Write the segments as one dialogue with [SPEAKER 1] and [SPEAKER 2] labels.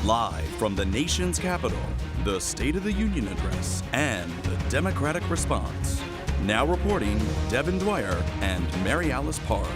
[SPEAKER 1] Live from the nation's capital, the State of the Union address and the Democratic response. Now reporting, Devin Dwyer and Mary Alice Pars.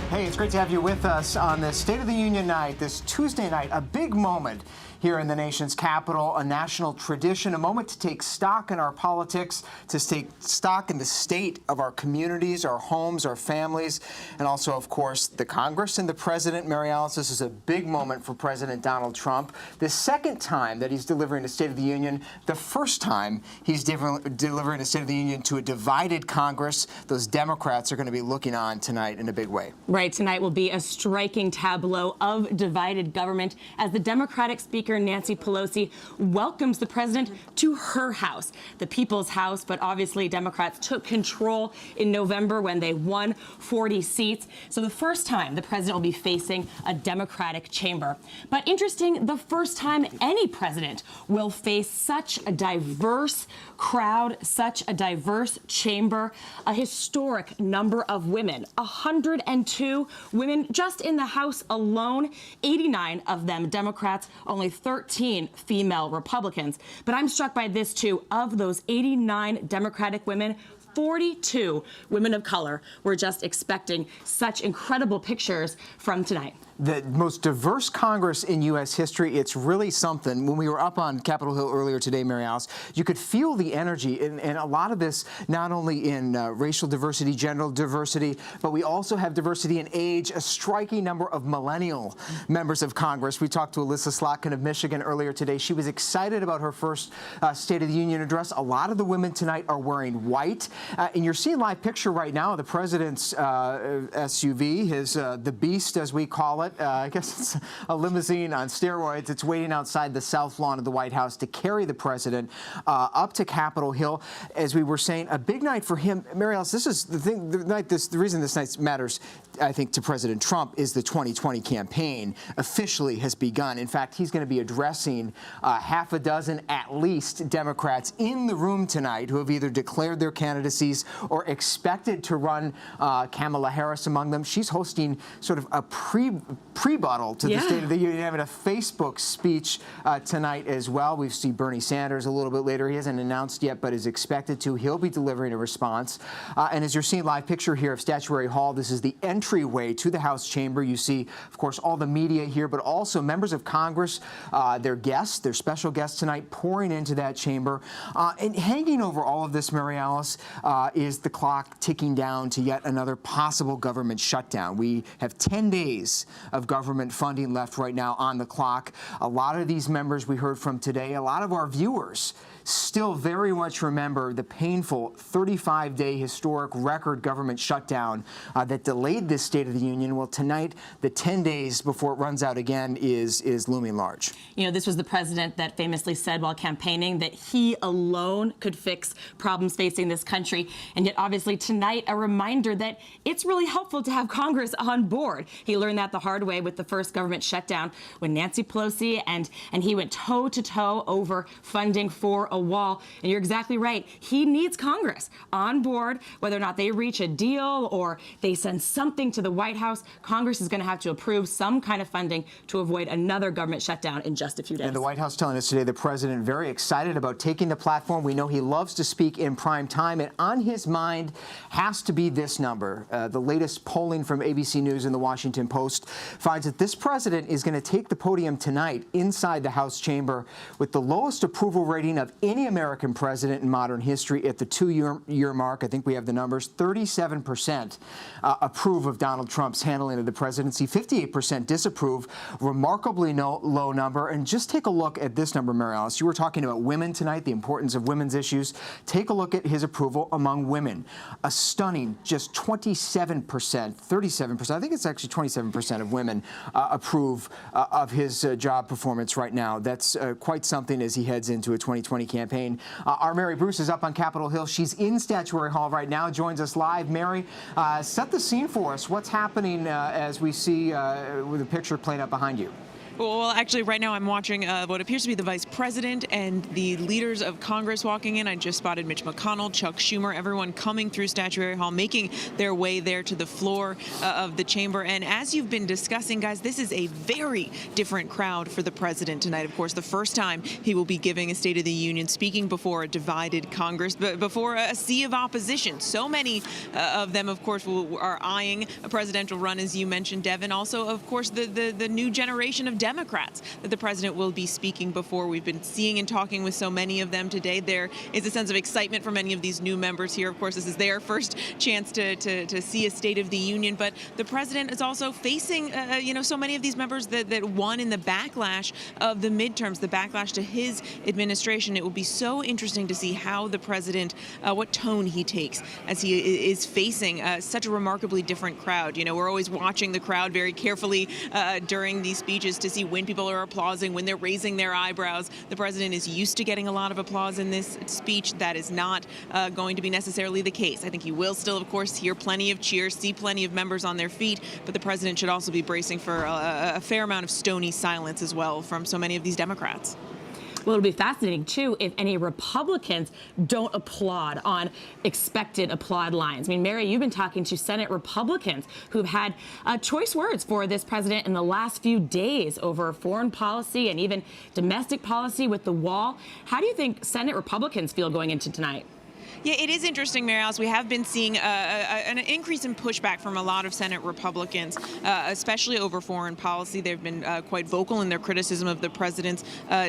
[SPEAKER 2] Hey, it's great to have you with us on this State of the Union night, this Tuesday night, a big moment here in the nation's capital, a national tradition, a moment to take stock in our politics, to take stock in the state of our communities, our homes, our families, and also, of course, the Congress and the President. Mary Alice, this is a big moment for President Donald Trump. The second time that he's delivering a State of the Union, the first time he's delivering a State of the Union to a divided Congress. Those Democrats are going to be looking on tonight in a big way.
[SPEAKER 3] Right, tonight will be a striking tableau of divided government as the Democratic Speaker Nancy Pelosi welcomes the president to her house, the People's House. But obviously, Democrats took control in November when they won 40 seats. So the first time the president will be facing a Democratic chamber. But interesting, the first time any president will face such a diverse crowd, such a diverse chamber, a historic number of women, 102 women just in the House alone, 89 of them Democrats, only 13 female Republicans. But I'm struck by this, too. Of those 89 Democratic women, 42 women of color. We're just expecting such incredible pictures from tonight.
[SPEAKER 2] The most diverse Congress in U.S. history. It's really something. When we were up on Capitol Hill earlier today, Mary Alice, you could feel the energy, and a lot of this not only in racial diversity, gender diversity, but we also have diversity in age, a striking number of millennial members of Congress. We talked to Alyssa Slotkin of Michigan earlier today. She was excited about her first State of the Union address. A lot of the women tonight are wearing white, and you're seeing a live picture right now of the president's SUV, his the Beast, as we call it. I guess it's a limousine on steroids. It's waiting outside the south lawn of the White House to carry the president up to Capitol Hill. As we were saying, a big night for him. Mary Alice, this is the thing. The reason this night matters, I think, to President Trump is the 2020 campaign officially has begun. In fact, he's going to be addressing half a dozen, at least, Democrats in the room tonight who have either declared their candidacies or expected to run. Kamala Harris among them. She's hosting sort of a pre-buttal to the State of the Union, having a Facebook speech tonight as well. We see Bernie Sanders a little bit later. He hasn't announced yet, but is expected to. He'll be delivering a response. And as you're seeing live picture here of Statuary Hall, this is the entryway to the House chamber. You see, of course, all the media here, but also members of Congress, their guests, their special guests tonight, pouring into that chamber. And hanging over all of this, Mary Alice, is the clock ticking down to yet another possible government shutdown. We have 10 days of government funding left right now on the clock. A lot of these members we heard from today, a lot of our viewers still very much remember the painful 35-day historic record government shutdown that delayed this State of the Union. Well, tonight, the 10 days before it runs out again is looming large.
[SPEAKER 3] You know, this was the president that famously said while campaigning that he alone could fix problems facing this country. And yet, obviously, tonight, a reminder that it's really helpful to have Congress on board. He learned that the hard way with the first government shutdown when Nancy Pelosi and he went toe-to-toe over funding for a wall. And you're exactly right. He needs Congress on board, whether or not they reach a deal or they send something to the White House. Congress is going to have to approve some kind of funding to avoid another government shutdown in just a few days.
[SPEAKER 2] And the White House telling us today the president very excited about taking the platform. We know he loves to speak in prime time, and on his mind has to be this number. The latest polling from ABC News and the Washington Post finds that this president is going to take the podium tonight inside the House chamber with the lowest approval rating of any American president in modern history at the two-year mark. I think we have the numbers. 37% approve of Donald Trump's handling of the presidency. 58% disapprove. Remarkably low number. And just take a look at this number, Mary Alice. You were talking about women tonight, the importance of women's issues. Take a look at his approval among women. A stunning just 27%, 37%. I think it's actually 27% of women approve of his job performance right now. That's quite something as he heads into a 2020 campaign. Our Mary Bruce is up on Capitol Hill. She's in Statuary Hall right now, joins us live. Mary, set the scene for us. What's happening as we see with the picture playing up behind you?
[SPEAKER 4] Well, actually, right now I'm watching what appears to be the vice president and the leaders of Congress walking in. I just spotted Mitch McConnell, Chuck Schumer, everyone coming through Statuary Hall, making their way there to the floor of the chamber. And as you've been discussing, guys, this is a very different crowd for the president tonight. Of course, the first time he will be giving a State of the Union, speaking before a divided Congress, but before a sea of opposition. So many of them, of course, are eyeing a presidential run, as you mentioned, Devin. Also, of course, the new generation of Democrats that the president will be speaking before. We've been seeing and talking with so many of them today. There is a sense of excitement for many of these new members here. Of course, this is their first chance to see a State of the Union, but the president is also facing, so many of these members that won in the backlash of the midterms, the backlash to his administration. It will be so interesting to see how the president, what tone he takes as he is facing such a remarkably different crowd. We're always watching the crowd very carefully during these speeches to see when people are applauding, when they're raising their eyebrows. The president is used to getting a lot of applause in this speech. That is not going to be necessarily the case. I think he will still, of course, hear plenty of cheers, see plenty of members on their feet, but the president should also be bracing for a fair amount of stony silence as well from so many of these Democrats.
[SPEAKER 3] Well, it'll be fascinating, too, if any Republicans don't applaud on expected applaud lines. I mean, Mary, you've been talking to Senate Republicans who've had choice words for this president in the last few days over foreign policy and even domestic policy with the wall. How do you think Senate Republicans feel going into tonight?
[SPEAKER 4] Yeah, it is interesting, Mary Alice. We have been seeing an increase in pushback from a lot of Senate Republicans, especially over foreign policy. They've been quite vocal in their criticism of the president's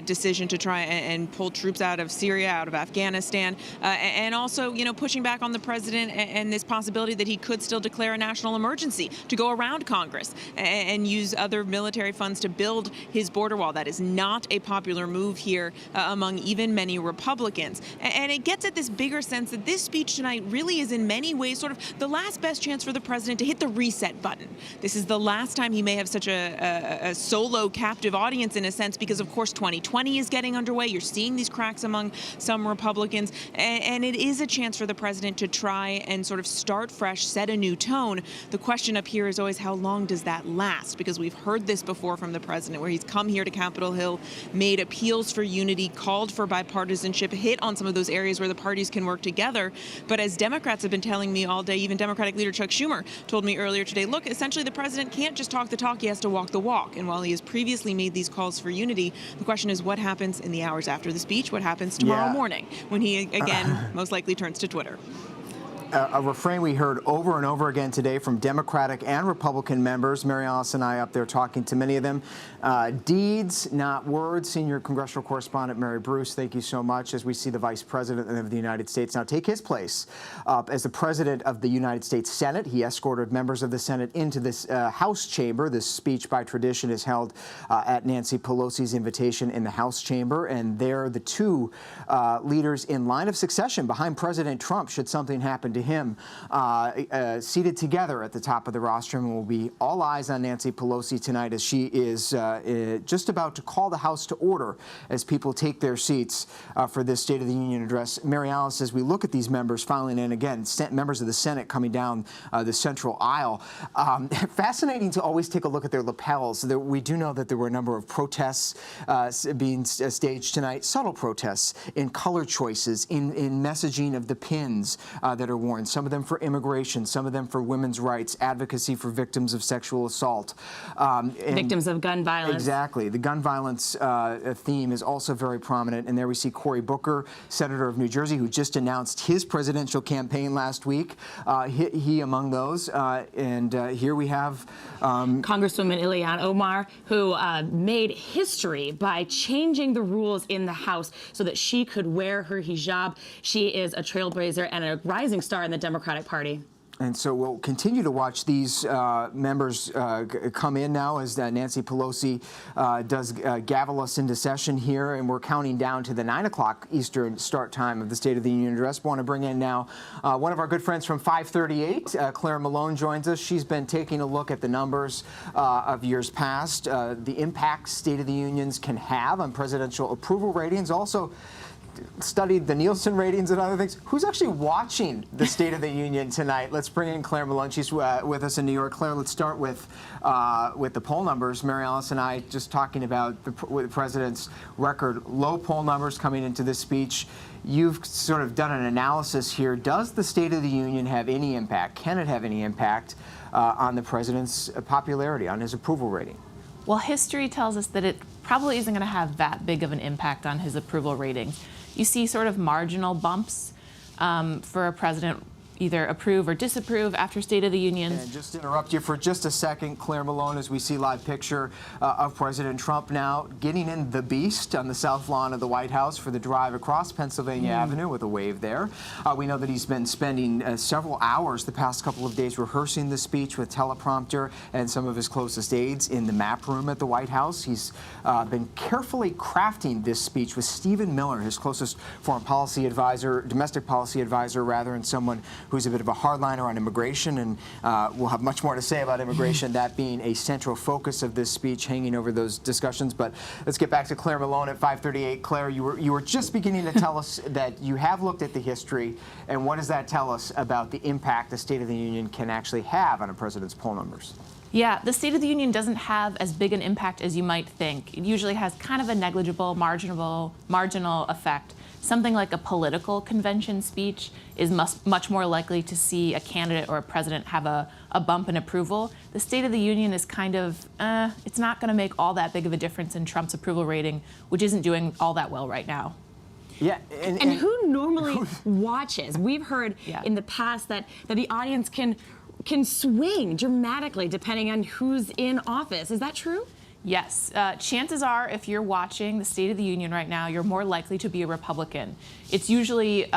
[SPEAKER 4] decision to try and pull troops out of Syria, out of Afghanistan, and also, pushing back on the president and this possibility that he could still declare a national emergency to go around Congress and use other military funds to build his border wall. That is not a popular move here among even many Republicans. And it gets at this bigger sense that this speech tonight really is in many ways sort of the last best chance for the president to hit the reset button. This is the last time he may have such a solo captive audience in a sense, because of course 2020 is getting underway. You're seeing these cracks among some Republicans, and it is a chance for the president to try and sort of start fresh, set a new tone. The question up here is always, how long does that last? Because we've heard this before from the president, where he's come here to Capitol Hill, made appeals for unity, called for bipartisanship, hit on some of those areas where the parties can work together. But as Democrats have been telling me all day, even Democratic leader Chuck Schumer told me earlier today, look, essentially the president can't just talk the talk, he has to walk the walk. And while he has previously made these calls for unity, the question is what happens in the hours after the speech, what happens tomorrow morning when he again most likely turns to Twitter.
[SPEAKER 2] A refrain we heard over and over again today from Democratic and Republican members. Mary Alice and I up there talking to many of them. Deeds, not words. Senior congressional correspondent Mary Bruce, thank you so much. As we see the Vice President of the United States now take his place as the President of the United States Senate. He escorted members of the Senate into this House chamber. This speech, by tradition, is held at Nancy Pelosi's invitation in the House chamber. And there, the two leaders in line of succession behind President Trump, should something happen to him, seated together at the top of the rostrum. Will be all eyes on Nancy Pelosi tonight as she is just about to call the House to order as people take their seats for this State of the Union address. Mary Alice, as we look at these members filing in, again, members of the Senate coming down the central aisle, fascinating to always take a look at their lapels. We do know that there were a number of protests being staged tonight, subtle protests in color choices, in messaging of the pins that are worn. Some of them for immigration, some of them for women's rights, advocacy for victims of sexual assault.
[SPEAKER 3] Victims of gun violence.
[SPEAKER 2] Exactly. The gun violence theme is also very prominent. And there we see Cory Booker, Senator of New Jersey, who just announced his presidential campaign last week. He among those. And here we have
[SPEAKER 3] Congresswoman Ilhan Omar, who made history by changing the rules in the House so that she could wear her hijab. She is a trailblazer and a rising star in the Democratic Party.
[SPEAKER 2] And so we'll continue to watch these members come in now as Nancy Pelosi does gavel us into session here. And we're counting down to the 9 o'clock Eastern start time of the State of the Union address. We want to bring in now one of our good friends from 538. Claire Malone joins us. She's been taking a look at the numbers of years past, the impact State of the Unions can have on presidential approval ratings. Also, studied the Nielsen ratings and other things. Who's actually watching the State of the Union tonight? Let's bring in Claire Malone. She's with us in New York. Claire, let's start with the poll numbers. Mary Alice and I just talking about the president's record low poll numbers coming into this speech. You've sort of done an analysis here. Does the State of the Union have any impact? Can it have any impact on the president's popularity, on his approval rating?
[SPEAKER 5] Well, history tells us that it probably isn't going to have that big of an impact on his approval ratings. You see sort of marginal bumps for a president either approve or disapprove after State of the Union.
[SPEAKER 2] And just to interrupt you for just a second, Claire Malone, as we see live picture of President Trump now getting in the Beast on the south lawn of the White House for the drive across Pennsylvania Avenue with a wave there. We know that he's been spending several hours the past couple of days rehearsing the speech with teleprompter and some of his closest aides in the map room at the White House. He's been carefully crafting this speech with Stephen Miller, his closest foreign policy advisor, domestic policy advisor rather, and someone who's a bit of a hardliner on immigration, and we'll have much more to say about immigration, that being a central focus of this speech, hanging over those discussions. But let's get back to Claire Malone at 5:38. Claire, you were just beginning to tell us that you have looked at the history, and what does that tell us about the impact the State of the Union can actually have on a president's poll numbers?
[SPEAKER 5] Yeah, the State of the Union doesn't have as big an impact as you might think. It usually has kind of a negligible, marginal effect. Something like a political convention speech is much more likely to see a candidate or a president have a bump in approval. The State of the Union is kind of, it's not going to make all that big of a difference in Trump's approval rating, which isn't doing all that well right now.
[SPEAKER 2] Yeah,
[SPEAKER 3] and who normally watches? We've heard in the past that the audience can swing dramatically depending on who's in office. Is that true?
[SPEAKER 5] Yes. Chances are, if you're watching the State of the Union right now, you're more likely to be a Republican. It's usually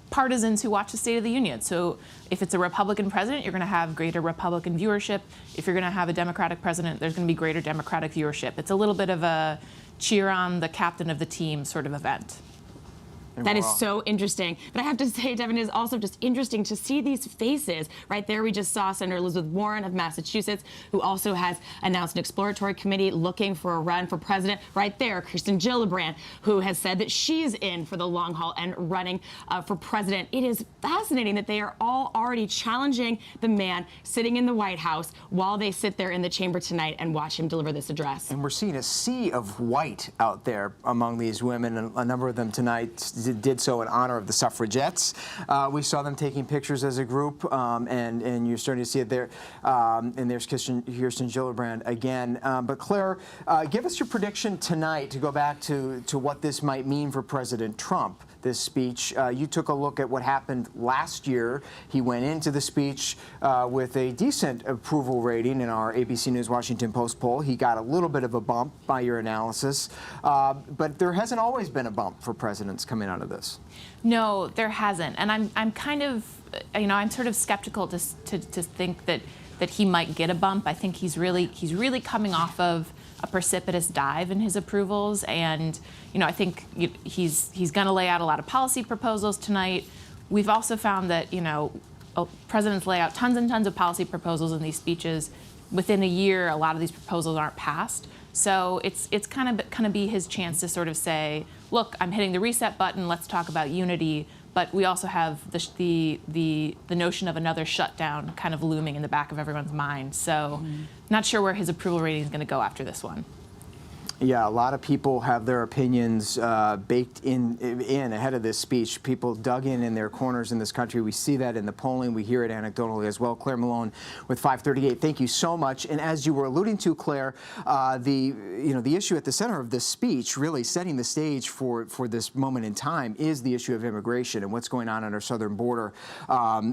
[SPEAKER 5] partisans who watch the State of the Union. So if it's a Republican president, you're going to have greater Republican viewership. If you're going to have a Democratic president, there's going to be greater Democratic viewership. It's a little bit of a cheer on the captain of the team sort of event.
[SPEAKER 3] That is so interesting. But I have to say, Devin, it is also just interesting to see these faces. Right there, we just saw Senator Elizabeth Warren of Massachusetts, who also has announced an exploratory committee looking for a run for president. Right there, Kirsten Gillibrand, who has said that she's in for the long haul and running for president. It is fascinating that they are all already challenging the man sitting in the White House while they sit there in the chamber tonight and watch him deliver this address.
[SPEAKER 2] And we're seeing a sea of white out there among these women, and a number of them tonight did so in honor of the suffragettes. We saw them taking pictures as a group, and you're starting to see it there. And there's Kirsten Gillibrand again. But Claire, give us your prediction tonight to go back to what this might mean for President Trump. This speech. You took a look at what happened last year. He went into the speech with a decent approval rating in our ABC News Washington Post poll. He got a little bit of a bump by your analysis, but there hasn't always been a bump for presidents coming out of this.
[SPEAKER 5] No, there hasn't, and I'm kind of, I'm sort of skeptical to think that he might get a bump. I think he's really coming off of a precipitous dive in his approvals, and I think he's going to lay out a lot of policy proposals tonight. We've also found that presidents lay out tons and tons of policy proposals in these speeches. Within a year, a lot of these proposals aren't passed. So it's kind of be his chance to sort of say, look, I'm hitting the reset button. Let's talk about unity. But we also have the notion of another shutdown kind of looming in the back of everyone's mind. So not sure where his approval rating is going to go after this one.
[SPEAKER 2] Yeah, a lot of people have their opinions baked in ahead of this speech. People dug in their corners in this country. We see that in the polling. We hear it anecdotally as well. Claire Malone with 538. Thank you so much. And as you were alluding to, Claire, the issue at the center of this speech, really setting the stage for this moment in time, is the issue of immigration and what's going on our southern border.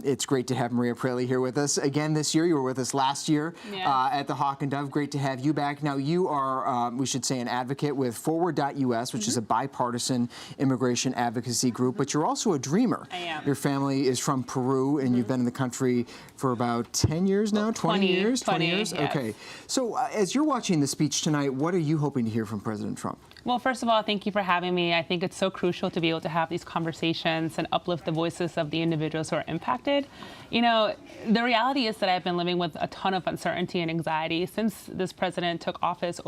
[SPEAKER 2] It's great to have Maria Praley here with us again this year. You were with us last year at the Hawk and Dove. Great to have you back. Now you are, we should say, an advocate with Forward.us, which is a bipartisan immigration advocacy group, but you're also a dreamer.
[SPEAKER 6] I am.
[SPEAKER 2] Your family is from Peru, and you've been in the country for about 10 years now? 20 years? 20 years?
[SPEAKER 6] Yes.
[SPEAKER 2] Okay. So as you're watching the speech tonight, what are you hoping to hear from President Trump?
[SPEAKER 6] Well, first of all, thank you for having me. I think it's so crucial to be able to have these conversations and uplift the voices of the individuals who are impacted. The reality is that I've been living with a ton of uncertainty and anxiety since this president took office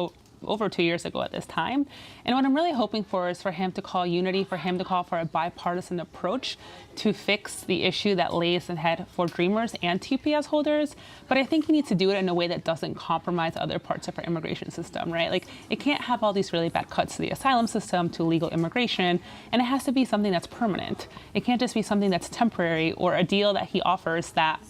[SPEAKER 6] over 2 years ago at this time. And what I'm really hoping for is for him to call unity, for him to call for a bipartisan approach to fix the issue that lays ahead for Dreamers and TPS holders. But I think he needs to do it in a way that doesn't compromise other parts of our immigration system, right? Like, it can't have all these really bad cuts to the asylum system, to legal immigration, and it has to be something that's permanent. It can't just be something that's temporary or a deal that he offers that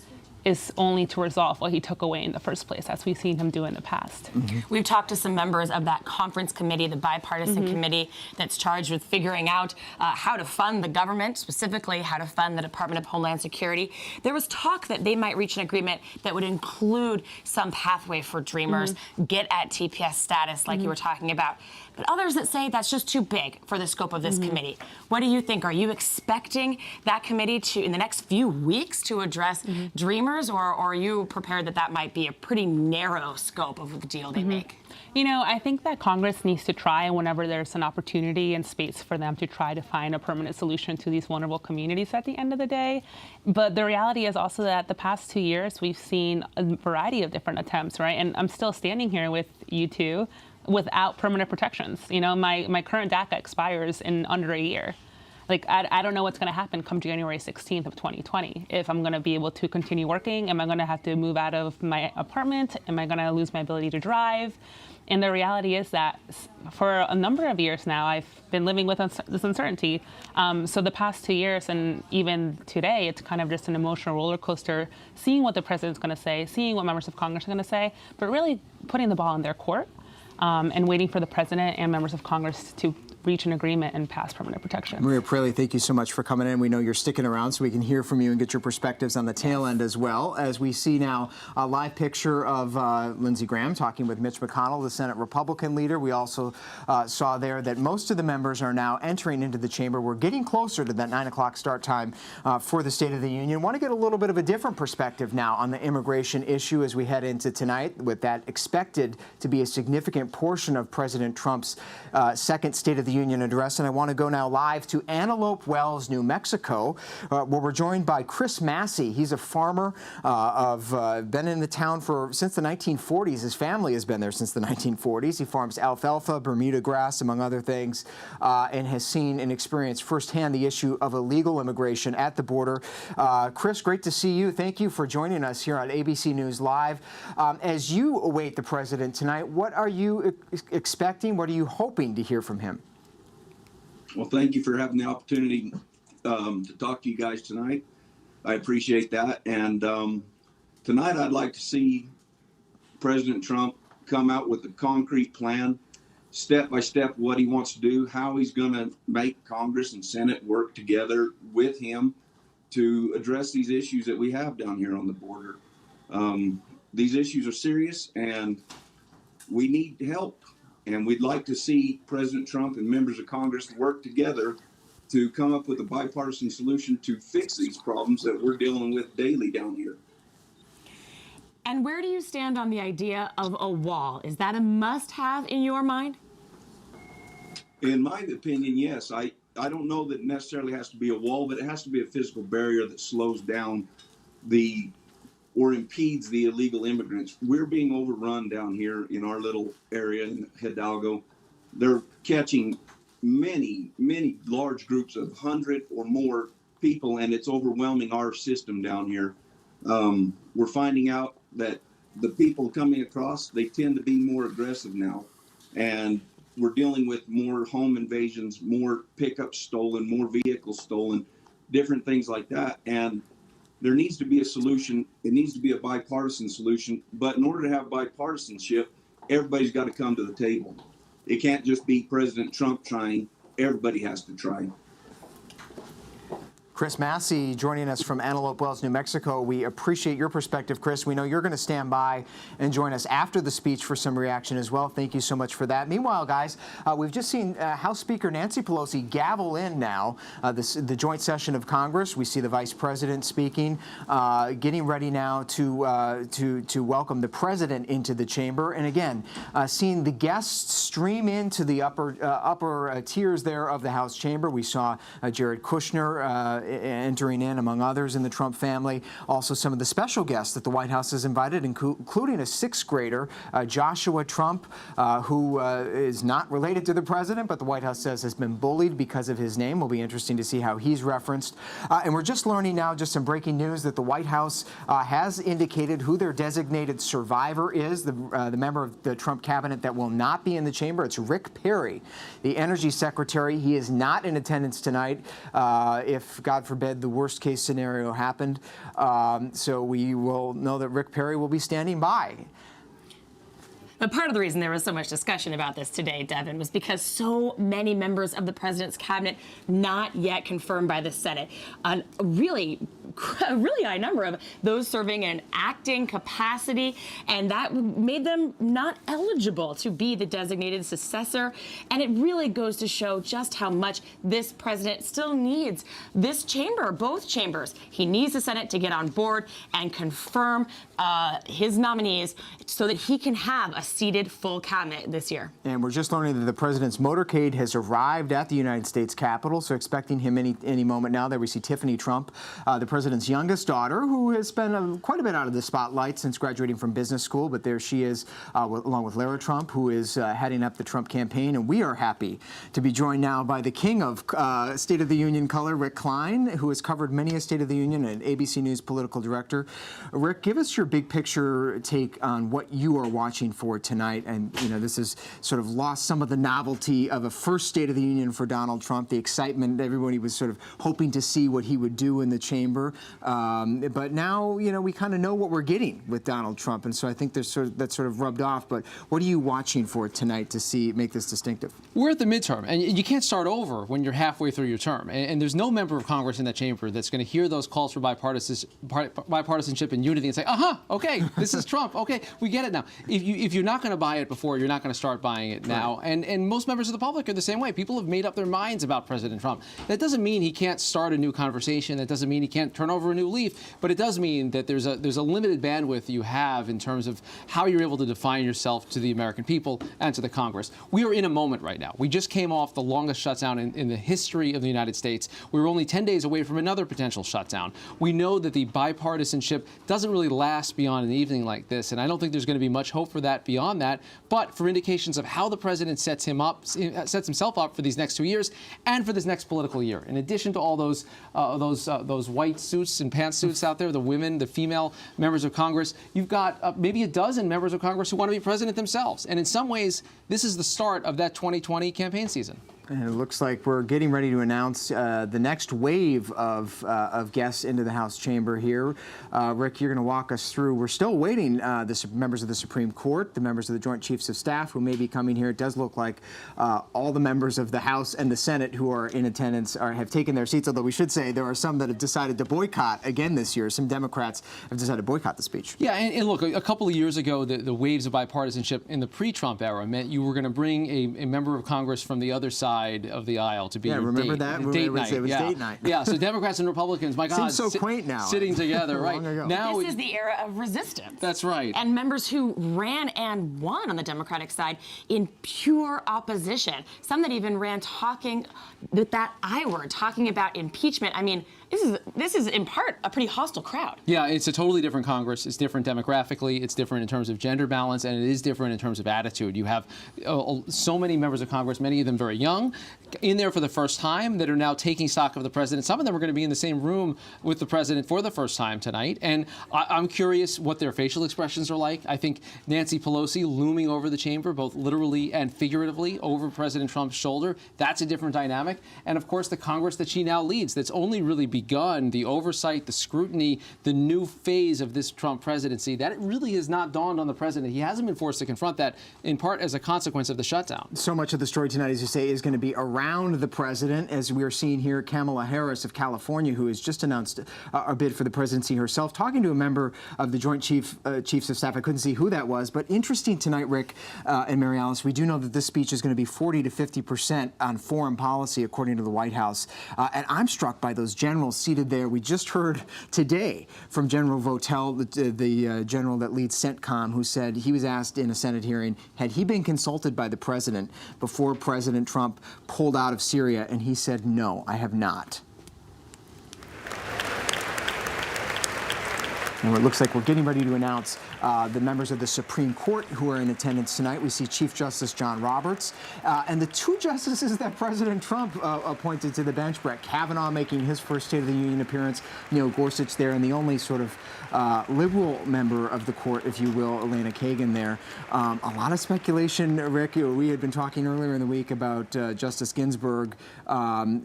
[SPEAKER 6] is only to resolve what he took away in the first place, as we've seen him do in the past.
[SPEAKER 3] We've talked to some members of that conference committee, the bipartisan committee that's charged with figuring out how to fund the government, specifically how to fund the Department of Homeland Security. There was talk that they might reach an agreement that would include some pathway for Dreamers, get at TPS status like you were talking about. But others that say that's just too big for the scope of this committee. What do you think? Are you expecting that committee to, in the next few weeks, to address Dreamers, or are you prepared that that might be a pretty narrow scope of the deal they make?
[SPEAKER 6] You know, I think that Congress needs to try, whenever there's an opportunity and space for them to try to find a permanent solution to these vulnerable communities at the end of the day. But the reality is also that the past 2 years, we've seen a variety of different attempts, right? And I'm still standing here with you two without permanent protections. You know, my current DACA expires in under a year. Like, I don't know what's going to happen come January 16th of 2020. If I'm going to be able to continue working, am I going to have to move out of my apartment? Am I going to lose my ability to drive? And the reality is that for a number of years now, I've been living with this uncertainty. So the past 2 years, and even today, it's kind of just an emotional roller coaster, seeing what the president's going to say, seeing what members of Congress are going to say, but really putting the ball in their court. And waiting for the president and members of Congress to reach an agreement and pass permanent protection.
[SPEAKER 2] Maria Praley, thank you so much for coming in. We know you're sticking around so we can hear from you and get your perspectives on the tail end as well. As we see now a live picture of Lindsey Graham talking with Mitch McConnell, the Senate Republican leader. We also saw there that most of the members are now entering into the chamber. We're getting closer to that 9 o'clock start time for the State of the Union. Want to get a little bit of a different perspective now on the immigration issue as we head into tonight, with that expected to be a significant portion of President Trump's second State of the Union address. And I want to go now live to Antelope Wells, New Mexico, where we're joined by Chris Massey. He's a farmer been in the town since the 1940s. His family has been there since the 1940s. He farms alfalfa, Bermuda grass, among other things, and has seen and experienced firsthand the issue of illegal immigration at the border. Chris, great to see you. Thank you for joining us here on ABC News Live. As you await the president tonight, what are you expecting? What are you hoping to hear from him?
[SPEAKER 7] Well, thank you for having the opportunity to talk to you guys tonight. I appreciate that. And tonight I'd like to see President Trump come out with a concrete plan, step by step, what he wants to do, how he's going to make Congress and Senate work together with him to address these issues that we have down here on the border. These issues are serious and we need help. And we'd like to see President Trump and members of Congress work together to come up with a bipartisan solution to fix these problems that we're dealing with daily down here.
[SPEAKER 3] And where do you stand on the idea of a wall? Is that a must-have in your mind?
[SPEAKER 7] In my opinion, yes. I don't know that it necessarily has to be a wall, but it has to be a physical barrier that slows down or impedes the illegal immigrants. We're being overrun down here in our little area in Hidalgo. They're catching many, many large groups of 100 or more people, and it's overwhelming our system down here. We're finding out that the people coming across, they tend to be more aggressive now. And we're dealing with more home invasions, more pickups stolen, more vehicles stolen, different things like that. And there needs to be a solution. It needs to be a bipartisan solution. But in order to have bipartisanship, everybody's got to come to the table. It can't just be President Trump trying. Everybody has to try.
[SPEAKER 2] Chris Massey joining us from Antelope Wells, New Mexico. We appreciate your perspective, Chris. We know you're going to stand by and join us after the speech for some reaction as well. Thank you so much for that. Meanwhile, guys, we've just seen House Speaker Nancy Pelosi gavel in now the joint session of Congress. We see the Vice President speaking, getting ready now to welcome the President into the chamber. And again, seeing the guests stream into the upper tiers there of the House chamber. We saw Jared Kushner entering in, among others in the Trump family. Also, some of the special guests that the White House has invited, including a sixth grader, Joshua Trump, who is not related to the president, but the White House says has been bullied because of his name. Will be interesting to see how he's referenced. And we're just learning now, just some breaking news, that the White House has indicated who their designated survivor is, the member of the Trump cabinet that will not be in the chamber. It's Rick Perry, the Energy Secretary. He is not in attendance tonight if, God forbid, the worst case scenario happened. So we will know that Rick Perry will be standing by.
[SPEAKER 3] But part of the reason there was so much discussion about this today, Devin, was because so many members of the president's cabinet not yet confirmed by the Senate. A really high number of those serving in an acting capacity, and that made them not eligible to be the designated successor. And it really goes to show just how much this president still needs this chamber, both chambers. He needs the Senate to get on board and confirm his nominees so that he can have a seated full cabinet this year.
[SPEAKER 2] And we're just learning that the president's motorcade has arrived at the United States Capitol, so expecting him any moment now. There we see Tiffany Trump, the president's youngest daughter, who has been quite a bit out of the spotlight since graduating from business school, but there she is, along with Lara Trump, who is heading up the Trump campaign. And we are happy to be joined now by the king of State of the Union color, Rick Klein, who has covered many a State of the Union, and ABC News political director. Rick, give us your big picture take on what you are watching for tonight. And, you know, this has sort of lost some of the novelty of a first State of the Union for Donald Trump, the excitement. Everybody was sort of hoping to see what he would do in the chamber. But now, you know, we kind of know what we're getting with Donald Trump. And so I think that's sort of rubbed off. But what are you watching for tonight to see make this distinctive?
[SPEAKER 8] We're at the midterm, and you can't start over when you're halfway through your term. And there's no member of Congress in that chamber that's going to hear those calls for bipartisanship and unity and say, okay, this is Trump. Okay, we get it now. If you're not going to buy it before, you're not going to start buying it now. Right. And most members of the public are the same way. People have made up their minds about President Trump. That doesn't mean he can't start a new conversation. That doesn't mean he can't turn over a new leaf. But it does mean that there's a limited bandwidth you have in terms of how you're able to define yourself to the American people and to the Congress. We are in a moment right now. We just came off the longest shutdown in the history of the United States. We were only 10 days away from another potential shutdown. We know that the bipartisanship doesn't really last beyond an evening like this, and I don't think there's going to be much hope for that beyond that. But for indications of how the president sets himself up for these next 2 years and for this next political year, in addition to all those white suits and pantsuits out there, the women, the female members of Congress, you've got maybe a dozen members of Congress who want to be president themselves. And in some ways, this is the start of that 2020 campaign season.
[SPEAKER 2] And it looks like we're getting ready to announce the next wave of guests into the House chamber here. Rick, you're going to walk us through. We're still waiting the members of the Supreme Court, the members of the Joint Chiefs of Staff who may be coming here. It does look like all the members of the House and the Senate who are in attendance have taken their seats, although we should say there are some that have decided to boycott again this year. Some Democrats have decided to boycott the speech.
[SPEAKER 8] Yeah, and look, a couple of years ago, the waves of bipartisanship in the pre-Trump era meant you were going to bring a member of Congress from the other side of the aisle to be your
[SPEAKER 2] remember
[SPEAKER 8] date.
[SPEAKER 2] That?
[SPEAKER 8] Date night.
[SPEAKER 2] It was date night.
[SPEAKER 8] Yeah, so Democrats and Republicans, my God,
[SPEAKER 2] seems so quaint now.
[SPEAKER 8] Sitting together, right?
[SPEAKER 3] Now this is the era of resistance.
[SPEAKER 8] That's right.
[SPEAKER 3] And members who ran and won on the Democratic side in pure opposition. Some that even ran talking with that I word, talking about impeachment. I mean, this is in part a pretty hostile crowd.
[SPEAKER 8] Yeah, it's a totally different Congress. It's different demographically. It's different in terms of gender balance, and it is different in terms of attitude. You have so many members of Congress, many of them very young, in there for the first time that are now taking stock of the president. Some of them are going to be in the same room with the president for the first time tonight. And I'm curious what their facial expressions are like. I think Nancy Pelosi looming over the chamber, both literally and figuratively, over President Trump's shoulder. That's a different dynamic. And of course, the Congress that she now leads, that's only really begun the oversight, the scrutiny, the new phase of this Trump presidency. That really has not dawned on the president. He hasn't been forced to confront that, in part as a consequence of the shutdown.
[SPEAKER 2] So much of the story tonight, as you say, is going to be around the president, as we are seeing here, Kamala Harris of California, who has just announced a bid for the presidency herself, talking to a member of the Joint Chiefs of Staff. I couldn't see who that was, but interesting tonight, Rick and Mary Alice, we do know that this speech is going to be 40 to 50% on foreign policy, according to the White House. And I'm struck by those generals seated there. We just heard today from General Votel, the general that leads CENTCOM, who said he was asked in a Senate hearing, had he been consulted by the president before President Trump pulled out of Syria, and he said, no, I have not. And it looks like we're getting ready to announce the members of the Supreme Court who are in attendance tonight. We see Chief Justice John Roberts and the two justices that President Trump appointed to the bench, Brett Kavanaugh making his first State of the Union appearance, Neil Gorsuch there, and the only sort of liberal member of the court, if you will, Elena Kagan there. A lot of speculation, Rick. We had been talking earlier in the week about Justice Ginsburg.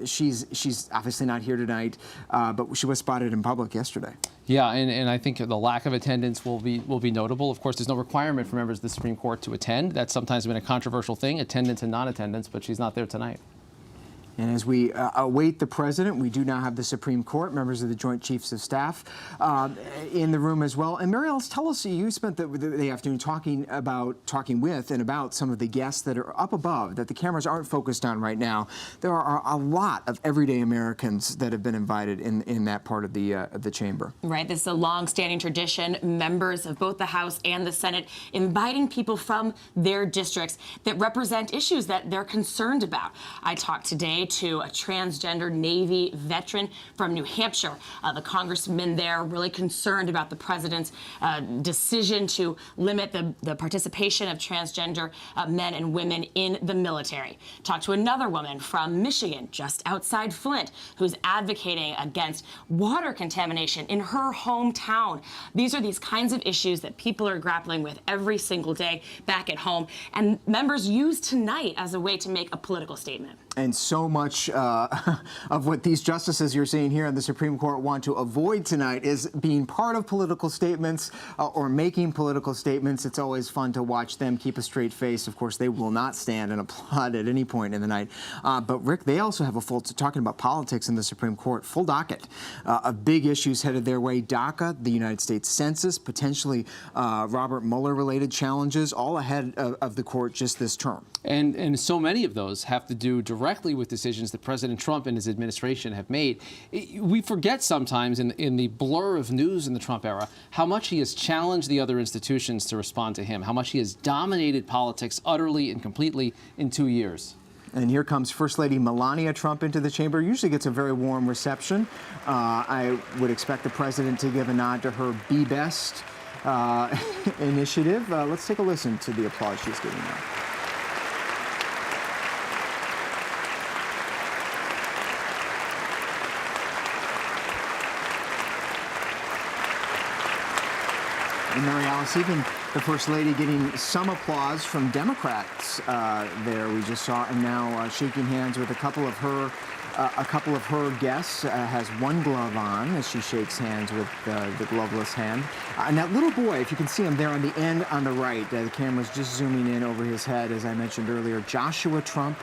[SPEAKER 2] She's obviously not here tonight, but she was spotted in public yesterday.
[SPEAKER 8] Yeah, and I think the lack of attendance will be notable. Of course, there's no requirement for members of the Supreme Court to attend. That's sometimes been a controversial thing, attendance and non-attendance, but she's not there tonight.
[SPEAKER 2] And as we await the president, we do now have the Supreme Court, members of the Joint Chiefs of Staff in the room as well. And Mary Alice, tell us, you spent the afternoon talking with and about some of the guests that are up above that the cameras aren't focused on right now. There are a lot of everyday Americans that have been invited in that part of the chamber.
[SPEAKER 3] Right, this is a long-standing tradition. Members of both the House and the Senate inviting people from their districts that represent issues that they're concerned about. I talked today to a transgender Navy veteran from New Hampshire. The congressman there really concerned about the president's decision to limit the participation of transgender men and women in the military. Talked to another woman from Michigan, just outside Flint, who's advocating against water contamination in her hometown. These are these kinds of issues that people are grappling with every single day back at home, and members use tonight as a way to make a political statement.
[SPEAKER 2] And so much of what these justices you're seeing here in the Supreme Court want to avoid tonight is being part of political statements or making political statements. It's always fun to watch them keep a straight face. Of course, they will not stand and applaud at any point in the night. But Rick, they also have a full, talking about politics in the Supreme Court, full docket of big issues headed their way. DACA, the United States Census, potentially Robert Mueller-related challenges, all ahead of the court just this term.
[SPEAKER 8] And so many of those have to do directly with decisions that President Trump and his administration have made. We forget sometimes in the blur of news in the Trump era how much he has challenged the other institutions to respond to him, how much he has dominated politics utterly and completely in 2 years.
[SPEAKER 2] And here comes First Lady Melania Trump into the chamber. Usually gets a very warm reception. I would expect the president to give a nod to her Be Best initiative. Let's take a listen to the applause she's giving now. And Mary Alice, even the First Lady getting some applause from Democrats there we just saw, and now shaking hands with a couple of her guests, has one glove on as she shakes hands with the gloveless hand. And that little boy, if you can see him there on the end on the right, the camera's just zooming in over his head, as I mentioned earlier, Joshua Trump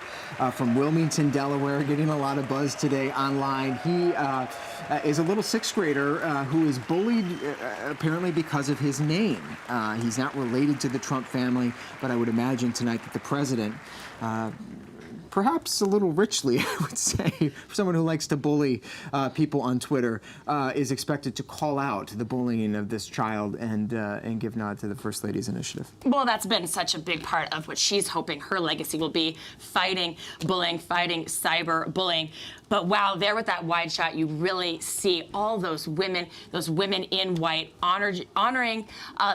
[SPEAKER 2] from Wilmington, Delaware, getting a lot of buzz today online. He is a little sixth grader who is bullied apparently because of his name. He's not related to the Trump family, but I would imagine tonight that the president, perhaps a little richly, I would say, for someone who likes to bully people on Twitter, is expected to call out the bullying of this child and give nod to the First Lady's initiative.
[SPEAKER 3] Well, that's been such a big part of what she's hoping her legacy will be, fighting bullying, fighting cyber bullying. But wow, there with that wide shot, you really see all those women in white honoring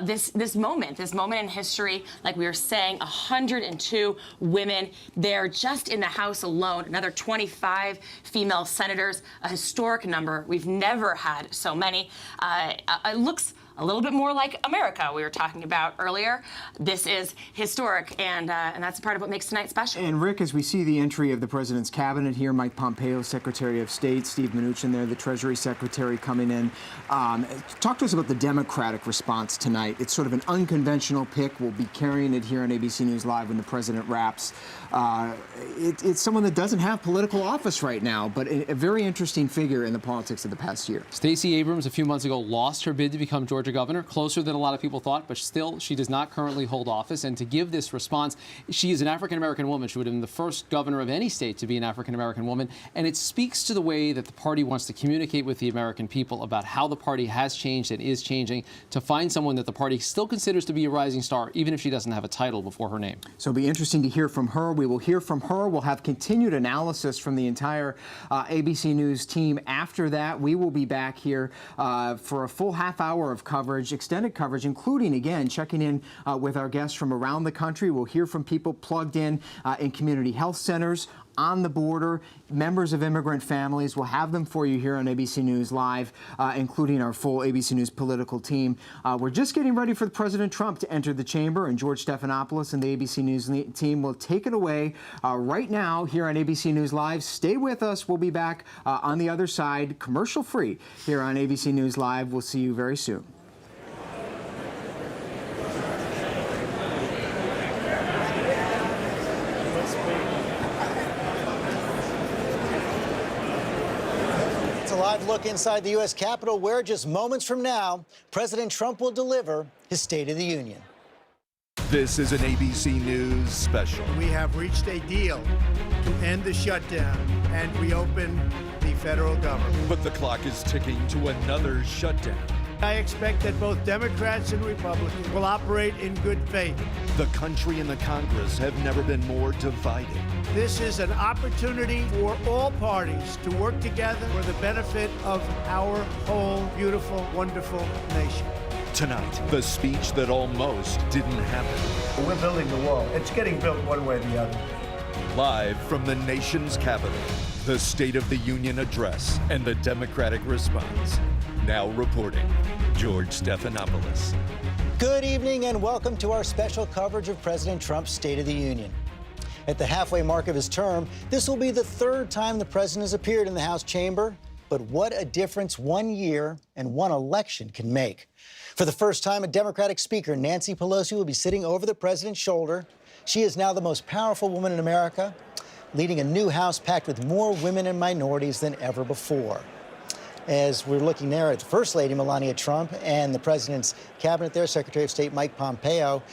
[SPEAKER 3] this moment in history. Like we were saying, 102 women there just in the House alone, another 25 female senators, a historic number. We've never had so many. It looks a little bit more like America we were talking about earlier. This is historic, and that's part of what makes tonight special.
[SPEAKER 2] And Rick, as we see the entry of the president's cabinet here, Mike Pompeo, Secretary of State, Steve Mnuchin there, the Treasury Secretary coming in. Talk to us about the Democratic response tonight. It's sort of an unconventional pick. We'll be carrying it here on ABC News Live when the president wraps. It's someone that doesn't have political office right now, but a very interesting figure in the politics of the past year.
[SPEAKER 8] Stacey Abrams, a few months ago, lost her bid to become Georgia governor, closer than a lot of people thought, but still, she does not currently hold office. And to give this response, she is an African-American woman. She would have been the first governor of any state to be an African-American woman. And it speaks to the way that the party wants to communicate with the American people about how the party has changed and is changing, to find someone that the party still considers to be a rising star, even if she doesn't have a title before her name.
[SPEAKER 2] So it'll be interesting to hear from her. We will hear from her. We'll have continued analysis from the entire ABC News team. After that, we will be back here for a full half hour of coverage, extended coverage, including, again, checking in with our guests from around the country. We'll hear from people plugged in community health centers, on the border, members of immigrant families. We'll have them for you here on ABC News Live, including our full ABC News political team. We're just getting ready for President Trump to enter the chamber, and George Stephanopoulos and the ABC News team will take it away right now here on ABC News Live. Stay with us. We'll be back on the other side, commercial-free, here on ABC News Live. We'll see you very soon.
[SPEAKER 9] Live look inside the U.S. Capitol, where just moments from now, President Trump will deliver his State of the Union.
[SPEAKER 10] This is an ABC News special.
[SPEAKER 11] We have reached a deal to end the shutdown and reopen the federal government.
[SPEAKER 10] But the clock is ticking to another shutdown.
[SPEAKER 11] I expect that both Democrats and Republicans will operate in good faith.
[SPEAKER 10] The country and the Congress have never been more divided.
[SPEAKER 11] This is an opportunity for all parties to work together for the benefit of our whole beautiful, wonderful nation.
[SPEAKER 10] Tonight, the speech that almost didn't happen.
[SPEAKER 11] We're building the wall. It's getting built one way or the other.
[SPEAKER 10] Live from the nation's capital, the State of the Union address and the Democratic response. Now reporting, George Stephanopoulos.
[SPEAKER 9] Good evening and welcome to our special coverage of President Trump's State of the Union. At the halfway mark of his term, this will be the third time the president has appeared in the House chamber. But what a difference 1 year and one election can make. For the first time, a Democratic Speaker, Nancy Pelosi, will be sitting over the president's shoulder. She is now the most powerful woman in America, leading a new House packed with more women and minorities than ever before. As we're looking there at the First Lady, Melania Trump, and the President's cabinet there, Secretary of State Mike Pompeo,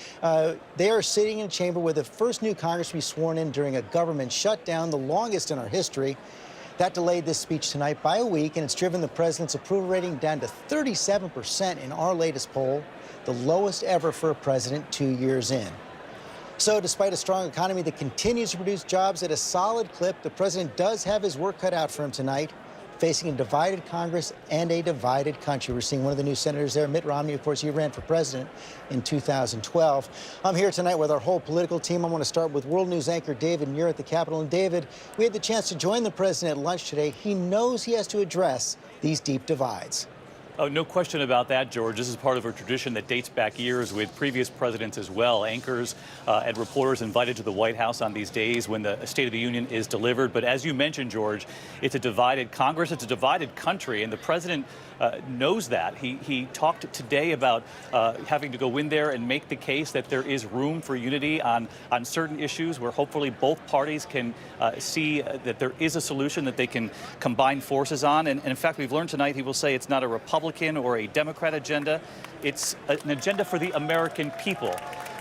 [SPEAKER 9] they are sitting in a chamber where the first new Congress will be sworn in during a government shutdown, the longest in our history. That delayed this speech tonight by a week, and it's driven the President's approval rating down to 37% in our latest poll, the lowest ever for a president 2 years in. So despite a strong economy that continues to produce jobs at a solid clip, the President does have his work cut out for him tonight, facing a divided Congress and a divided country. We're seeing one of the new senators there, Mitt Romney. Of course, he ran for president in 2012. I'm here tonight with our whole political team. I want to start with World News anchor David Muir at the Capitol. And David, we had the chance to join the president at lunch today. He knows he has to address these deep divides.
[SPEAKER 12] Oh, no question about that, George. This is part of a tradition that dates back years with previous presidents as well. Anchors and reporters invited to the White House on these days when the State of the Union is delivered. But as you mentioned, George, it's a divided Congress, it's a divided country, and the president knows that. He talked today about having to go in there and make the case that there is room for unity on certain issues where hopefully both parties can see that there is a solution that they can combine forces on. And in fact, we've learned tonight he will say it's not a Republican or a Democrat agenda. It's an agenda for the American people.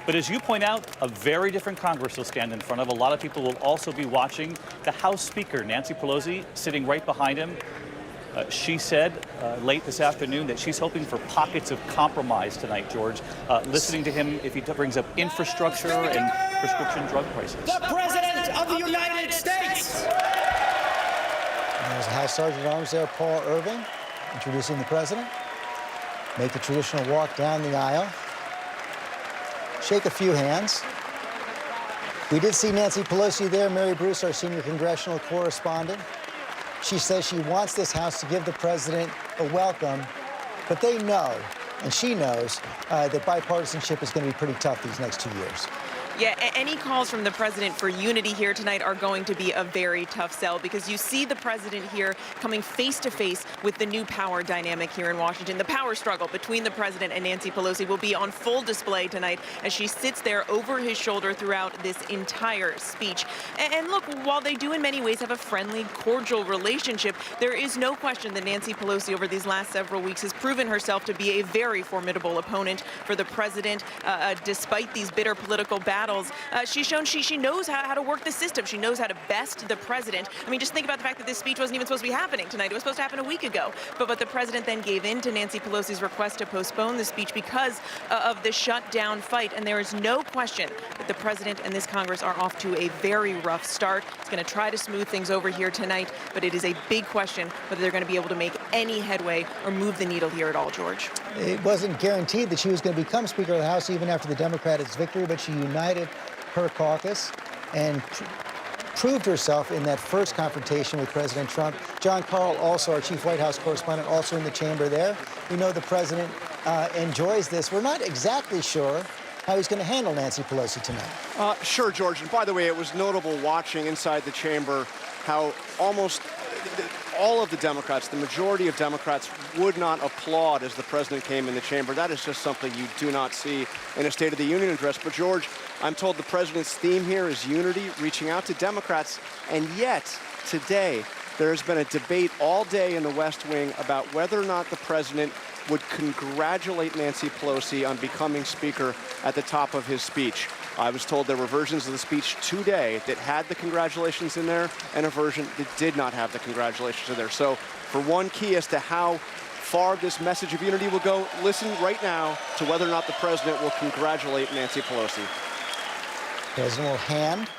[SPEAKER 12] But as you point out, a very different Congress will stand in front of. A lot of people will also be watching. The House Speaker, Nancy Pelosi, sitting right behind him. She said late this afternoon that she's hoping for pockets of compromise tonight, George, listening to him if he brings up infrastructure and prescription drug prices.
[SPEAKER 13] The President of the United States!
[SPEAKER 9] There's House Sergeant at Arms there, Paul Irving, introducing the president. Make the traditional walk down the aisle. Shake a few hands. We did see Nancy Pelosi there, Mary Bruce, our senior congressional correspondent. She says she wants this House to give the president a welcome, but they know, and she knows, that bipartisanship is going to be pretty tough these next 2 years.
[SPEAKER 4] Yeah, any calls from the president for unity here tonight are going to be a very tough sell, because you see the president here coming face to face with the new power dynamic here in Washington. The power struggle between the president and Nancy Pelosi will be on full display tonight as she sits there over his shoulder throughout this entire speech. And look, while they do in many ways have a friendly, cordial relationship, there is no question that Nancy Pelosi over these last several weeks has proven herself to be a very formidable opponent for the president, despite these bitter political battles. battles. She's shown she knows how to work the system. She knows how to best the president. I mean, just think about the fact that this speech wasn't even supposed to be happening tonight. It was supposed to happen a week ago. But the president then gave in to Nancy Pelosi's request to postpone the speech because of the shutdown fight. And there is no question that the president and this Congress are off to a very rough start. It's going to try to smooth things over here tonight, but it is a big question whether they're going to be able to make any headway or move the needle here at all, George.
[SPEAKER 9] It wasn't guaranteed that she was going to become Speaker of the House even after the Democrats' victory, but she united her caucus and proved herself in that first confrontation with President Trump. John Carl, also our chief White House correspondent, also in the chamber there. We know the president enjoys this. We're not exactly sure how he's going to handle Nancy Pelosi tonight.
[SPEAKER 14] Sure, George. And by the way, it was notable watching inside the chamber how almost all of the Democrats, the majority of Democrats, would not applaud as the president came in the chamber. That is just something you do not see in a State of the Union address. But, George, I'm told the president's theme here is unity, reaching out to Democrats. And yet, today, there has been a debate all day in the West Wing about whether or not the president would congratulate Nancy Pelosi on becoming Speaker at the top of his speech. I was told there were versions of the speech today that had the congratulations in there and a version that did not have the congratulations in there. So for one key as to how far this message of unity will go, listen right now to whether or not the president will congratulate Nancy Pelosi.
[SPEAKER 9] The president will hand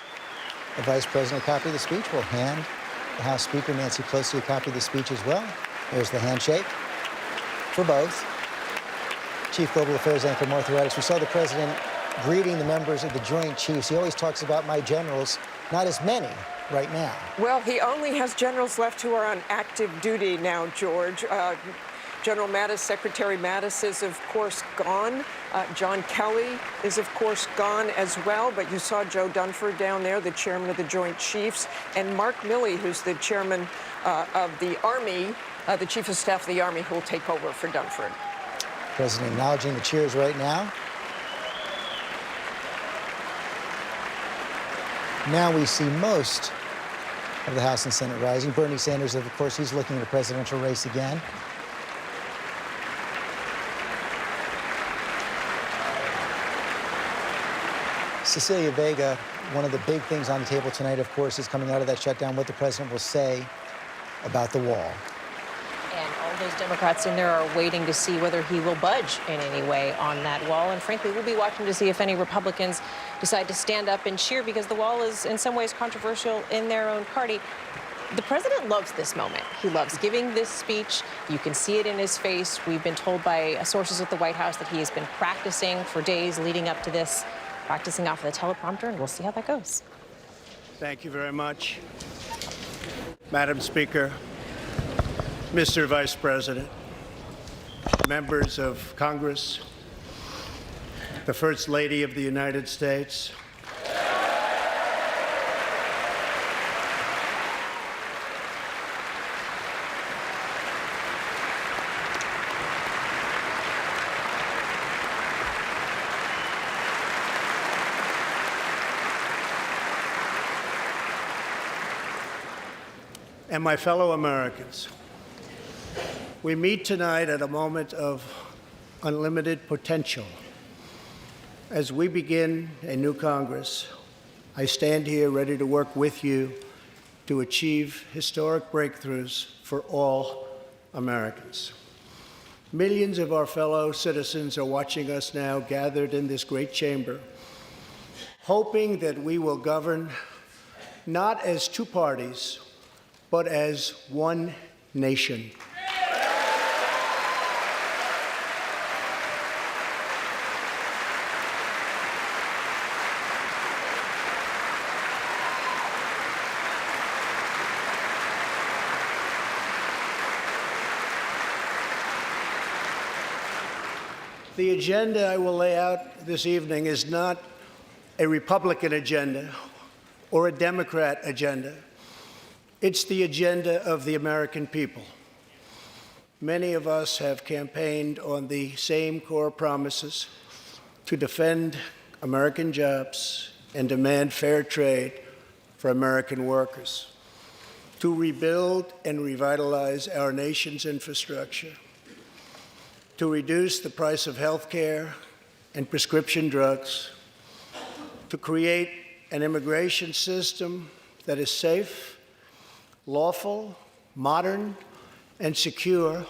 [SPEAKER 9] the vice president a copy of the speech. Will hand the House Speaker, Nancy Pelosi, a copy of the speech as well. There's the handshake for both. Chief Global Affairs anchor Martha Raddatz. We saw the president greeting the members of the Joint Chiefs. He always talks about my generals, not as many right now.
[SPEAKER 15] Well, he only has generals left who are on active duty now, George. General Mattis, Secretary Mattis is, of course, gone. John Kelly is, of course, gone as well. But you saw Joe Dunford down there, the chairman of the Joint Chiefs, and Mark Milley, who's the chairman of the Army, the chief of staff of the Army, who will take over for Dunford.
[SPEAKER 9] President acknowledging the cheers right now. Now we see most of the House and Senate rising. Bernie Sanders, of course, he's looking at a presidential race again. Cecilia Vega, one of the big things on the table tonight, of course, is coming out of that shutdown, what the president will say about the wall.
[SPEAKER 16] And all those Democrats in there are waiting to see whether he will budge in any way on that wall. And frankly, we'll be watching to see if any Republicans decide to stand up and cheer, because the wall is in some ways controversial in their own party. The president loves this moment. He loves giving this speech. You can see it in his face. We've been told by sources at the White House that he has been practicing for days leading up to this, practicing off of the teleprompter, and we'll see how that goes.
[SPEAKER 11] Thank you very much. Madam Speaker, Mr. Vice President, members of Congress, the First Lady of the United States, and my fellow Americans. We meet tonight at a moment of unlimited potential. As we begin a new Congress, I stand here ready to work with you to achieve historic breakthroughs for all Americans. Millions of our fellow citizens are watching us now gathered in this great chamber, hoping that we will govern not as two parties, but as one nation. The agenda I will lay out this evening is not a Republican agenda or a Democrat agenda. It's the agenda of the American people. Many of us have campaigned on the same core promises: to defend American jobs and demand fair trade for American workers, to rebuild and revitalize our nation's infrastructure, to reduce the price of health care and prescription drugs, to create an immigration system that is safe, lawful, modern, and secure,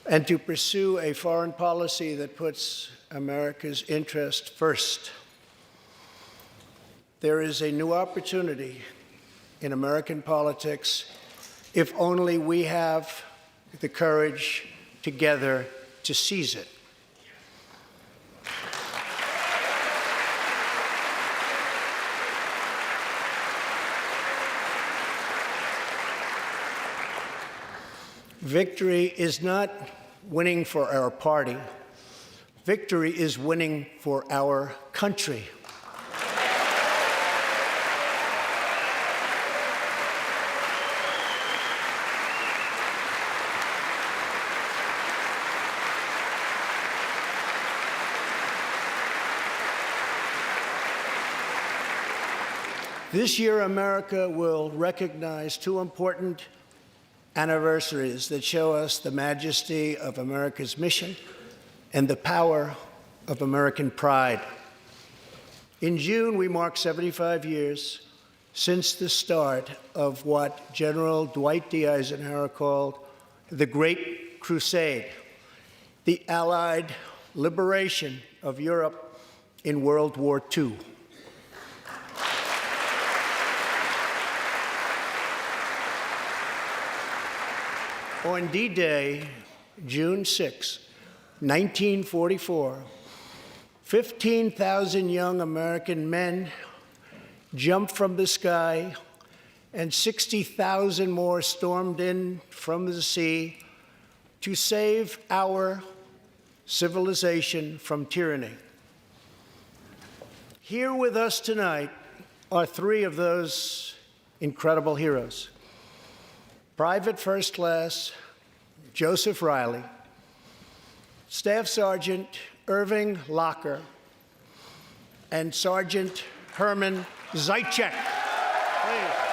[SPEAKER 11] and to pursue a foreign policy that puts America's interest first. There is a new opportunity in American politics if only we have the courage together to seize it. Victory is not winning for our party. Victory is winning for our country. This year, America will recognize two important anniversaries that show us the majesty of America's mission and the power of American pride. In June, we mark 75 years since the start of what General Dwight D. Eisenhower called the Great Crusade, the Allied liberation of Europe in World War II. On D-Day, June 6, 1944, 15,000 young American men jumped from the sky, and 60,000 more stormed in from the sea to save our civilization from tyranny. Here with us tonight are three of those incredible heroes. Private First Class Joseph Riley, Staff Sergeant Irving Locker, and Sergeant Herman Zaitchik. Please.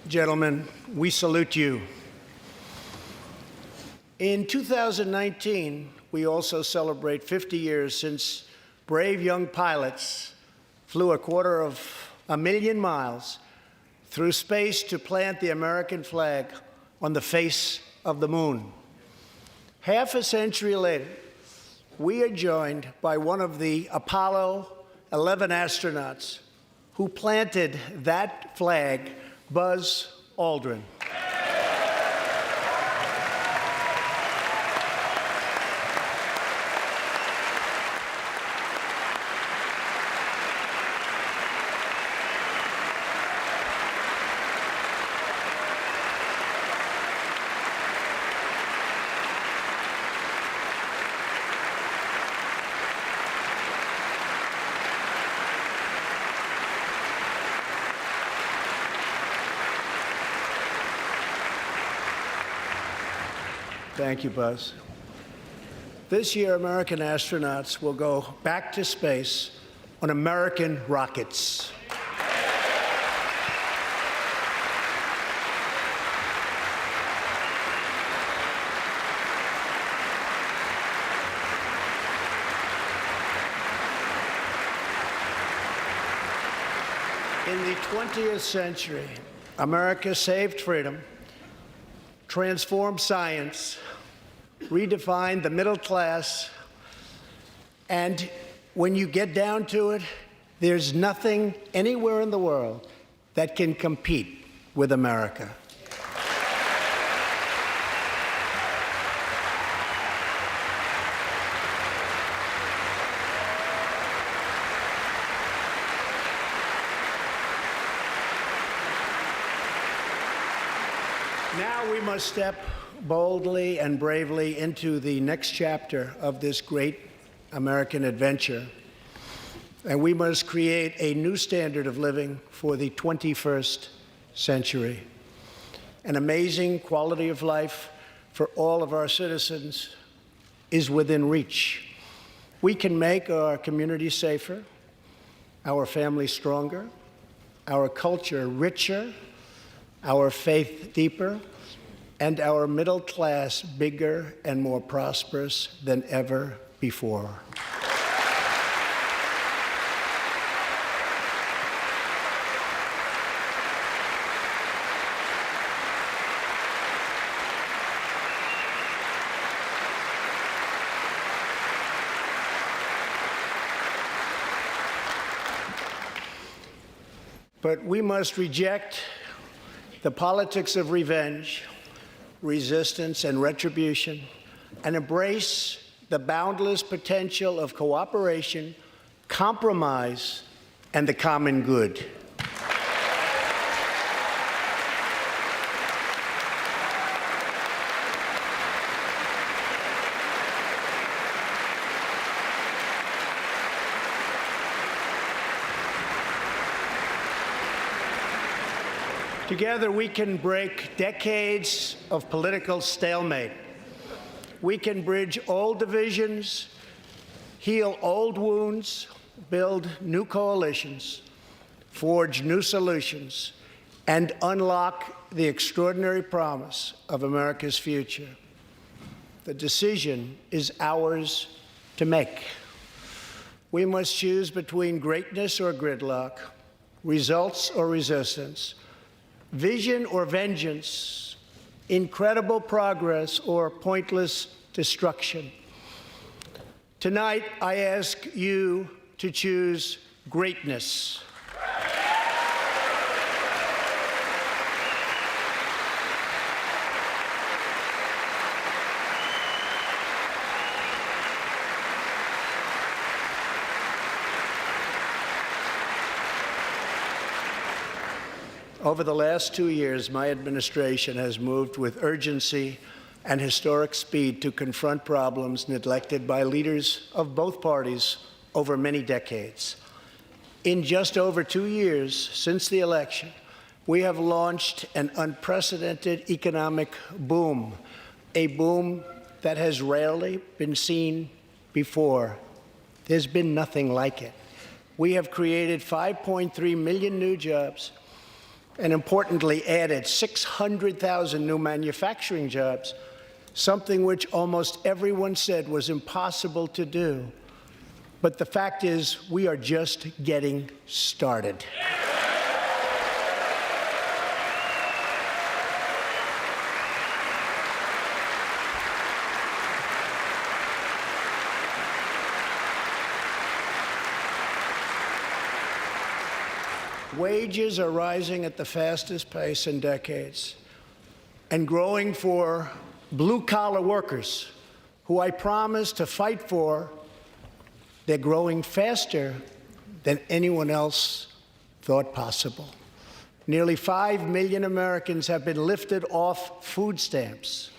[SPEAKER 11] Gentlemen, we salute you. In 2019, we also celebrate 50 years since brave young pilots flew 250,000 miles through space to plant the American flag on the face of the moon. Half a century later, we are joined by one of the Apollo 11 astronauts who planted that flag, Buzz Aldrin. Thank you, Buzz. This year, American astronauts will go back to space on American rockets. In the 20th century, America saved freedom, transformed science, redefined the middle class, and when you get down to it, there's nothing anywhere in the world that can compete with America. Now we must step boldly and bravely into the next chapter of this great American adventure. And we must create a new standard of living for the 21st century. An amazing quality of life for all of our citizens is within reach. We can make our communities safer, our families stronger, our culture richer, our faith deeper, and our middle class bigger and more prosperous than ever before. But we must reject the politics of revenge, resistance, and retribution, and embrace the boundless potential of cooperation, compromise, and the common good. Together, we can break decades of political stalemate. We can bridge old divisions, heal old wounds, build new coalitions, forge new solutions, and unlock the extraordinary promise of America's future. The decision is ours to make. We must choose between greatness or gridlock, results or resistance, vision or vengeance, incredible progress or pointless destruction. Tonight, I ask you to choose greatness. Over the last 2 years, my administration has moved with urgency and historic speed to confront problems neglected by leaders of both parties over many decades. In just over 2 years since the election, we have launched an unprecedented economic boom, a boom that has rarely been seen before. There's been nothing like it. We have created 5.3 million new jobs, and importantly added 600,000 new manufacturing jobs, something which almost everyone said was impossible to do. But the fact is, we are just getting started. Wages are rising at the fastest pace in decades and growing for blue-collar workers who I promised to fight for. They're growing faster than anyone else thought possible. Nearly 5 million Americans have been lifted off food stamps.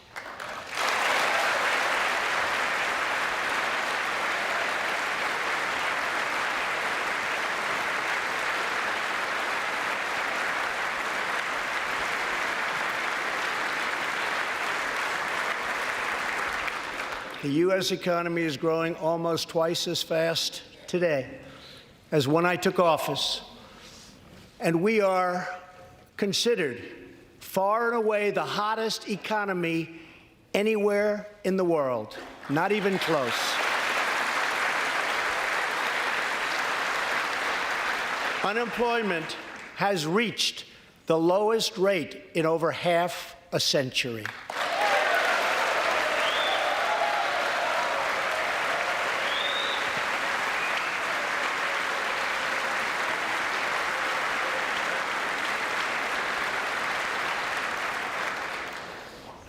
[SPEAKER 11] The U.S. economy is growing almost twice as fast today as when I took office. And we are considered far and away the hottest economy anywhere in the world, not even close. Unemployment has reached the lowest rate in over half a century.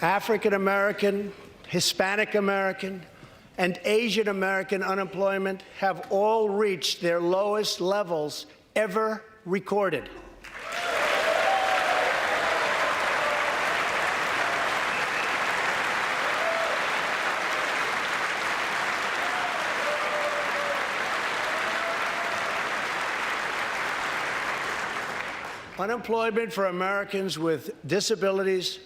[SPEAKER 11] African American, Hispanic American, and Asian American unemployment have all reached their lowest levels ever recorded. Unemployment for Americans with disabilities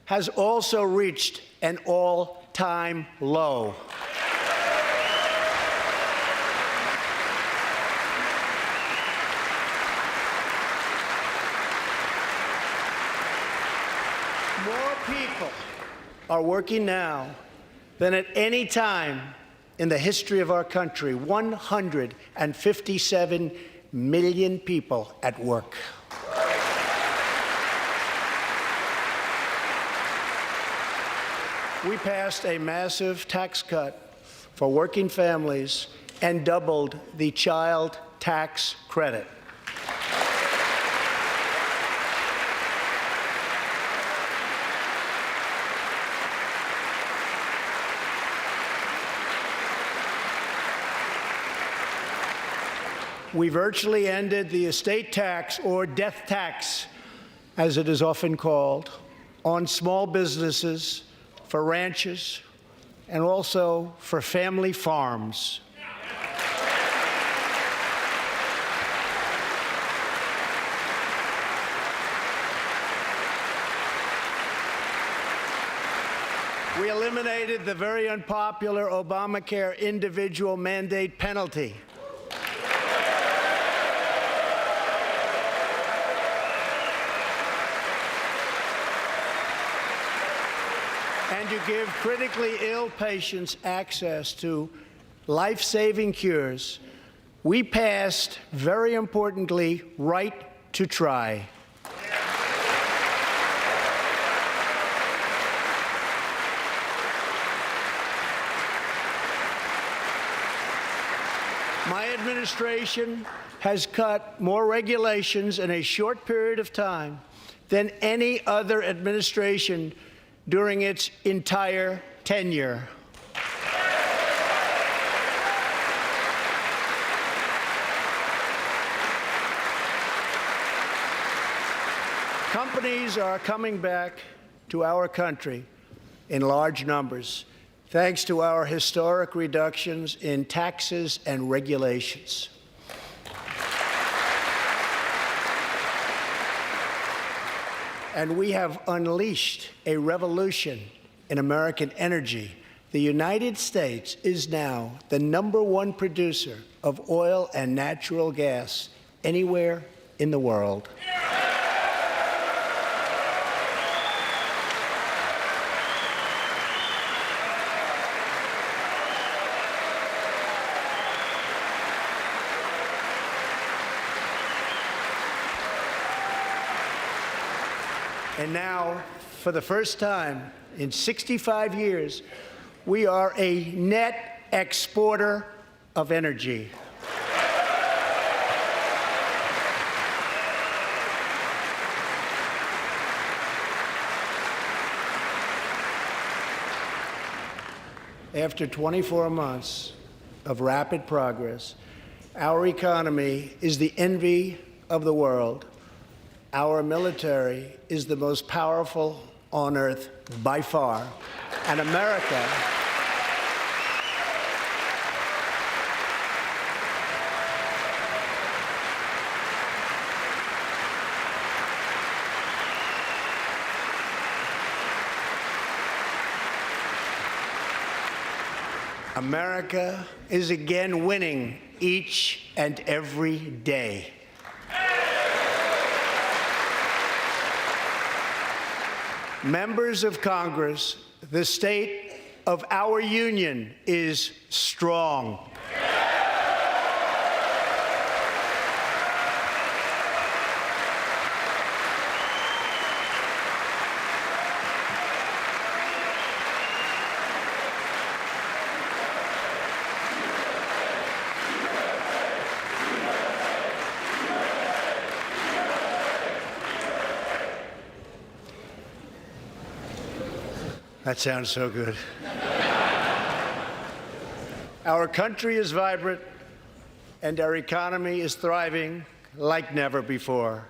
[SPEAKER 11] has also reached an all-time low. More people are working now than at any time in the history of our country. 157 million people at work. We passed a massive tax cut for working families and doubled the child tax credit. We virtually ended the estate tax, or death tax, as it is often called, on small businesses, for ranches, and also for family farms. We eliminated the very unpopular Obamacare individual mandate penalty. And to give critically ill patients access to life-saving cures, we passed, very importantly, right to try. My administration has cut more regulations in a short period of time than any other administration during its entire tenure. Companies are coming back to our country in large numbers, thanks to our historic reductions in taxes and regulations. And we have unleashed a revolution in American energy. The United States is now the #1 producer of oil and natural gas anywhere in the world. And now, for the first time in 65 years, we are a net exporter of energy. After 24 months of rapid progress, our economy is the envy of the world. Our military is the most powerful on earth by far. And America America is again winning each and every day. Members of Congress, the state of our union is strong. That sounds so good. Our country is vibrant, and our economy is thriving like never before.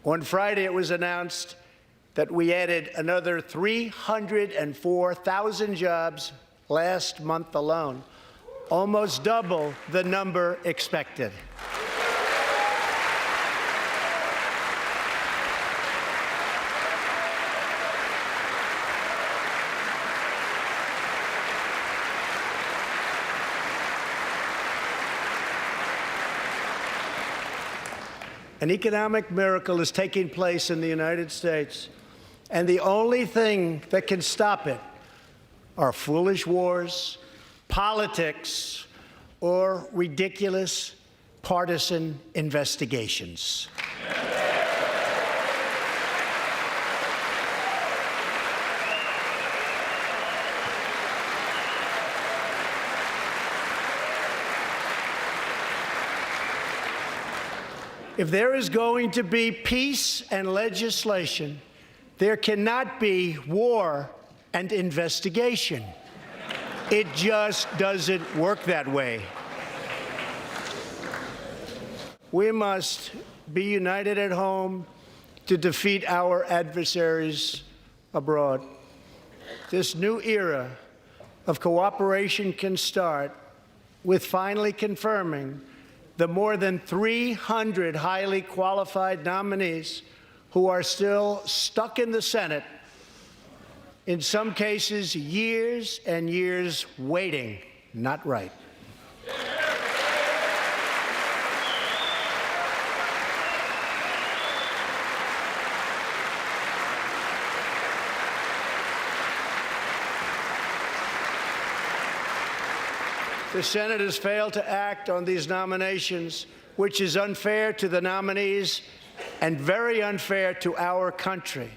[SPEAKER 11] On Friday, it was announced that we added another 304,000 jobs last month alone, almost double the number expected. An economic miracle is taking place in the United States, and the only thing that can stop it are foolish wars, politics, or ridiculous partisan investigations. If there is going to be peace and legislation, there cannot be war and investigation. It just doesn't work that way. We must be united at home to defeat our adversaries abroad. This new era of cooperation can start with finally confirming the more than 300 highly qualified nominees who are still stuck in the Senate, in some cases years and years waiting. Not right. The Senate has failed to act on these nominations, which is unfair to the nominees and very unfair to our country.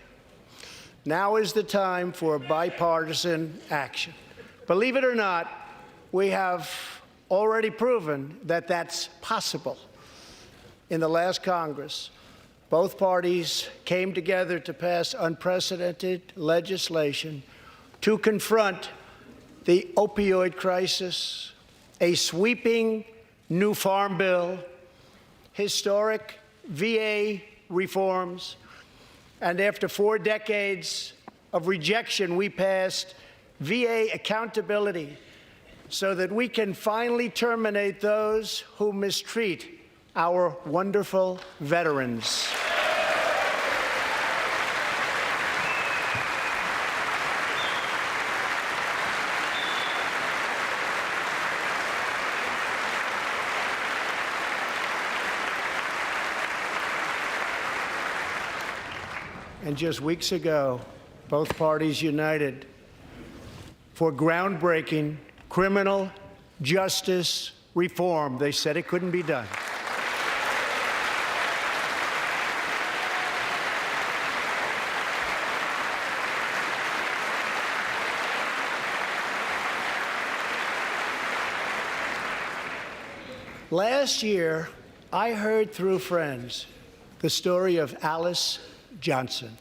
[SPEAKER 11] Now is the time for bipartisan action. Believe it or not, we have already proven that that's possible. In the last Congress, both parties came together to pass unprecedented legislation to confront the opioid crisis, a sweeping new farm bill, historic VA reforms, and after 4 decades of rejection, we passed VA accountability so that we can finally terminate those who mistreat our wonderful veterans. And just weeks ago, both parties united for groundbreaking criminal justice reform. They said it couldn't be done. Last year, I heard through friends the story of Alice Johnson.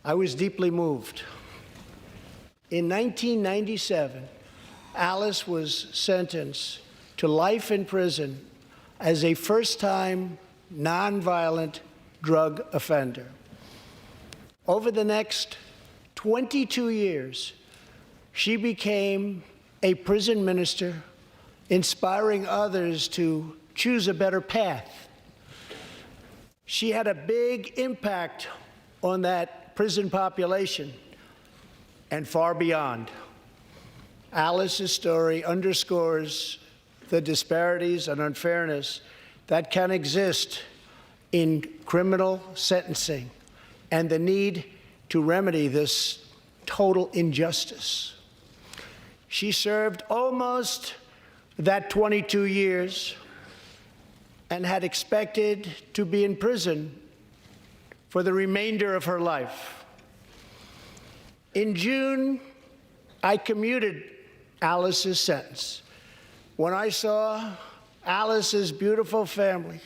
[SPEAKER 11] I was deeply moved. In 1997, Alice was sentenced to life in prison as a first-time nonviolent drug offender. Over the next 22 years, she became a prison minister, inspiring others to choose a better path. She had a big impact on that prison population and far beyond. Alice's story underscores the disparities and unfairness that can exist in criminal sentencing and the need to remedy this total injustice. She served almost that 22 years and had expected to be in prison for the remainder of her life. In June, I commuted Alice's sentence. When I saw Alice's beautiful family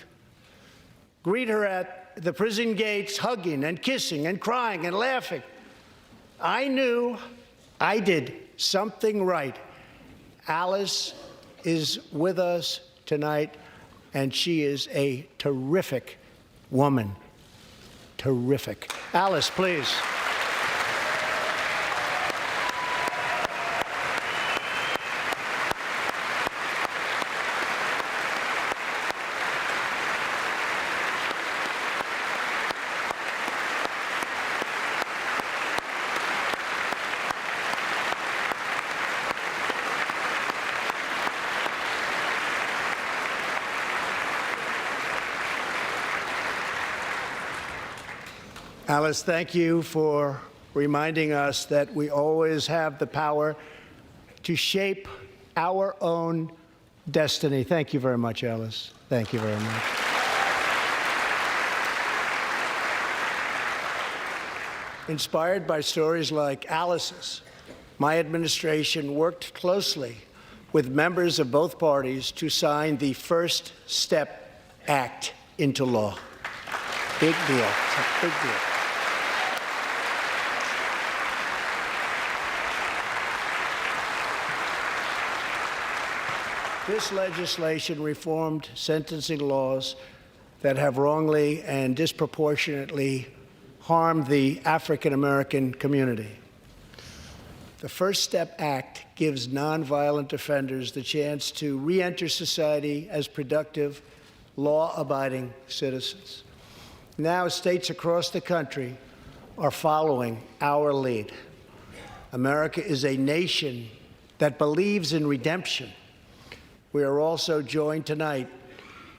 [SPEAKER 11] greet her at the prison gates, hugging and kissing and crying and laughing, I knew I did something right. Alice is with us tonight, and she is a terrific woman. Terrific. Alice, please. Alice, thank you for reminding us that we always have the power to shape our own destiny. Thank you very much, Alice. Thank you very much. Inspired by stories like Alice's, my administration worked closely with members of both parties to sign the First Step Act into law. Big deal. It's a big deal. This legislation reformed sentencing laws that have wrongly and disproportionately harmed the African American community. The First Step Act gives nonviolent offenders the chance to re-enter society as productive, law-abiding citizens. Now, states across the country are following our lead. America is a nation that believes in redemption. We are also joined tonight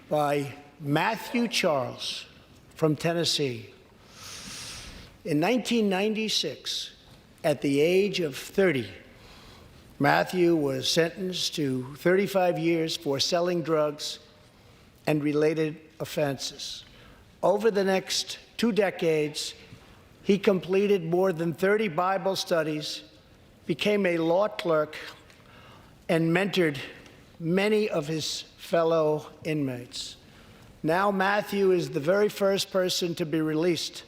[SPEAKER 11] by Matthew Charles from Tennessee. In 1996, at the age of 30, Matthew was sentenced to 35 years for selling drugs and related offenses. Over the next 2 decades, he completed more than 30 Bible studies, became a law clerk, and mentored many of his fellow inmates. Now Matthew is the very first person to be released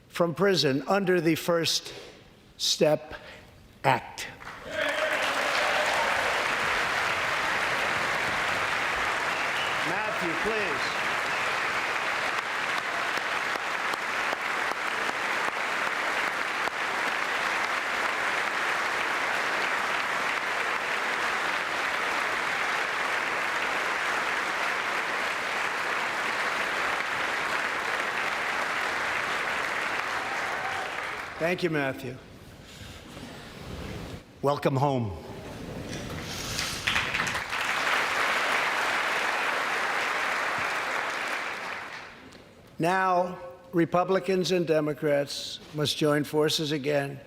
[SPEAKER 11] from prison under the First Step Act. Matthew, please. Thank you, Matthew. Welcome home. Now, Republicans and Democrats must join forces again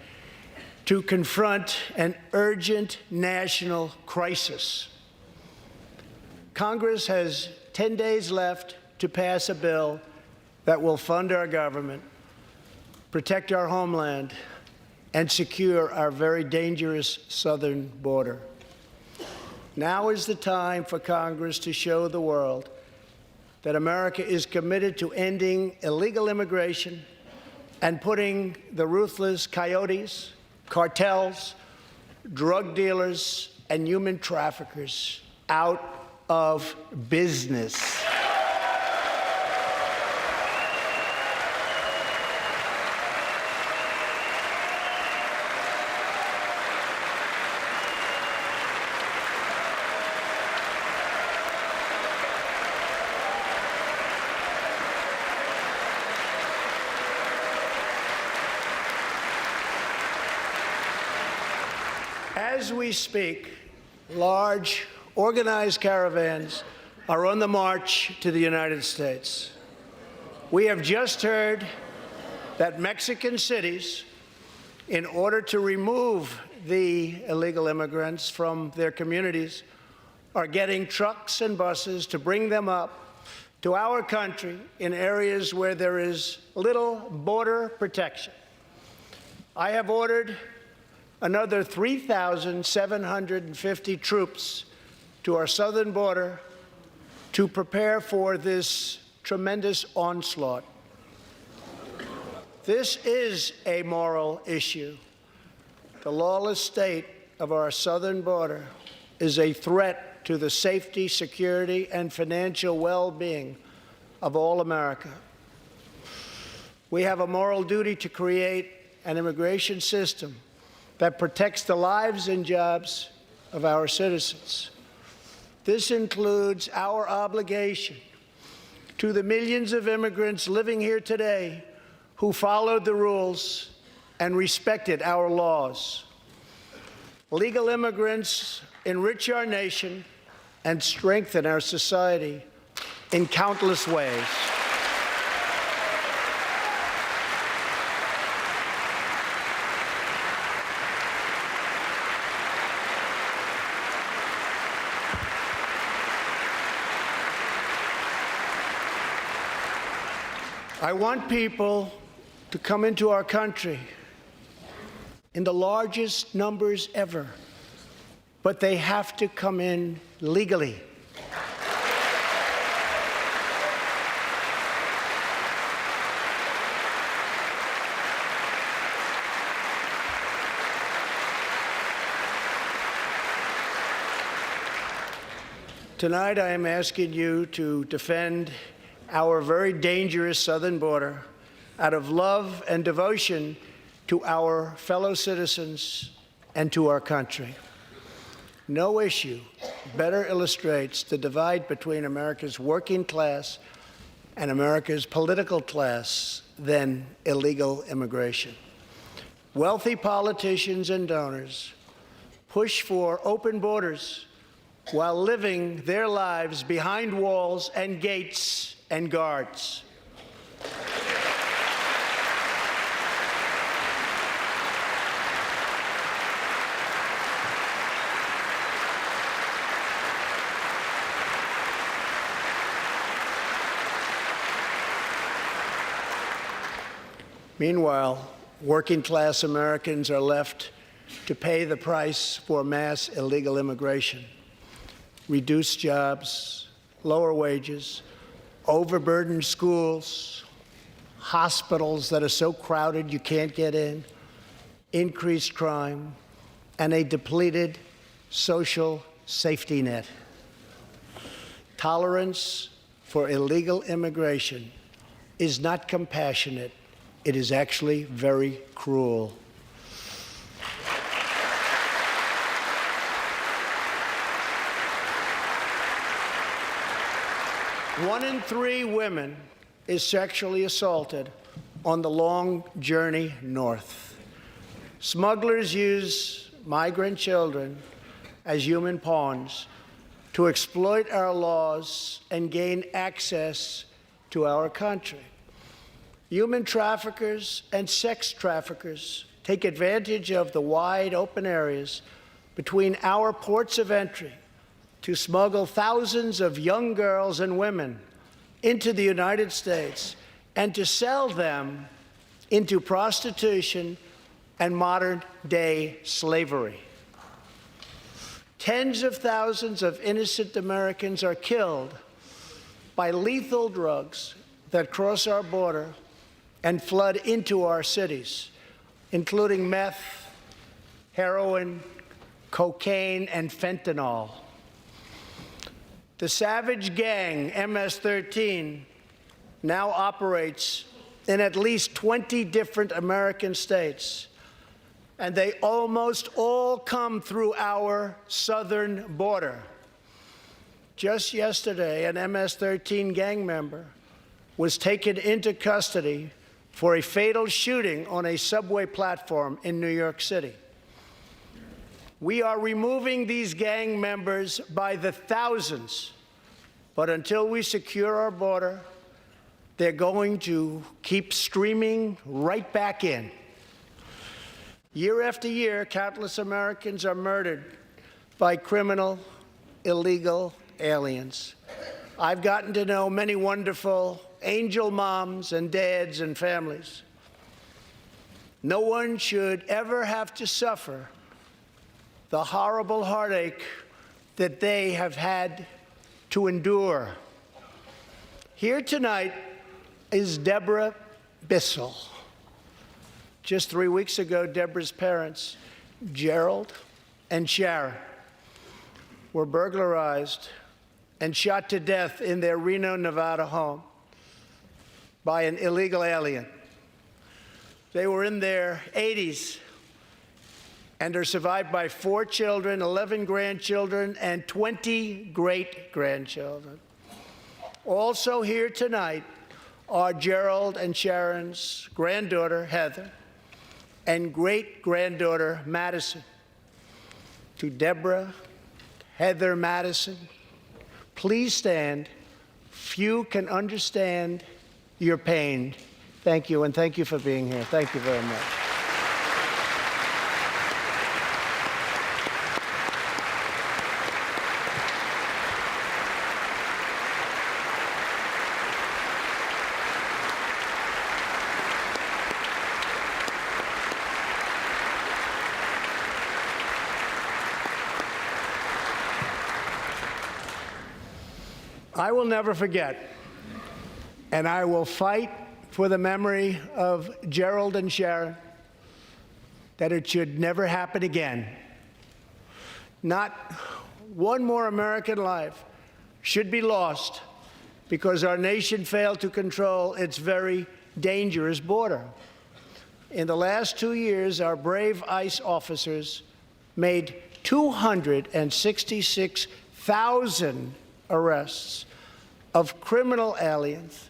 [SPEAKER 11] to confront an urgent national crisis. Congress has 10 days left to pass a bill that will fund our government, protect our homeland, and secure our very dangerous southern border. Now is the time for Congress to show the world that America is committed to ending illegal immigration and putting the ruthless coyotes, cartels, drug dealers, and human traffickers out of business. As we speak, large, organized caravans are on the march to the United States. We have just heard that Mexican cities, in order to remove the illegal immigrants from their communities, are getting trucks and buses to bring them up to our country in areas where there is little border protection. I have ordered another 3,750 troops to our southern border to prepare for this tremendous onslaught. This is a moral issue. The lawless state of our southern border is a threat to the safety, security, and financial well-being of all America. We have a moral duty to create an immigration system that protects the lives and jobs of our citizens. This includes our obligation to the millions of immigrants living here today who followed the rules and respected our laws. Legal immigrants enrich our nation and strengthen our society in countless ways. I want people to come into our country in the largest numbers ever, but they have to come in legally. Tonight, I am asking you to defend our very dangerous southern border out of love and devotion to our fellow citizens and to our country. No issue better illustrates the divide between America's working class and America's political class than illegal immigration. Wealthy politicians and donors push for open borders while living their lives behind walls and gates and guards. Meanwhile, working-class Americans are left to pay the price for mass illegal immigration. Reduced jobs, lower wages, overburdened schools, hospitals that are so crowded you can't get in, increased crime, and a depleted social safety net. Tolerance for illegal immigration is not compassionate. It is actually very cruel. One in 3 women is sexually assaulted on the long journey north. Smugglers use migrant children as human pawns to exploit our laws and gain access to our country. Human traffickers and sex traffickers take advantage of the wide open areas between our ports of entry to smuggle thousands of young girls and women into the United States and to sell them into prostitution and modern-day slavery. Tens of thousands of innocent Americans are killed by lethal drugs that cross our border and flood into our cities, including meth, heroin, cocaine, and fentanyl. The savage gang, MS-13, now operates in at least 20 different American states, and they almost all come through our southern border. Just yesterday, an MS-13 gang member was taken into custody for a fatal shooting on a subway platform in New York City. We are removing these gang members by the thousands, but until we secure our border, they're going to keep streaming right back in. Year after year, countless Americans are murdered by criminal, illegal aliens. I've gotten to know many wonderful angel moms and dads and families. No one should ever have to suffer the horrible heartache that they have had to endure. Here tonight is Deborah Bissell. Just 3 weeks ago, Deborah's parents, Gerald and Sharon, were burglarized and shot to death in their Reno, Nevada home by an illegal alien. They were in their 80s and are survived by 4 children, 11 grandchildren, and 20 great-grandchildren. Also here tonight are Gerald and Sharon's granddaughter, Heather, and great-granddaughter, Madison. To Deborah, Heather, Madison, please stand. Few can understand your pain. Thank you, and thank you for being here. Thank you very much. I will never forget, and I will fight for the memory of Gerald and Sharon, that it should never happen again. Not one more American life should be lost because our nation failed to control its very dangerous border. In the last 2 years, our brave ICE officers made 266,000 arrests of criminal aliens,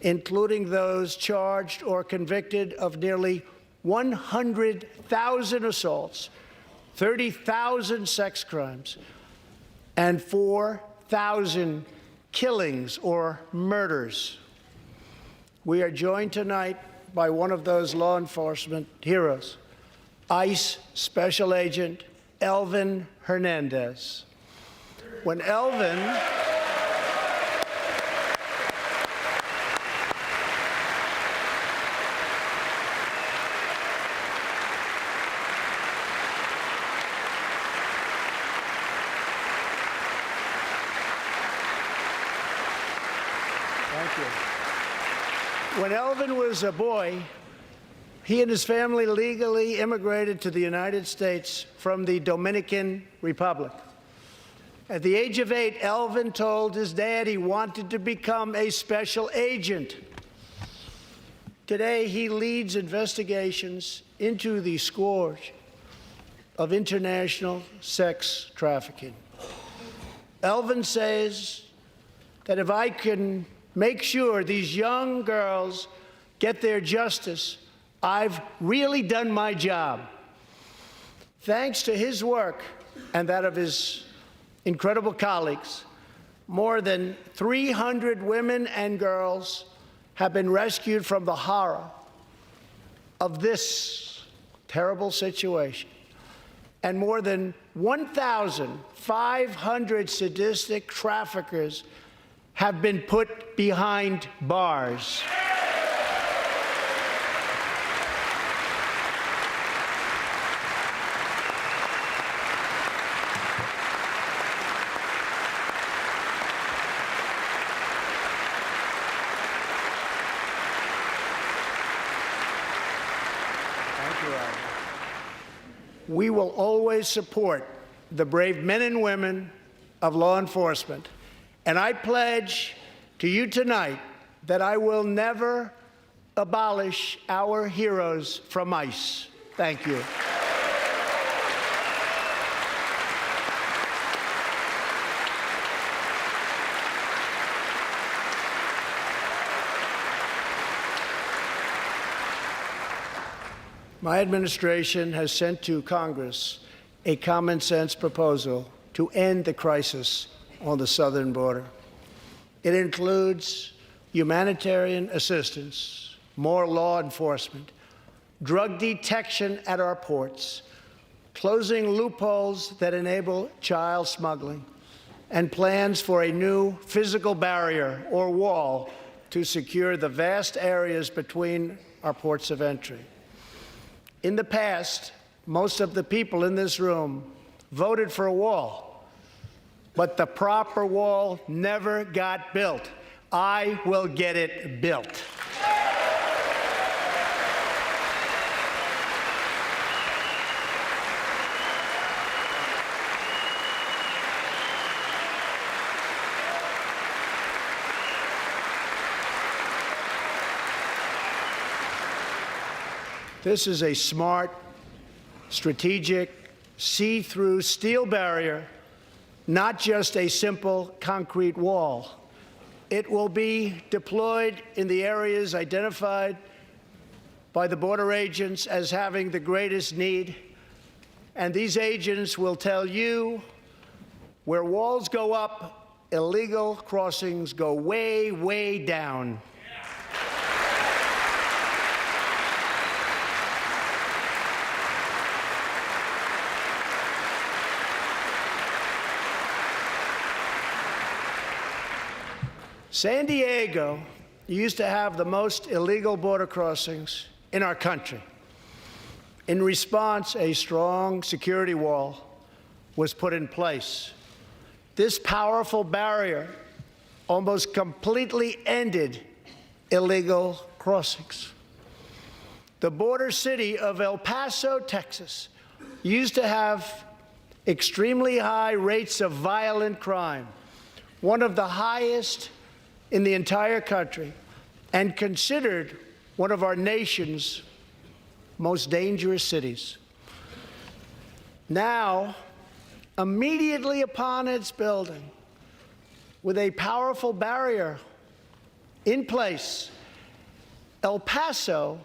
[SPEAKER 11] including those charged or convicted of nearly 100,000 assaults, 30,000 sex crimes, and 4,000 killings or murders. We are joined tonight by one of those law enforcement heroes, ICE Special Agent Elvin Hernandez. When Elvin When Elvin was a boy, he and his family legally immigrated to the United States from the Dominican Republic. At the age of 8, Elvin told his dad he wanted to become a special agent. Today, he leads investigations into the scourge of international sex trafficking. Elvin says that if I can make sure these young girls get their justice, I've really done my job. Thanks to his work and that of his incredible colleagues, more than 300 women and girls have been rescued from the horror of this terrible situation. And more than 1,500 sadistic traffickers have been put behind bars. Thank you, Albert. We will always support the brave men and women of law enforcement. And I pledge to you tonight that I will never abolish our heroes from ICE. Thank you. My administration has sent to Congress a common sense proposal to end the crisis on the southern border. It includes humanitarian assistance, more law enforcement, drug detection at our ports, closing loopholes that enable child smuggling, and plans for a new physical barrier or wall to secure the vast areas between our ports of entry. In the past, most of the people in this room voted for a wall, but the proper wall never got built. I will get it built. This is a smart, strategic, see-through steel barrier, not just a simple concrete wall. It will be deployed in the areas identified by the border agents as having the greatest need. And these agents will tell you where walls go up, illegal crossings go way, way down. San Diego used to have the most illegal border crossings in our country. In response, a strong security wall was put in place. This powerful barrier almost completely ended illegal crossings. The border city of El Paso, Texas, used to have extremely high rates of violent crime, one of the highest in the entire country, and considered one of our nation's most dangerous cities. Now, immediately upon its building, with a powerful barrier in place, El Paso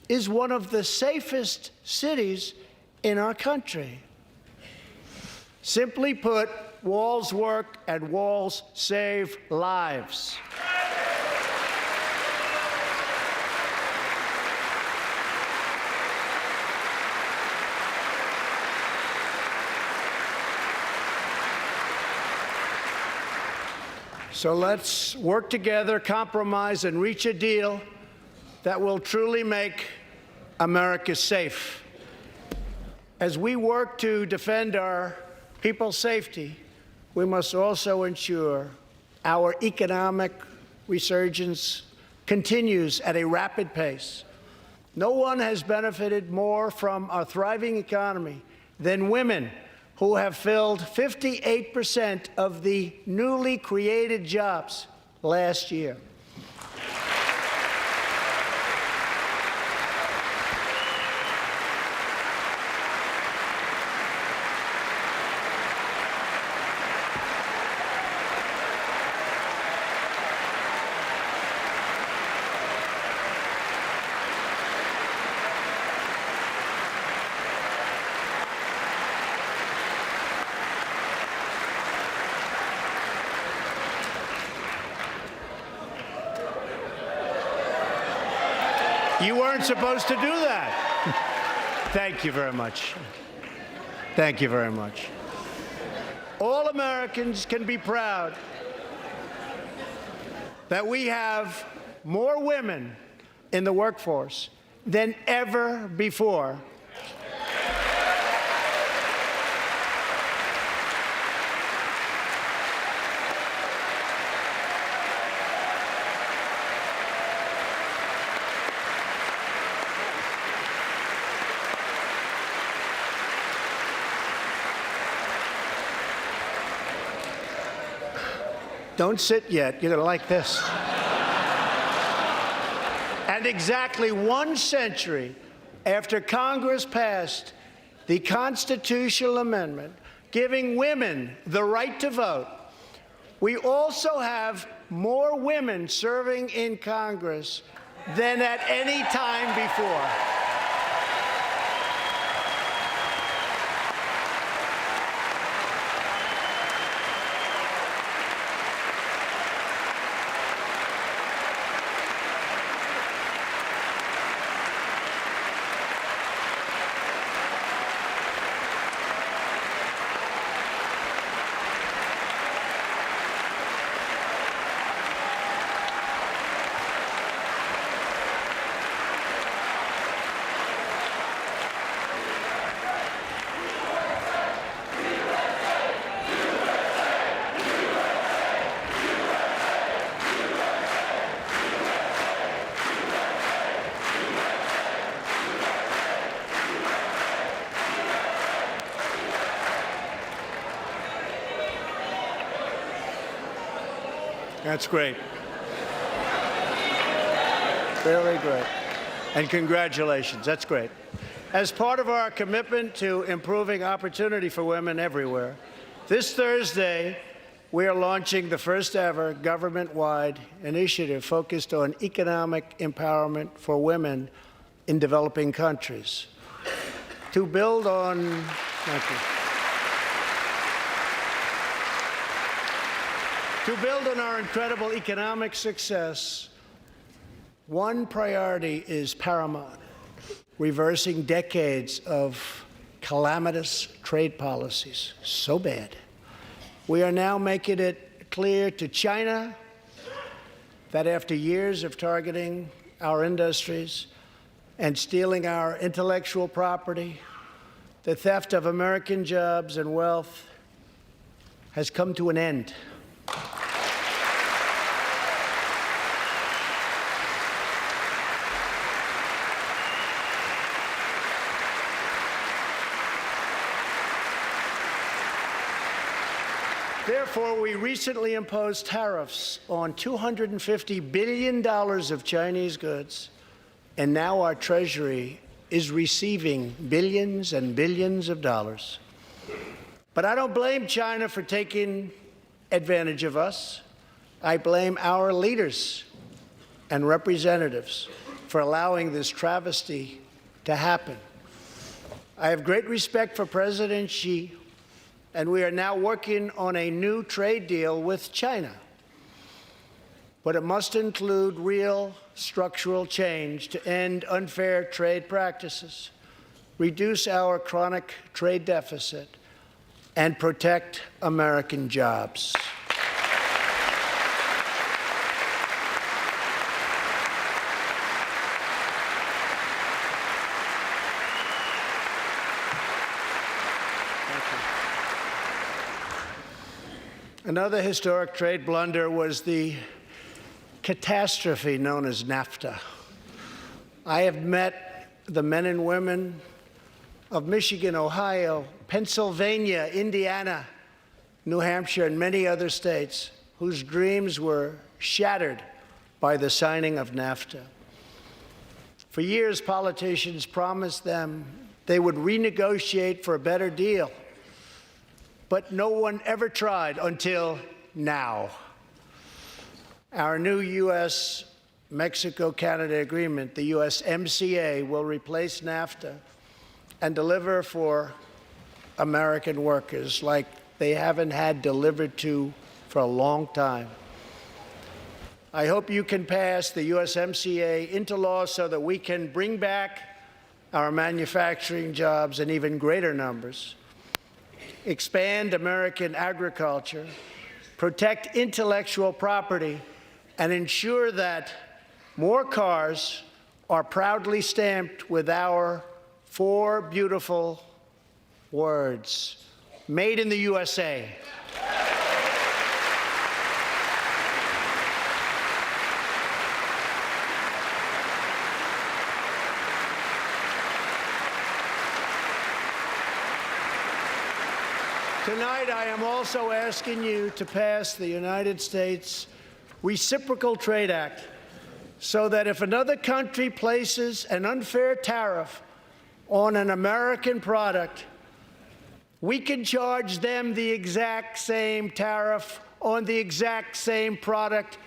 [SPEAKER 11] is one of the safest cities in our country. Simply put, walls work and walls save lives. So let's work together, compromise, and reach a deal that will truly make America safe. As we work to defend our people's safety, we must also ensure our economic resurgence continues at a rapid pace. No one has benefited more from our thriving economy than women, who have filled 58% of the newly created jobs last year. You weren't supposed to do that. Thank you very much. Thank you very much. All Americans can be proud that we have more women in the workforce than ever before. Don't sit yet. You're going to like this. And exactly 1 century after Congress passed the constitutional amendment giving women the right to vote, we also have more women serving in Congress than at any time before. That's great. Very great. And congratulations. That's great. As part of our commitment to improving opportunity for women everywhere, this Thursday, we are launching the first ever government-wide initiative focused on economic empowerment for women in developing countries. To build on, thank you. To build on our incredible economic success, one priority is paramount: reversing decades of calamitous trade policies. So bad. We are now making it clear to China that after years of targeting our industries and stealing our intellectual property, the theft of American jobs and wealth has come to an end. Therefore, we recently imposed tariffs on $250 billion of Chinese goods, and now our Treasury is receiving billions and billions of dollars. But I don't blame China for taking advantage of us. I blame our leaders and representatives for allowing this travesty to happen. I have great respect for President Xi, and we are now working on a new trade deal with China. But it must include real structural change to end unfair trade practices, reduce our chronic trade deficit, and protect American jobs. Another historic trade blunder was the catastrophe known as NAFTA. I have met the men and women of Michigan, Ohio, Pennsylvania, Indiana, New Hampshire, and many other states whose dreams were shattered by the signing of NAFTA. For years, politicians promised them they would renegotiate for a better deal, but no one ever tried until now. Our new U.S.-Mexico-Canada agreement, the USMCA, will replace NAFTA and deliver for American workers like they haven't had delivered to for a long time. I hope you can pass the USMCA into law so that we can bring back our manufacturing jobs in even greater numbers, expand American agriculture, protect intellectual property, and ensure that more cars are proudly stamped with our 4 beautiful words, made in the USA. Tonight, I am also asking you to pass the United States Reciprocal Trade Act so that if another country places an unfair tariff on an American product, we can charge them the exact same tariff on the exact same product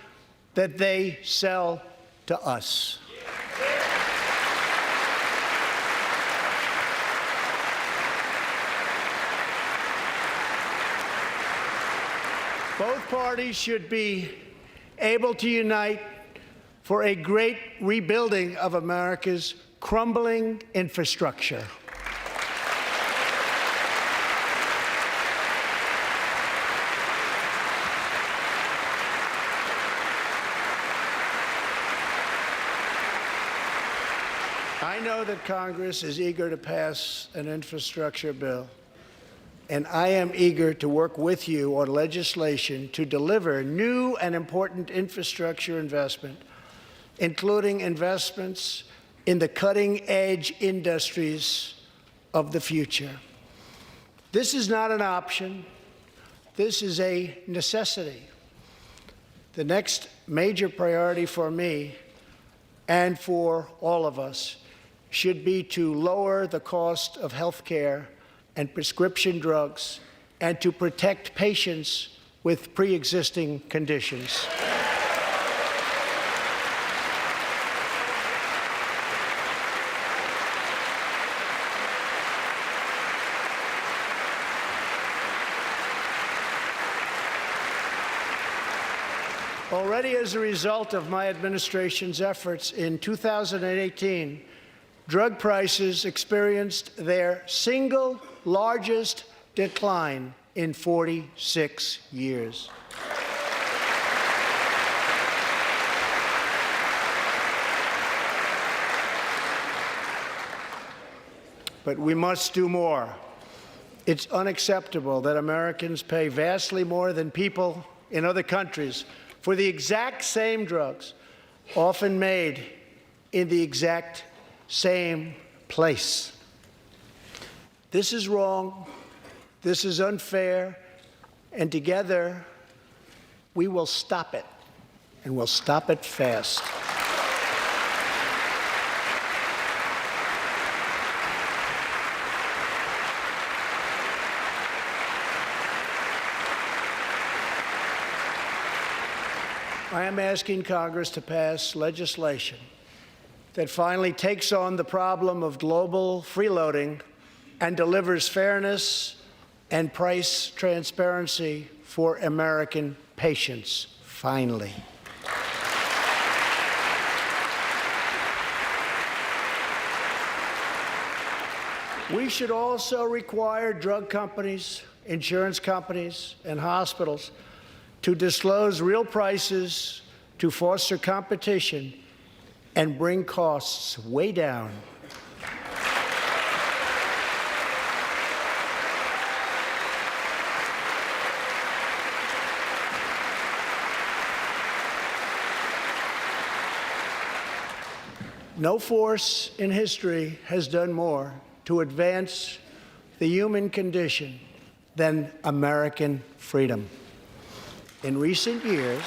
[SPEAKER 11] that they sell to us. Both parties should be able to unite for a great rebuilding of America's crumbling infrastructure. I know that Congress is eager to pass an infrastructure bill, and I am eager to work with you on legislation to deliver new and important infrastructure investment, including investments in the cutting-edge industries of the future. This is not an option. This is a necessity. The next major priority for me and for all of us should be to lower the cost of health care and prescription drugs, and to protect patients with pre-existing conditions. Already as a result of my administration's efforts in 2018, drug prices experienced their single largest decline in 46 years. But we must do more. It's unacceptable that Americans pay vastly more than people in other countries for the exact same drugs, often made in the exact same place. This is wrong, this is unfair, And together, we will stop it, and we'll stop it fast. I am asking Congress to pass legislation that finally takes on the problem of global freeloading and delivers fairness and price transparency for American patients, finally. We should also require drug companies, insurance companies, and hospitals to disclose real prices to foster competition and bring costs way down. No force in history has done more to advance the human condition than American freedom. In recent years,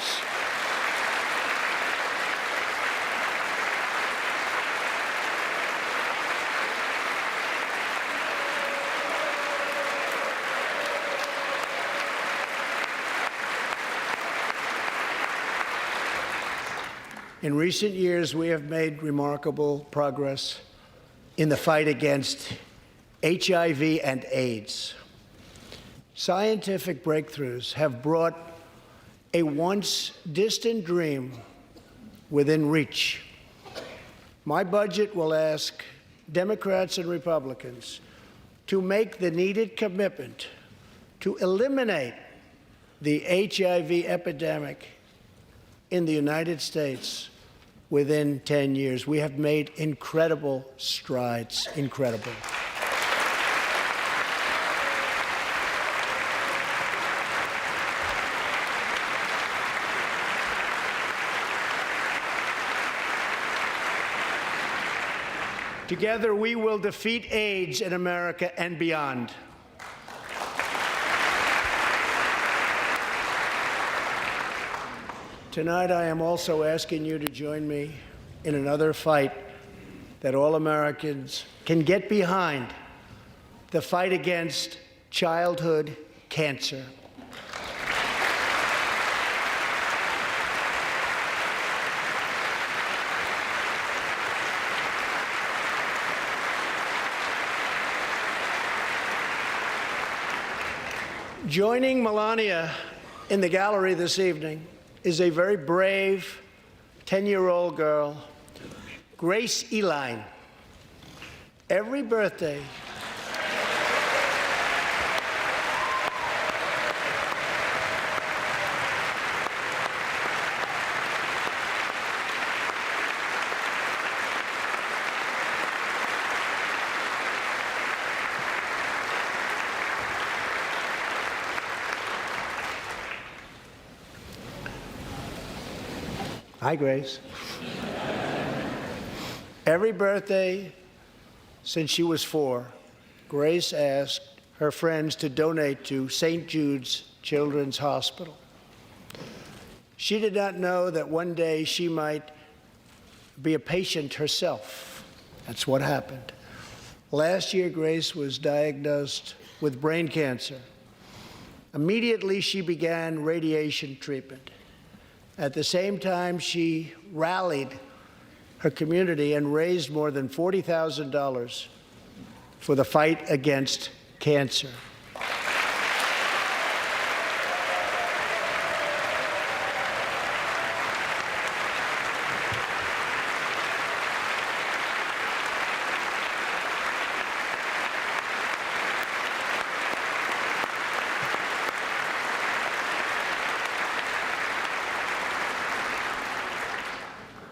[SPEAKER 11] we have made remarkable progress in the fight against HIV and AIDS. Scientific breakthroughs have brought a once distant dream within reach. My budget will ask Democrats and Republicans to make the needed commitment to eliminate the HIV epidemic in the United States within 10 years. We have made incredible strides, incredible. Together, we will defeat AIDS in America and beyond. Tonight, I am also asking you to join me in another fight that all Americans can get behind, the fight against childhood cancer. Joining Melania in the gallery this evening is a very brave 10-year-old girl, Grace Eline. Every birthday, hi, Grace. Every birthday since she was 4, Grace asked her friends to donate to St. Jude's Children's Hospital. She did not know that one day she might be a patient herself. That's what happened. Last year, Grace was diagnosed with brain cancer. Immediately, she began radiation treatment. At the same time, she rallied her community and raised more than $40,000 for the fight against cancer.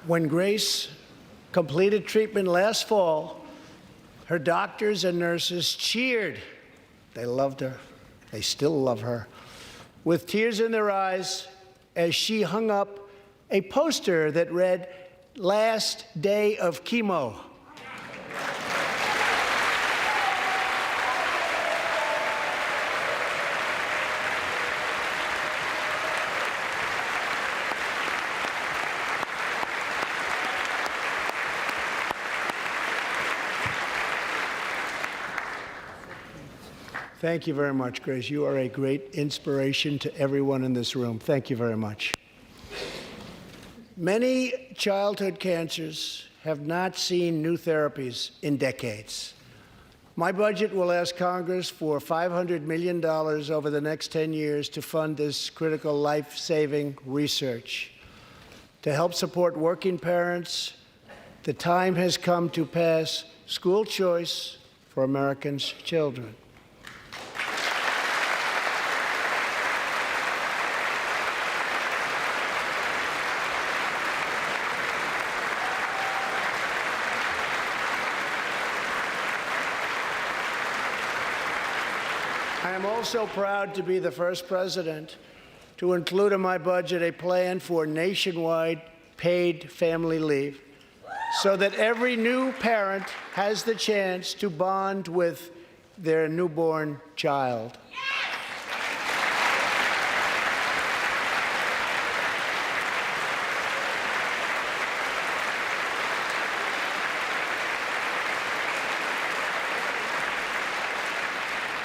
[SPEAKER 11] When Grace completed treatment last fall, her doctors and nurses cheered. They loved her. They still love her. With tears in their eyes as she hung up a poster that read, "Last day of chemo." Thank you very much, Grace. You are a great inspiration to everyone in this room. Thank you very much. Many childhood cancers have not seen new therapies in decades. My budget will ask Congress for $500 million over the next 10 years to fund this critical life-saving research. To help support working parents, the time has come to pass school choice for Americans' children. I am also proud to be the first president to include in my budget a plan for nationwide paid family leave so that every new parent has the chance to bond with their newborn child.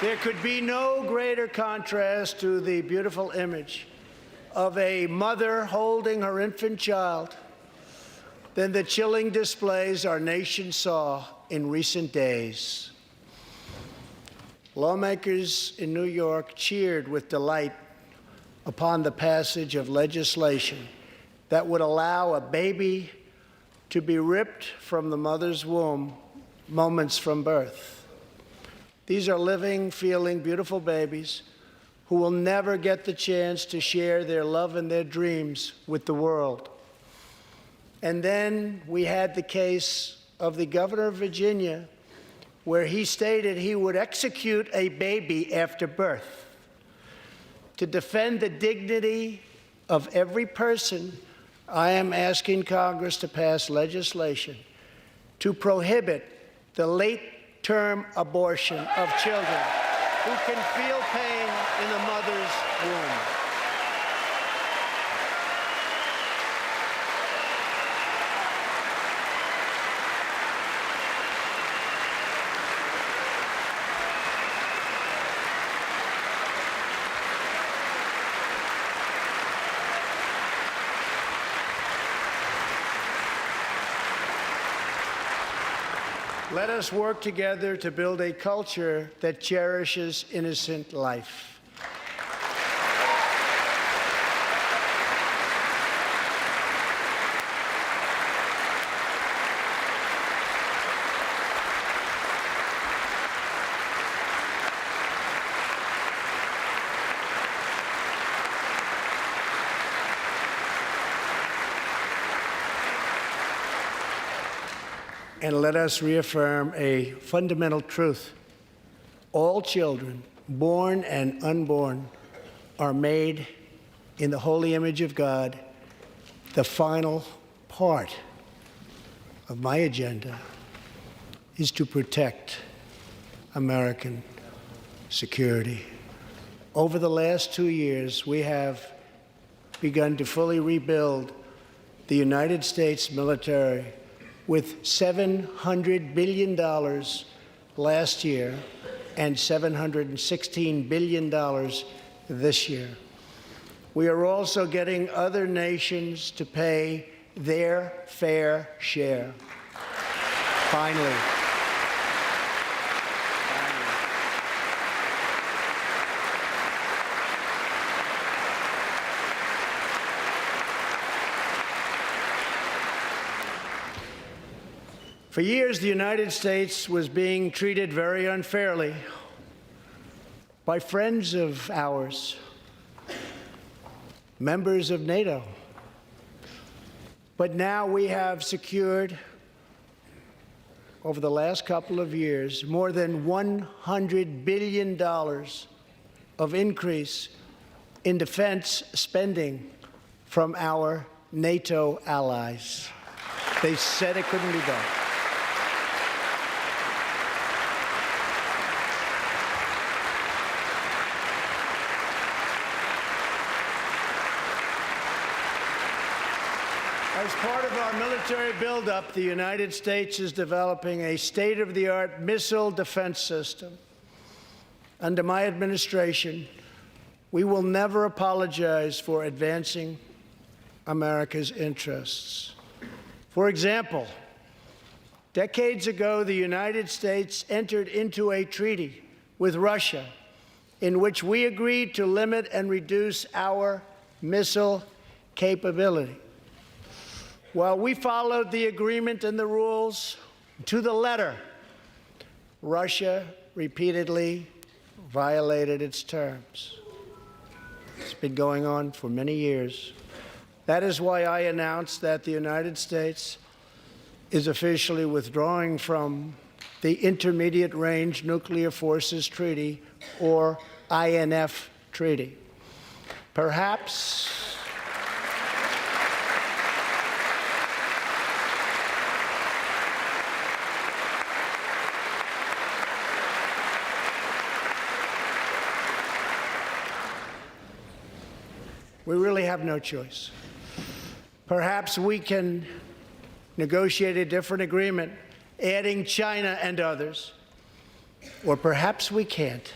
[SPEAKER 11] There could be no greater contrast to the beautiful image of a mother holding her infant child than the chilling displays our nation saw in recent days. Lawmakers in New York cheered with delight upon the passage of legislation that would allow a baby to be ripped from the mother's womb moments from birth. These are living, feeling, beautiful babies who will never get the chance to share their love and their dreams with the world. And then we had the case of the governor of Virginia, where he stated he would execute a baby after birth. To defend the dignity of every person, I am asking Congress to pass legislation to prohibit the late-term abortion of children who can feel pain in the mother's womb. Let us work together to build a culture that cherishes innocent life. And let us reaffirm a fundamental truth. All children, born and unborn, are made in the holy image of God. The final part of my agenda is to protect American security. Over the last 2 years, we have begun to fully rebuild the United States military with $700 billion last year and $716 billion this year. We are also getting other nations to pay their fair share. Finally. For years, the United States was being treated very unfairly by friends of ours, members of NATO. But now we have secured, over the last couple of years, more than $100 billion of increase in defense spending from our NATO allies. They said it couldn't be done. As part of our military buildup, the United States is developing a state-of-the-art missile defense system. under my administration, we will never apologize for advancing America's interests. For example, decades ago, the United States entered into a treaty with Russia in which we agreed to limit and reduce our missile capability. While we followed the agreement and the rules to the letter, Russia repeatedly violated its terms. It's been going on for many years. That is why I announced that the United States is officially withdrawing from the Intermediate Range Nuclear Forces Treaty, or INF Treaty. Perhaps we really have no choice. Perhaps we can negotiate a different agreement, adding China and others, or perhaps we can't,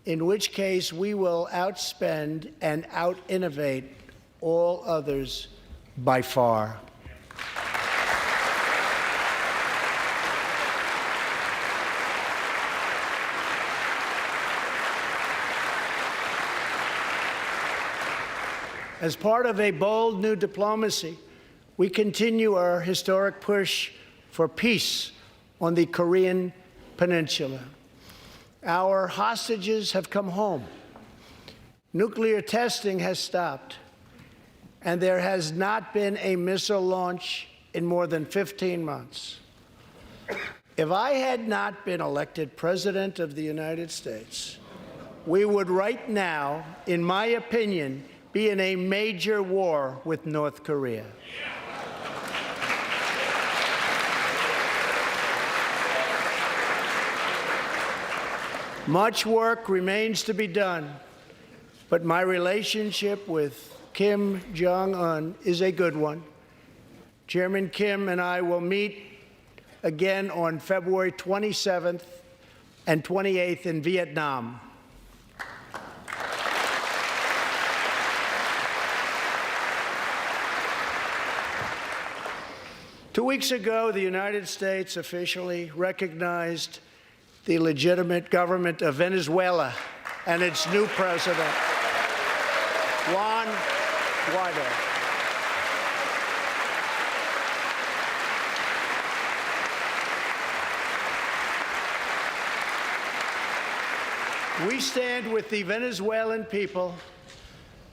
[SPEAKER 11] in which case we will outspend and out-innovate all others by far. As part of a bold new diplomacy, we continue our historic push for peace on the Korean Peninsula. Our hostages have come home. Nuclear testing has stopped, and there has not been a missile launch in more than 15 months. If I had not been elected President of the United States, we would right now, in my opinion, be in a major war with North Korea. Much work remains to be done, but my relationship with Kim Jong-un is a good one. Chairman Kim and I will meet again on February 27th and 28th in Vietnam. Two weeks ago, the United States officially recognized the legitimate government of Venezuela and its new president, Juan Guaido. We stand with the Venezuelan people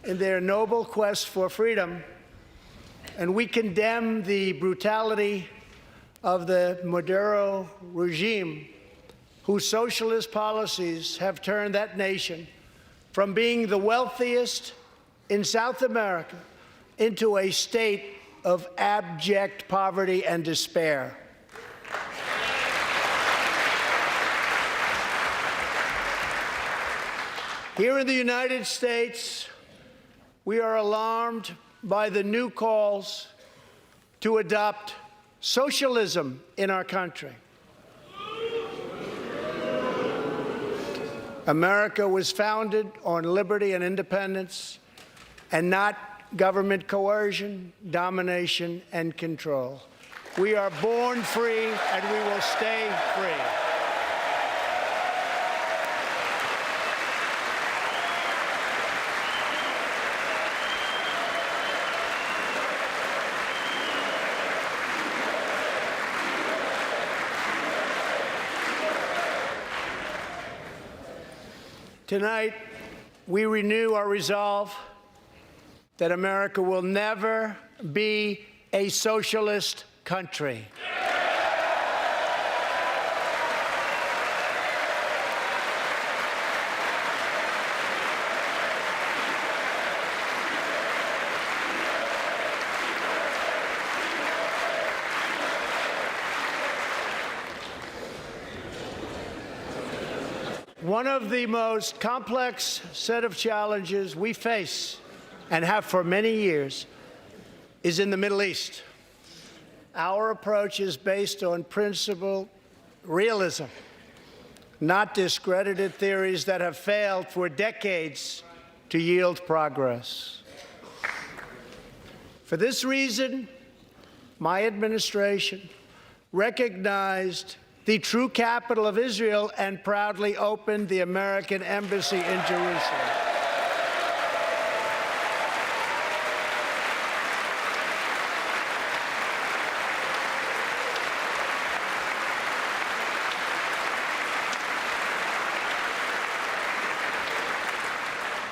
[SPEAKER 11] in their noble quest for freedom, and we condemn the brutality of the Maduro regime, whose socialist policies have turned that nation from being the wealthiest in South America into a state of abject poverty and despair. Here in the United States, we are alarmed by the new calls to adopt socialism in our country. America was founded on liberty and independence, and not government coercion, domination, and control. We are born free, and we will stay free. Tonight, we renew our resolve that America will never be a socialist country. One of the most complex set of challenges we face, and have for many years, is in the Middle East. Our approach is based on principled realism. not discredited theories that have failed for decades to yield progress. For this reason, my administration recognized the true capital of Israel and proudly opened the American embassy in Jerusalem.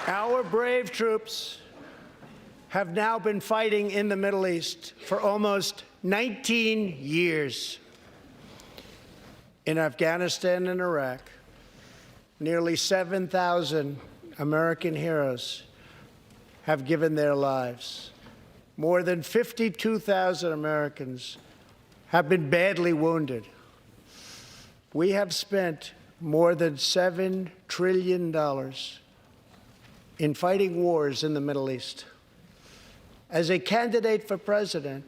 [SPEAKER 11] Our brave troops have now been fighting in the Middle East for almost 19 years. In Afghanistan and Iraq, nearly 7,000 American heroes have given their lives. More than 52,000 Americans have been badly wounded. We have spent more than $7 trillion in fighting wars in the Middle East. As a candidate for president,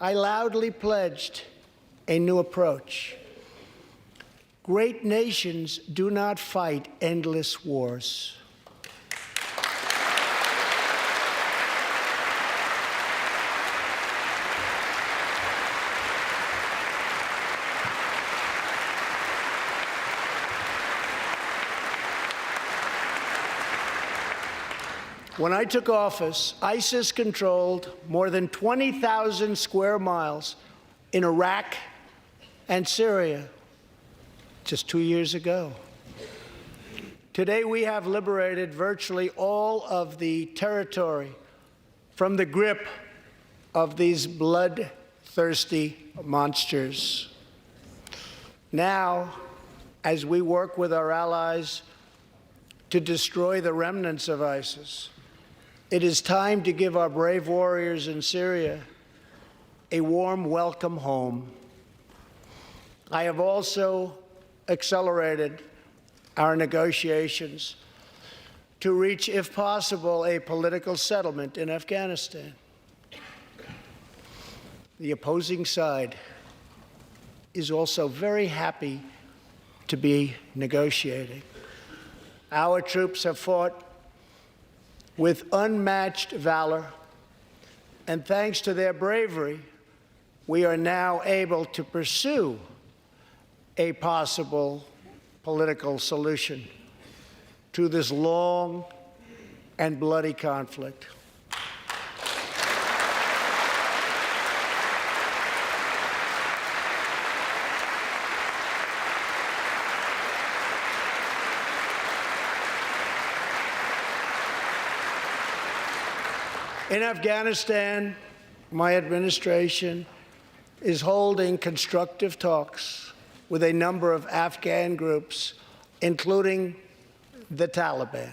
[SPEAKER 11] I loudly pledged a new approach. Great nations do not fight endless wars. When I took office, ISIS controlled more than 20,000 square miles in Iraq and Syria just 2 years ago. Today, we have liberated virtually all of the territory from the grip of these bloodthirsty monsters. Now, as we work with our allies to destroy the remnants of ISIS, it is time to give our brave warriors in Syria a warm welcome home. I have also accelerated our negotiations to reach, if possible, a political settlement in Afghanistan. The opposing side is also very happy to be negotiating. Our troops have fought with unmatched valor, and thanks to their bravery, we are now able to pursue a possible political solution to this long and bloody conflict. In Afghanistan, my administration is holding constructive talks with a number of Afghan groups, including the Taliban.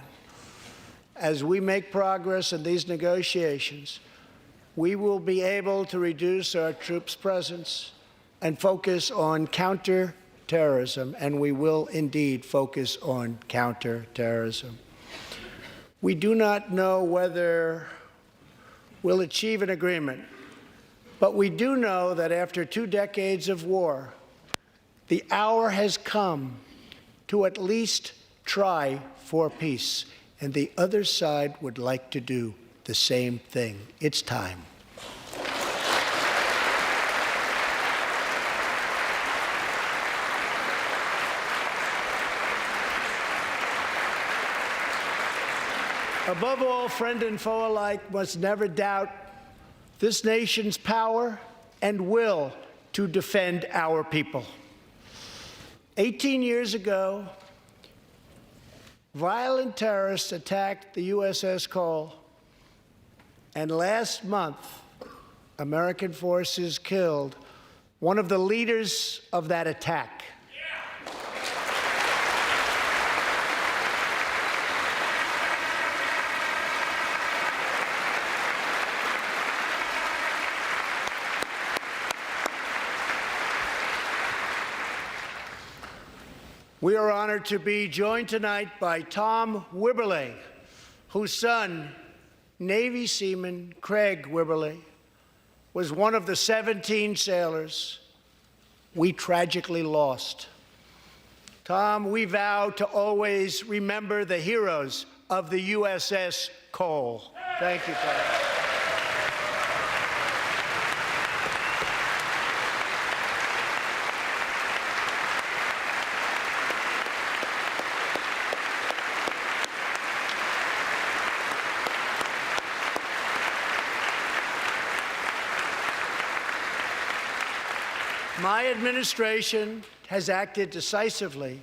[SPEAKER 11] As we make progress in these negotiations, we will be able to reduce our troops' presence and focus on counterterrorism, and we will indeed focus on counterterrorism. We do not know whether we'll achieve an agreement, but we do know that after 2 decades of war, the hour has come to at least try for peace, and the other side would like to do the same thing. It's time. Above all, friend and foe alike must never doubt this nation's power and will to defend our people. 18 years ago, violent terrorists attacked the USS Cole, and last month, American forces killed one of the leaders of that attack. We are honored to be joined tonight by Tom Wibberley, whose son, Navy seaman Craig Wibberley, was one of the 17 sailors we tragically lost. Tom, we vow to always remember the heroes of the USS Cole. Thank you, Tom. My administration has acted decisively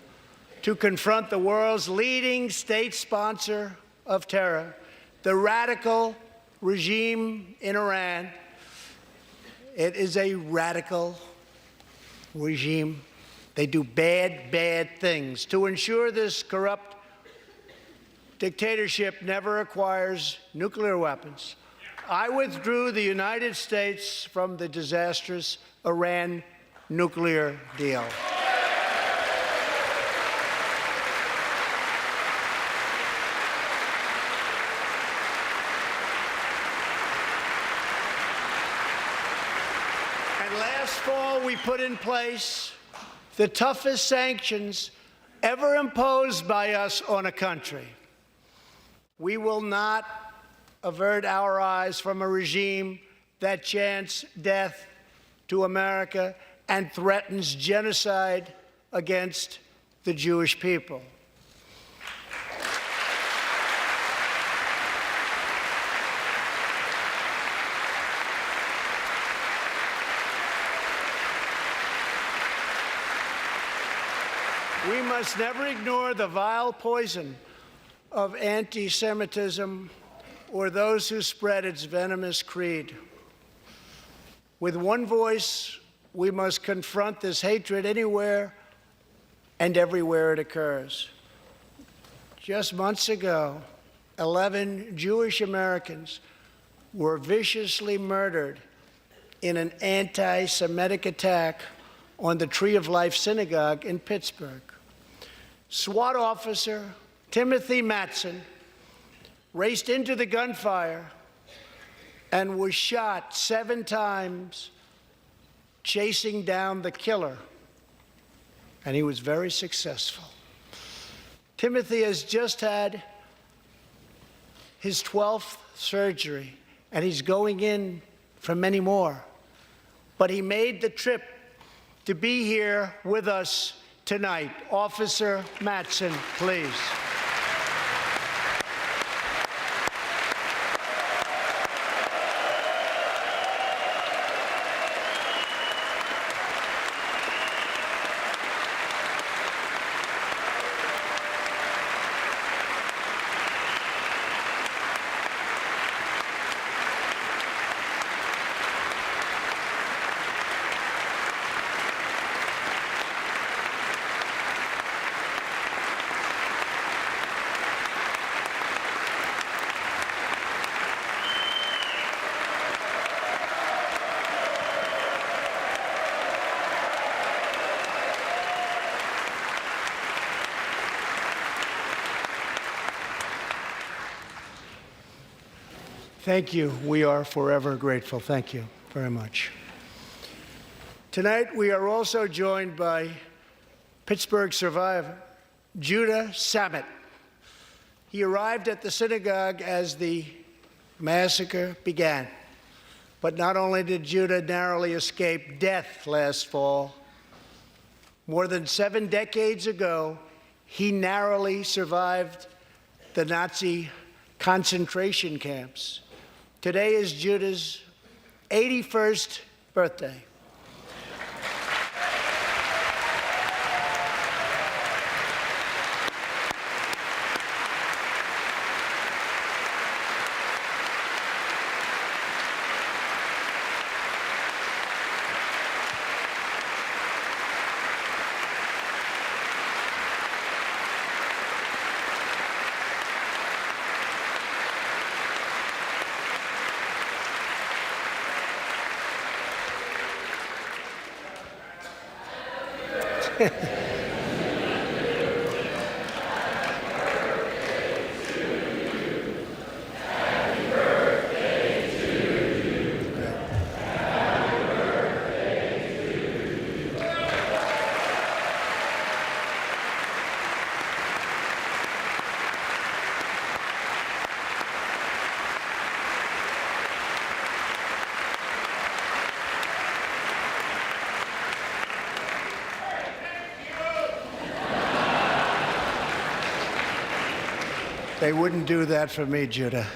[SPEAKER 11] to confront the world's leading state sponsor of terror, the radical regime in Iran. It is a radical regime. They do bad, bad things. To ensure this corrupt dictatorship never acquires nuclear weapons, I withdrew the United States from the disastrous Iran nuclear deal. And last fall, we put in place the toughest sanctions ever imposed by us on a country. We will not avert our eyes from a regime that chants death to America and threatens genocide against the Jewish people. We must never ignore the vile poison of anti-Semitism or those who spread its venomous creed. With one voice, we must confront this hatred anywhere and everywhere it occurs. Just months ago, 11 Jewish Americans were viciously murdered in an anti-Semitic attack on the Tree of Life Synagogue in Pittsburgh. SWAT officer Timothy Matson raced into the gunfire and was shot 7 times chasing down the killer, and he was very successful. Timothy has just had his 12th surgery, and he's going in for many more. But he made the trip to be here with us tonight. Officer Matson, please. Thank you. We are forever grateful. Thank you very much. Tonight, we are also joined by Pittsburgh survivor, Judah Samet. He arrived at the synagogue as the massacre began. But not only did Judah narrowly escape death last fall, more than 7 decades ago, he narrowly survived the Nazi concentration camps. Today is Judah's 81st birthday. They wouldn't do that for me, Judah.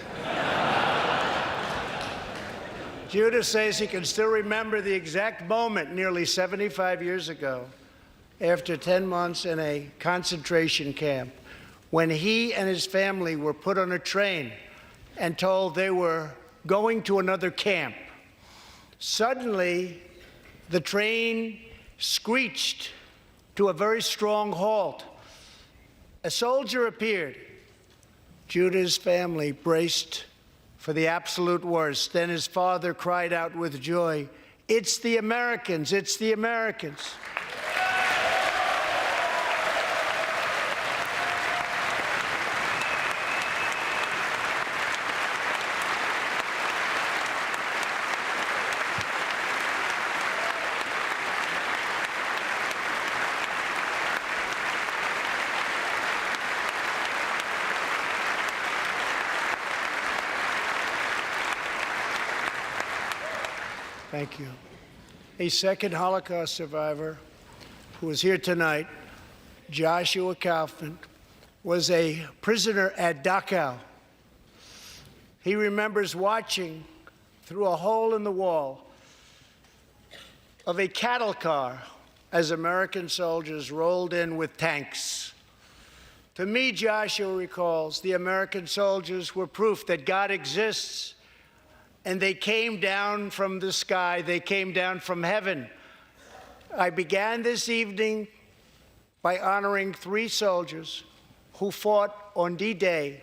[SPEAKER 11] Judah says he can still remember the exact moment nearly 75 years ago, after 10 months in a concentration camp, when he and his family were put on a train and told they were going to another camp. Suddenly, the train screeched to a very strong halt. A soldier appeared. Judah's family braced for the absolute worst. Then his father cried out with joy, "It's the Americans, it's the Americans." Thank you. A second Holocaust survivor who is here tonight, Joshua Kaufman, was a prisoner at Dachau. He remembers watching through a hole in the wall of a cattle car as American soldiers rolled in with tanks. To me, Joshua recalls, the American soldiers were proof that God exists. And they came down from the sky. They came down from heaven. I began this evening by honoring 3 soldiers who fought on D-Day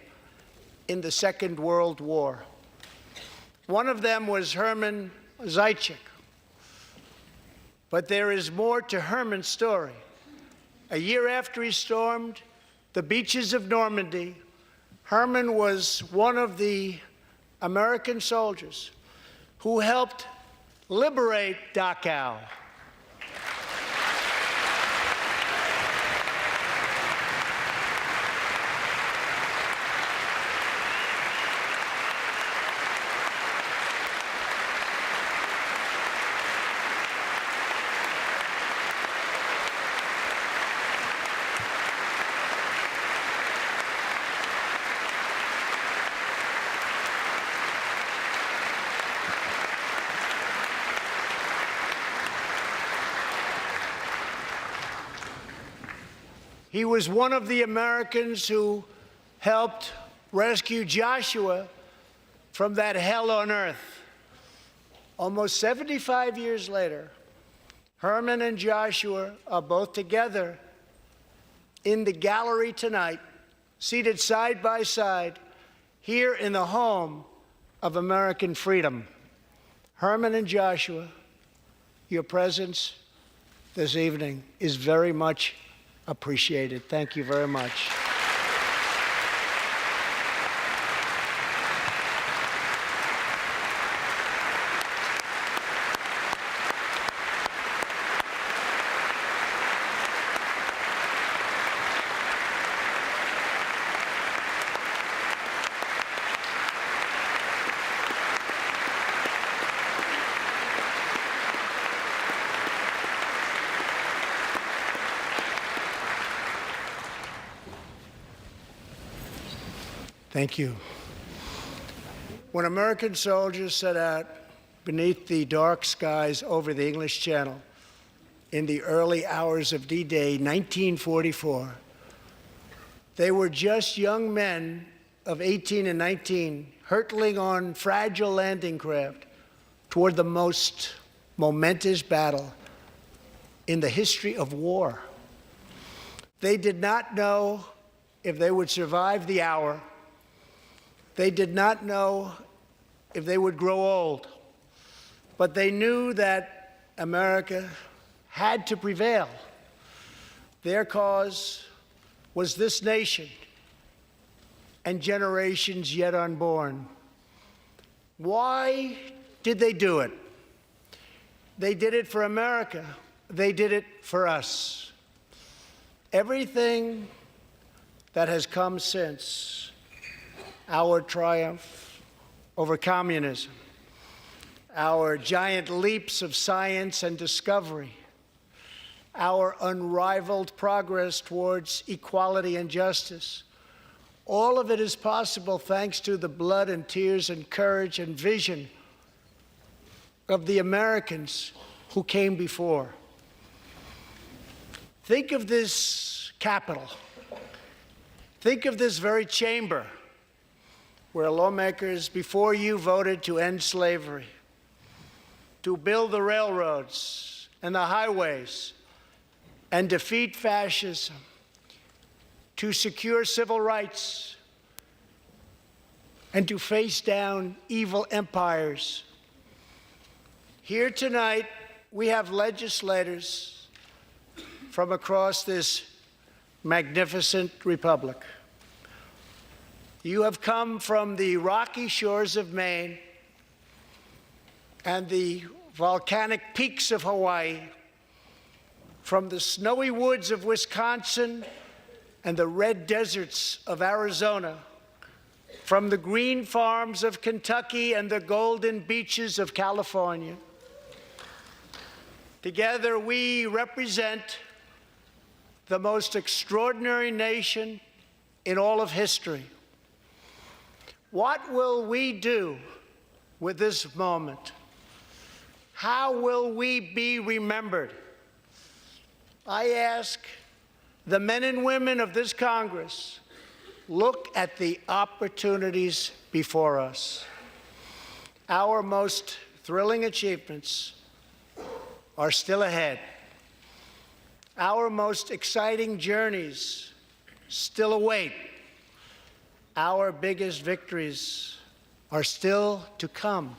[SPEAKER 11] in the Second World War. One of them was Herman Zaitchik. But there is more to Herman's story. A year after he stormed the beaches of Normandy, Herman was one of the American soldiers who helped liberate Dachau. He was one of the Americans who helped rescue Joshua from that hell on earth. Almost 75 years later, Herman and Joshua are both together in the gallery tonight, seated side by side, here in the home of American freedom. Herman and Joshua, your presence this evening is very much appreciated. Thank you very much. Thank you. When American soldiers set out beneath the dark skies over the English Channel in the early hours of D-Day, 1944, they were just young men of 18 and 19, hurtling on fragile landing craft toward the most momentous battle in the history of war. They did not know if they would survive the hour. They did not know if they would grow old, but they knew that America had to prevail. Their cause was this nation and generations yet unborn. Why did they do it? They did it for America. They did it for us. Everything that has come since our triumph over communism, our giant leaps of science and discovery, our unrivaled progress towards equality and justice, All of it is possible thanks to the blood and tears and courage and vision of the Americans who came before. Think of this Capitol. Think of this very chamber where lawmakers before you voted to end slavery, to build the railroads and the highways and defeat fascism, to secure civil rights, and to face down evil empires. Here tonight, we have legislators from across this magnificent republic. You have come from the rocky shores of Maine and the volcanic peaks of Hawaii, from the snowy woods of Wisconsin and the red deserts of Arizona, from the green farms of Kentucky and the golden beaches of California. Together, we represent the most extraordinary nation in all of history. What will we do with this moment? How will we be remembered? I ask the men and women of this Congress, look at the opportunities before us. Our most thrilling achievements are still ahead. Our most exciting journeys still await. Our biggest victories are still to come.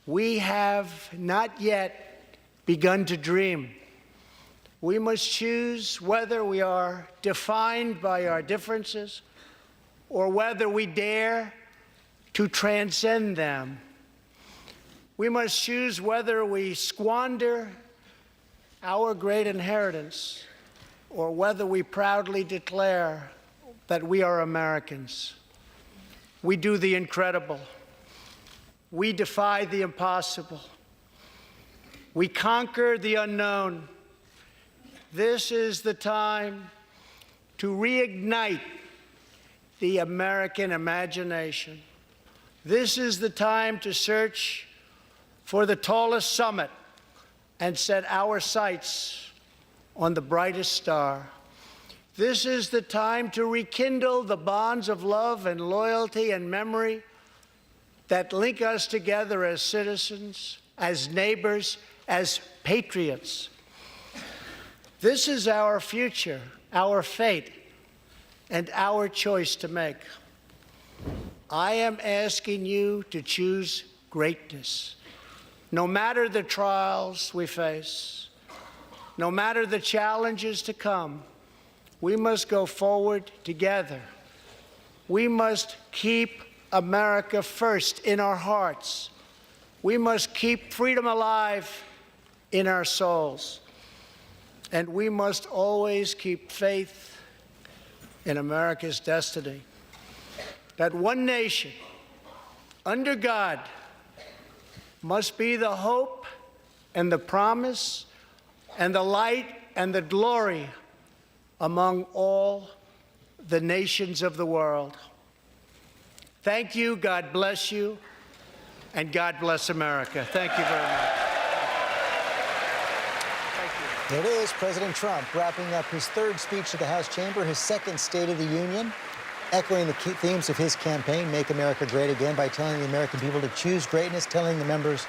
[SPEAKER 11] We have not yet begun to dream. We must choose whether we are defined by our differences or whether we dare to transcend them. We must choose whether we squander our great inheritance or whether we proudly declare that we are Americans. We do the incredible. We defy the impossible. We conquer the unknown. This is the time to reignite the American imagination. This is the time to search for the tallest summit and set our sights on the brightest star. This is the time to rekindle the bonds of love and loyalty and memory that link us together as citizens, as neighbors, as patriots. This is our future, our fate, and our choice to make. I am asking you to choose greatness. No matter the trials we face, no matter the challenges to come, we must go forward together. We must keep America first in our hearts. We must keep freedom alive in our souls. And we must always keep faith in America's destiny. That one nation, under God, must be the hope and the promise and the light and the glory among all the nations of the world. Thank you, God bless you, and God bless America. Thank you very much.
[SPEAKER 9] There it is, President Trump wrapping up his third speech to the House chamber, his second State of the Union, echoing the key themes of his campaign, Make America Great Again, by telling the American people to choose greatness, telling the members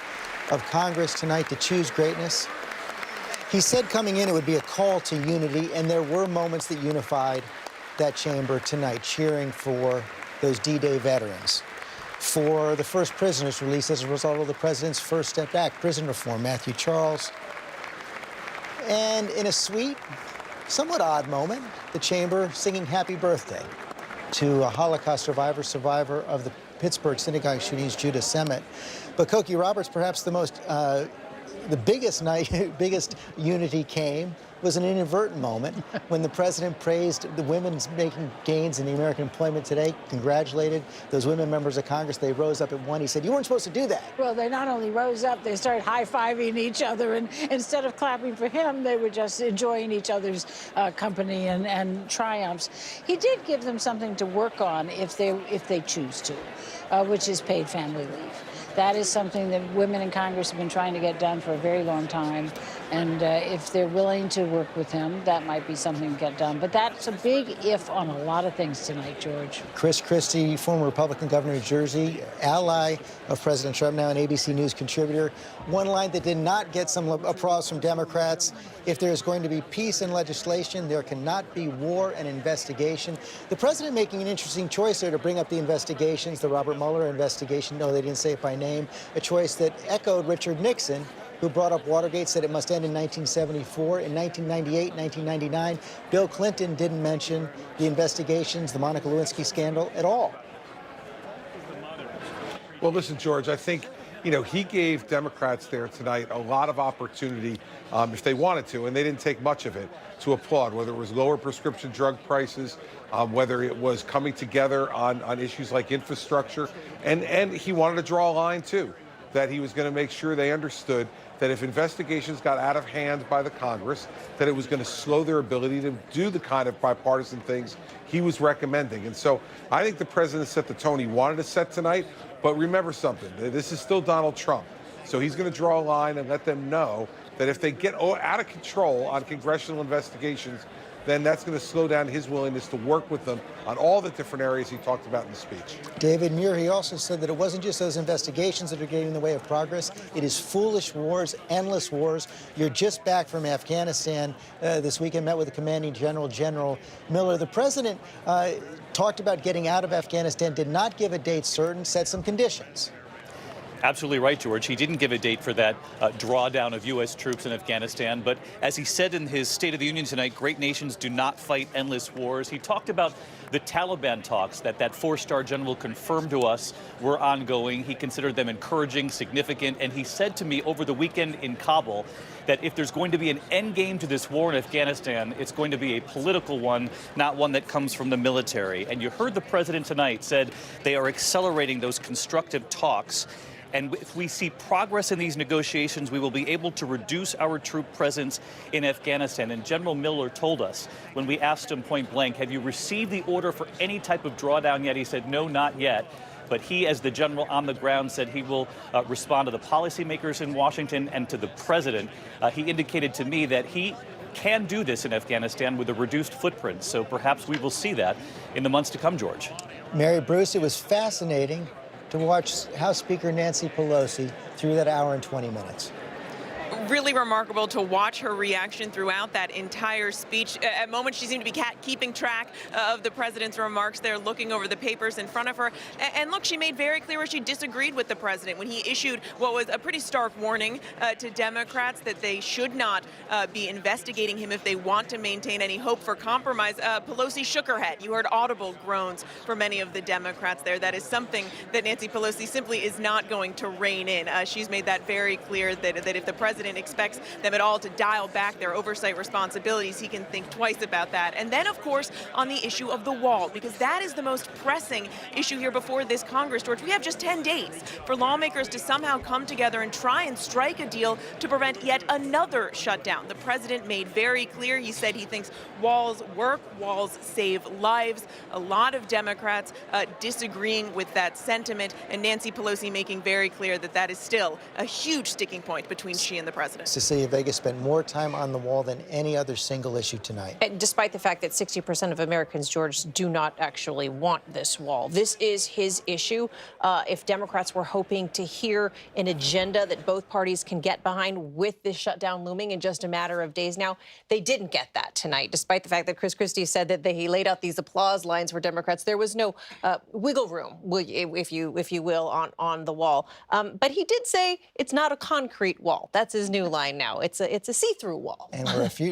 [SPEAKER 9] of Congress tonight to choose greatness. He said coming in it would be a call to unity, and there were moments that unified that chamber tonight, cheering for those D-Day veterans, for the first prisoners released as a result of the president's First Step Act, prison reform, Matthew Charles. And in a sweet, somewhat odd moment, the chamber singing happy birthday to a Holocaust survivor of the Pittsburgh synagogue shootings, Judah Semet. But Cokie Roberts, perhaps the most the biggest unity came was an inadvertent moment when the president praised the women's making gains in the American employment today, congratulated those women members of Congress. They rose up at one. He said, you weren't supposed to do that.
[SPEAKER 17] Well, they not only rose up, they started high-fiving each other, and instead of clapping for him, they were just enjoying each other's company and triumphs. He did give them something to work on if they choose to, which is paid family leave. That is something that women in Congress have been trying to get done for a very long time. And if they're willing to work with him, that might be something to get done. But that's a big if on a lot of things tonight, George.
[SPEAKER 9] Chris Christie, former Republican governor of New Jersey, ally of President Trump, now an ABC News contributor. One line that did not get some applause from Democrats: if there is going to be peace and legislation, there cannot be war and investigation. The president making an interesting choice there to bring up the investigations, the Robert Mueller investigation. No, they didn't say it by name. A choice that echoed Richard Nixon, who brought up Watergate, said it must end in 1974. In 1998, 1999, Bill Clinton didn't mention the investigations, the Monica Lewinsky scandal at all.
[SPEAKER 18] Well, listen, George, I think, he gave Democrats there tonight a lot of opportunity, if they wanted to, and they didn't take much of it, to applaud, whether it was lower prescription drug prices, whether it was coming together on issues like infrastructure. And he wanted to draw a line, too, that he was going to make sure they understood that if investigations got out of hand by the Congress, that it was going to slow their ability to do the kind of bipartisan things he was recommending. And so I think the president set the tone he wanted to set tonight. But remember something, this is still Donald Trump. So he's going to draw a line and let them know that if they get out of control on congressional investigations, then that's going to slow down his willingness to work with them on all the different areas he talked about in the speech.
[SPEAKER 9] David Muir, he also said that it wasn't just those investigations that are getting in the way of progress. It is foolish wars, endless wars. You're just back from Afghanistan this weekend, met with the commanding general, General Miller. The president talked about getting out of Afghanistan, did not give a date certain, set some conditions.
[SPEAKER 12] Absolutely right, George. He didn't give a date for that drawdown of U.S. troops in Afghanistan. But as he said in his State of the Union tonight, great nations do not fight endless wars. He talked about the Taliban talks that four-star general confirmed to us were ongoing. He considered them encouraging, significant. And he said to me over the weekend in Kabul that if there's going to be an end game to this war in Afghanistan, it's going to be a political one, not one that comes from the military. And you heard the president tonight said they are accelerating those constructive talks. And if we see progress in these negotiations, we will be able to reduce our troop presence in Afghanistan. And General Miller told us when we asked him point blank, have you received the order for any type of drawdown yet? He said, no, not yet. But he, as the general on the ground, said he will respond to the policymakers in Washington and to the president. He indicated to me that he can do this in Afghanistan with a reduced footprint. So perhaps we will see that in the months to come, George.
[SPEAKER 9] Mary Bruce, it was fascinating to watch House Speaker Nancy Pelosi through that hour and 20 minutes.
[SPEAKER 4] Really remarkable to watch her reaction throughout that entire speech. At moments, she seemed to be keeping track of the president's remarks there, looking over the papers in front of her. And look, she made very clear where she disagreed with the president when he issued what was a pretty stark warning to Democrats that they should not be investigating him if they want to maintain any hope for compromise. Pelosi shook her head. You heard audible groans from many of the Democrats there. That is something that Nancy Pelosi simply is not going to rein in. She's made that very clear that if the president expects them at all to dial back their oversight responsibilities, he can think twice about that. And then, of course, on the issue of the wall, because that is the most pressing issue here before this Congress, George. We have just 10 days for lawmakers to somehow come together and try and strike a deal to prevent yet another shutdown. The president made very clear, he said he thinks walls work, walls save lives. A lot of Democrats disagreeing with that sentiment, and Nancy Pelosi making very clear that that is still a huge sticking point between she and the president.
[SPEAKER 9] Cecilia Vega spent more time on the wall than any other single issue tonight.
[SPEAKER 16] Despite the fact that 60% of Americans, George, do not actually want this wall. This is his issue. If Democrats were hoping to hear an agenda that both parties can get behind with this shutdown looming in just a matter of days now, they didn't get that tonight, despite the fact that Chris Christie said that he laid out these applause lines for Democrats. There was no wiggle room, if you will, on the wall. But he did say it's not a concrete wall. That's his new line now. It's a see-through wall.
[SPEAKER 9] And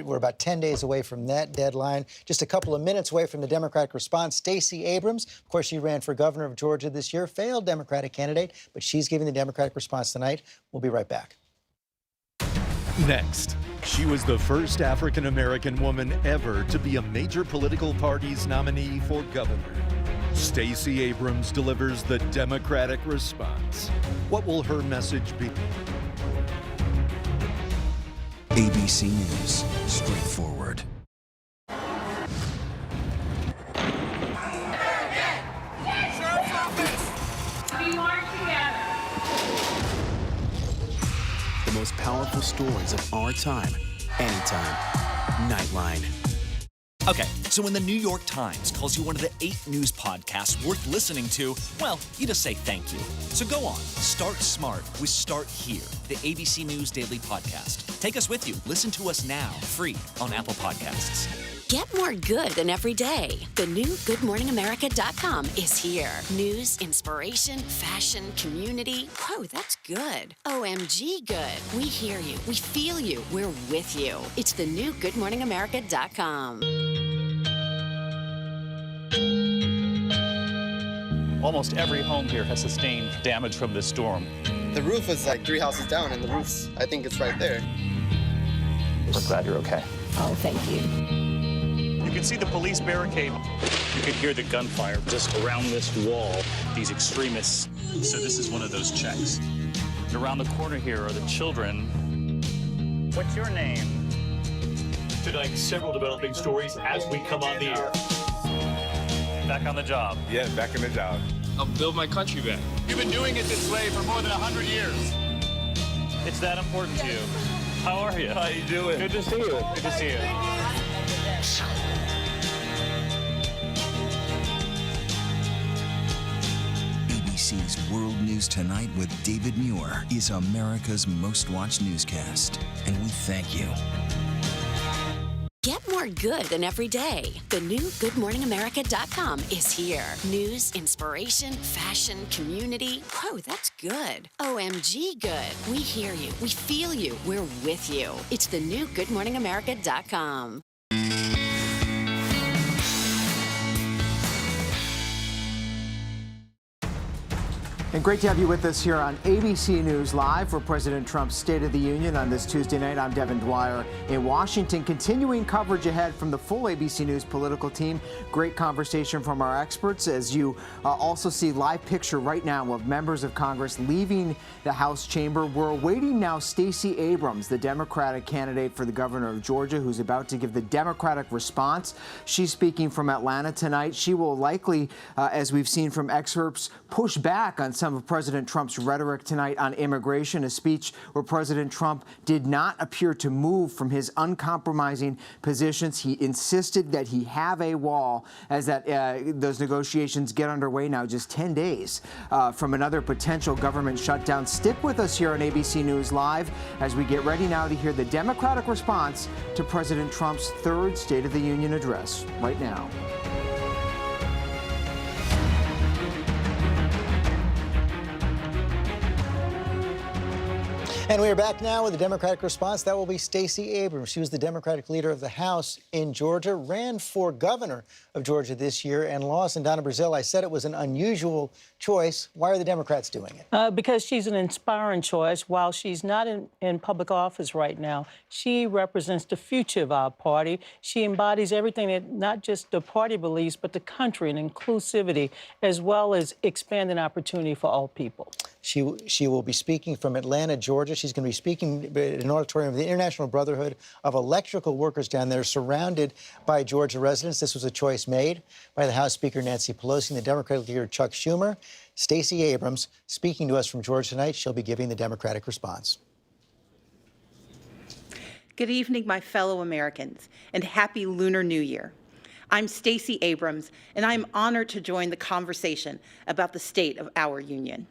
[SPEAKER 9] we're about 10 days away from that deadline. Just a couple of minutes away from the Democratic response. Stacey Abrams, of course, she ran for governor of Georgia this year, failed Democratic candidate, but she's giving the Democratic response tonight. We'll be right back.
[SPEAKER 10] Next, she was the first African-American woman ever to be a major political party's nominee for governor. Stacey Abrams delivers the Democratic response. What will her message be?
[SPEAKER 19] ABC News, straightforward. The most powerful stories of our time, anytime. Nightline.
[SPEAKER 20] Okay, so when the New York Times calls you one of the 8 news podcasts worth listening to, well, you just say thank you. So go on, start smart with Start Here, the ABC News Daily Podcast. Take us with you. Listen to us now, free on Apple Podcasts.
[SPEAKER 21] Get more good than every day. The new GoodMorningAmerica.com is here. News, inspiration, fashion, community. Whoa, that's good. OMG good. We hear you. We feel you. We're with you. It's the new GoodMorningAmerica.com.
[SPEAKER 12] Almost every home here has sustained damage from this storm.
[SPEAKER 22] The roof is like 3 houses down, and the roof's, I think it's right there.
[SPEAKER 12] We're glad you're okay.
[SPEAKER 21] Oh, thank you.
[SPEAKER 12] You can see the police barricade. You can hear the gunfire just around this wall, these extremists. So this is one of those checks. Around the corner here are the children. What's your name? Tonight, several developing stories as we come on the air. Back on the job.
[SPEAKER 23] Yeah, back in the job.
[SPEAKER 12] I'll build my country back.
[SPEAKER 23] You've been doing it this way for more than 100 years.
[SPEAKER 12] It's that important to you. How are you?
[SPEAKER 23] How you doing?
[SPEAKER 12] Good to see you. Good to see you.
[SPEAKER 19] ABC's World News Tonight with David Muir is America's most watched newscast, and we thank you.
[SPEAKER 21] Get more good than every day. The new GoodMorningAmerica.com is here. News, inspiration, fashion, community. Whoa, that's good. OMG good. We hear you. We feel you. We're with you. It's the new GoodMorningAmerica.com.
[SPEAKER 2] And great to have you with us here on ABC News Live for President Trump's State of the Union on this Tuesday night. I'm Devin Dwyer in Washington. Continuing coverage ahead from the full ABC News political team. Great conversation from our experts as you also see live picture right now of members of Congress leaving the House chamber. We're awaiting now Stacey Abrams, the Democratic candidate for the governor of Georgia, who's about to give the Democratic response. She's speaking from Atlanta tonight. She will likely, as we've seen from excerpts, push back on some of President Trump's rhetoric tonight on immigration, a speech where President Trump did not appear to move from his uncompromising positions. He insisted that he have a wall as those negotiations get underway now, just 10 days from another potential government shutdown. Stick with us here on ABC News Live as we get ready now to hear the Democratic response to President Trump's third State of the Union address right now.
[SPEAKER 9] And we are back now with the Democratic response. That will be Stacey Abrams. She was the Democratic leader of the House in Georgia, ran for governor of Georgia this year and lost. And Donna Brazile, I said it was an unusual choice. Why are the Democrats doing it?
[SPEAKER 24] Because she's an inspiring choice. While she's not in public office right now, she represents the future of our party. She embodies everything that not just the party believes, but the country and inclusivity, as well as expanding opportunity for all people.
[SPEAKER 9] She will be speaking from Atlanta, Georgia. She's going to be speaking at an auditorium of the International Brotherhood of Electrical Workers down there, surrounded by Georgia residents. This was a choice made by the House Speaker Nancy Pelosi and the Democratic leader Chuck Schumer. Stacey Abrams speaking to us from Georgia tonight. She'll be giving the Democratic response.
[SPEAKER 25] Good evening, my fellow Americans, and happy Lunar New Year. I'm Stacey Abrams, and I'm honored to join the conversation about the state of our union.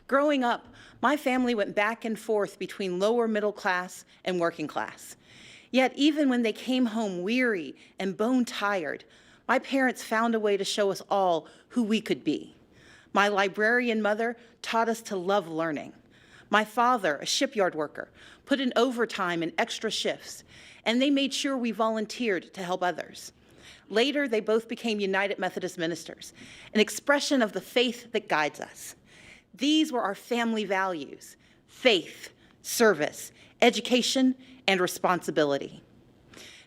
[SPEAKER 25] Growing up, my family went back and forth between lower middle class and working class. Yet even when they came home weary and bone-tired, my parents found a way to show us all who we could be. My librarian mother taught us to love learning. My father, a shipyard worker, put in overtime and extra shifts, and they made sure we volunteered to help others. Later, they both became United Methodist ministers, an expression of the faith that guides us. These were our family values: faith, service, education, and responsibility.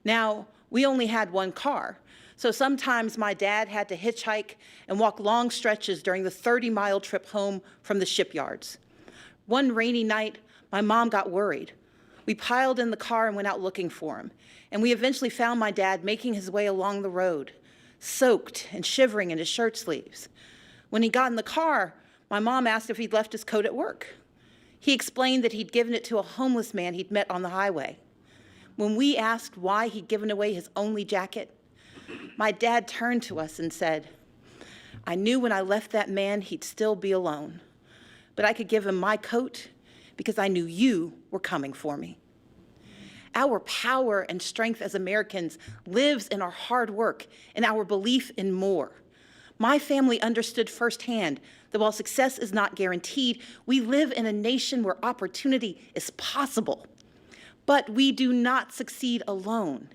[SPEAKER 25] Now, we only had one car, so sometimes my dad had to hitchhike and walk long stretches during the 30-mile trip home from the shipyards. One rainy night, my mom got worried. We piled in the car and went out looking for him, and we eventually found my dad making his way along the road, soaked and shivering in his shirt sleeves. When he got in the car, my mom asked if he'd left his coat at work. He explained that he'd given it to a homeless man he'd met on the highway. When we asked why he'd given away his only jacket, my dad turned to us and said, "I knew when I left that man he'd still be alone, but I could give him my coat because I knew you were coming for me." Our power and strength as Americans lives in our hard work and our belief in more. My family understood firsthand that while success is not guaranteed, we live in a nation where opportunity is possible. But we do not succeed alone.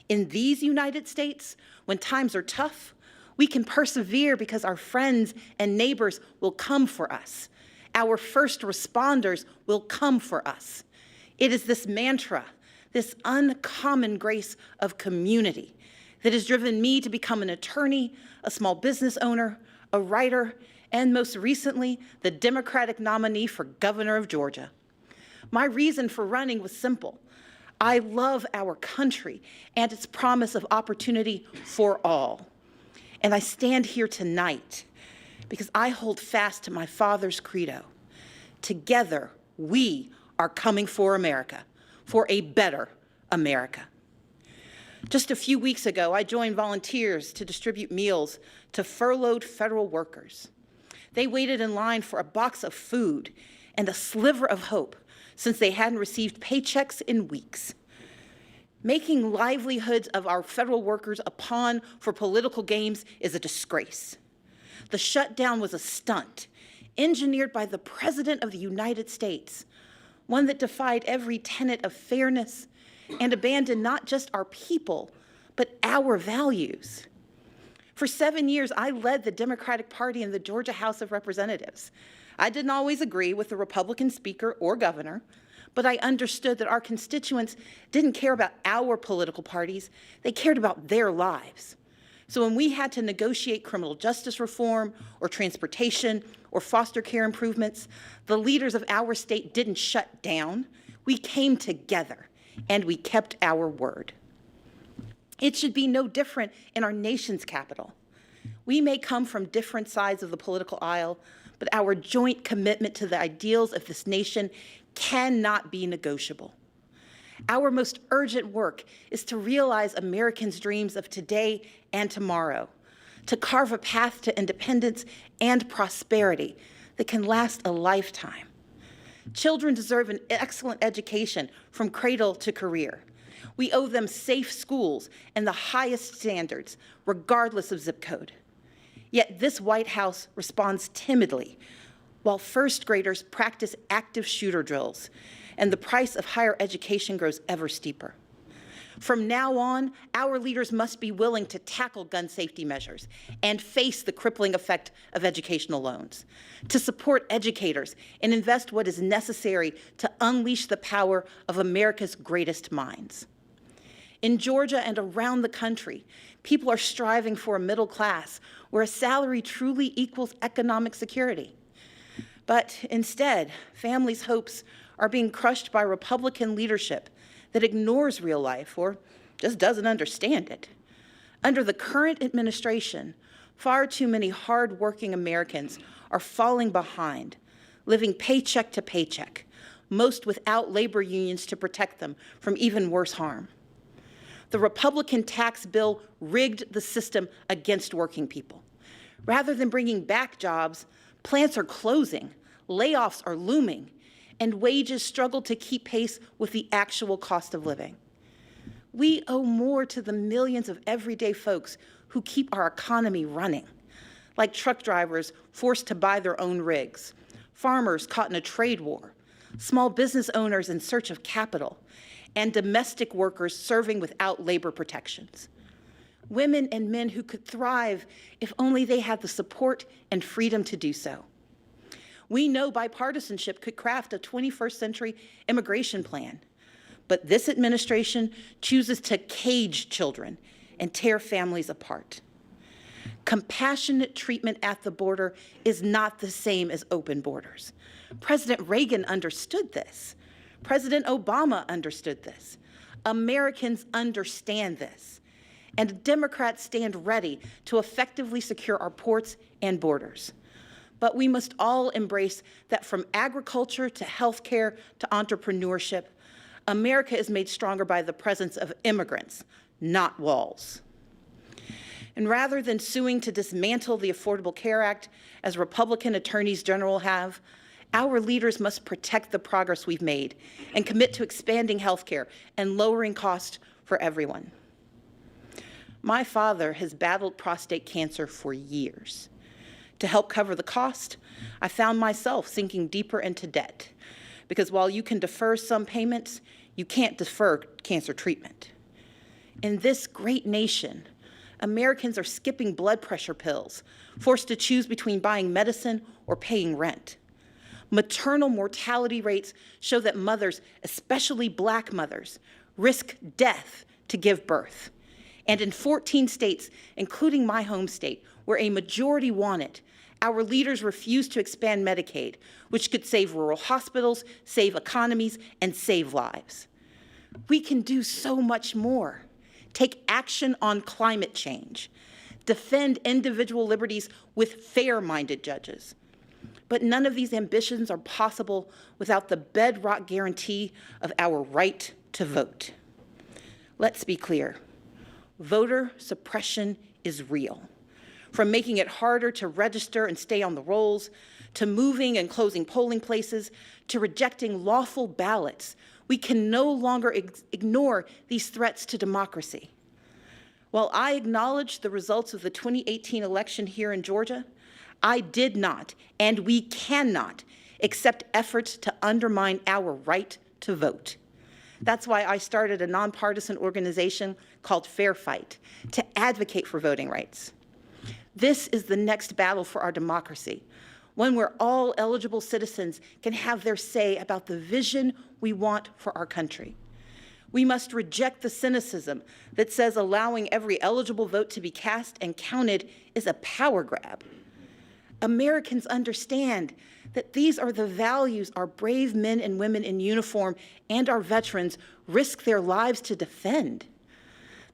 [SPEAKER 25] In these United States, when times are tough, we can persevere because our friends and neighbors will come for us. Our first responders will come for us. It is this mantra, this uncommon grace of community, that has driven me to become an attorney, a small business owner, a writer, and most recently, the Democratic nominee for governor of Georgia. My reason for running was simple. I love our country and its promise of opportunity for all. And I stand here tonight because I hold fast to my father's credo. Together, we are coming for America, for a better America. Just a few weeks ago, I joined volunteers to distribute meals to furloughed federal workers. They waited in line for a box of food and a sliver of hope since they hadn't received paychecks in weeks. Making livelihoods of our federal workers a pawn for political games is a disgrace. The shutdown was a stunt engineered by the President of the United States, one that defied every tenet of fairness and abandoned not just our people, but our values. For 7 years, I led the Democratic Party in the Georgia House of Representatives. I didn't always agree with the Republican speaker or governor, but I understood that our constituents didn't care about our political parties, they cared about their lives. So when we had to negotiate criminal justice reform or transportation or foster care improvements, the leaders of our state didn't shut down. We came together and we kept our word. It should be no different in our nation's capital. We may come from different sides of the political aisle, but our joint commitment to the ideals of this nation cannot be negotiable. Our most urgent work is to realize Americans' dreams of today and tomorrow, to carve a path to independence and prosperity that can last a lifetime. Children deserve an excellent education from cradle to career. We owe them safe schools and the highest standards, regardless of zip code. Yet this White House responds timidly, while first graders practice active shooter drills, and the price of higher education grows ever steeper. From now on, our leaders must be willing to tackle gun safety measures and face the crippling effect of educational loans, to support educators and invest what is necessary to unleash the power of America's greatest minds. In Georgia and around the country, people are striving for a middle class where a salary truly equals economic security. But instead, families' hopes are being crushed by Republican leadership that ignores real life or just doesn't understand it. Under the current administration, far too many hard-working Americans are falling behind, living paycheck to paycheck, most without labor unions to protect them from even worse harm. The Republican tax bill rigged the system against working people. Rather than bringing back jobs, plants are closing, layoffs are looming, and wages struggle to keep pace with the actual cost of living. We owe more to the millions of everyday folks who keep our economy running, like truck drivers forced to buy their own rigs, farmers caught in a trade war, small business owners in search of capital, and domestic workers serving without labor protections. Women and men who could thrive if only they had the support and freedom to do so. We know bipartisanship could craft a 21st century immigration plan. But this administration chooses to cage children and tear families apart. Compassionate treatment at the border is not the same as open borders. President Reagan understood this. President Obama understood this. Americans understand this. And Democrats stand ready to effectively secure our ports and borders. But we must all embrace that from agriculture to healthcare to entrepreneurship, America is made stronger by the presence of immigrants, not walls. And rather than suing to dismantle the Affordable Care Act, as Republican attorneys general have, our leaders must protect the progress we've made and commit to expanding health care and lowering costs for everyone. My father has battled prostate cancer for years. To help cover the cost, I found myself sinking deeper into debt, because while you can defer some payments, you can't defer cancer treatment. In this great nation, Americans are skipping blood pressure pills, forced to choose between buying medicine or paying rent. Maternal mortality rates show that mothers, especially Black mothers, risk death to give birth. And in 14 states, including my home state, where a majority want it, our leaders refuse to expand Medicaid, which could save rural hospitals, save economies, and save lives. We can do so much more. Take action on climate change. Defend individual liberties with fair-minded judges. But none of these ambitions are possible without the bedrock guarantee of our right to vote. Let's be clear. Voter suppression is real. From making it harder to register and stay on the rolls, to moving and closing polling places, to rejecting lawful ballots, we can no longer ignore these threats to democracy. While I acknowledge the results of the 2018 election here in Georgia, I did not, and we cannot, accept efforts to undermine our right to vote. That's why I started a nonpartisan organization called Fair Fight to advocate for voting rights. This is the next battle for our democracy, one where all eligible citizens can have their say about the vision we want for our country. We must reject the cynicism that says allowing every eligible vote to be cast and counted is a power grab. Americans understand that these are the values our brave men and women in uniform and our veterans risk their lives to defend.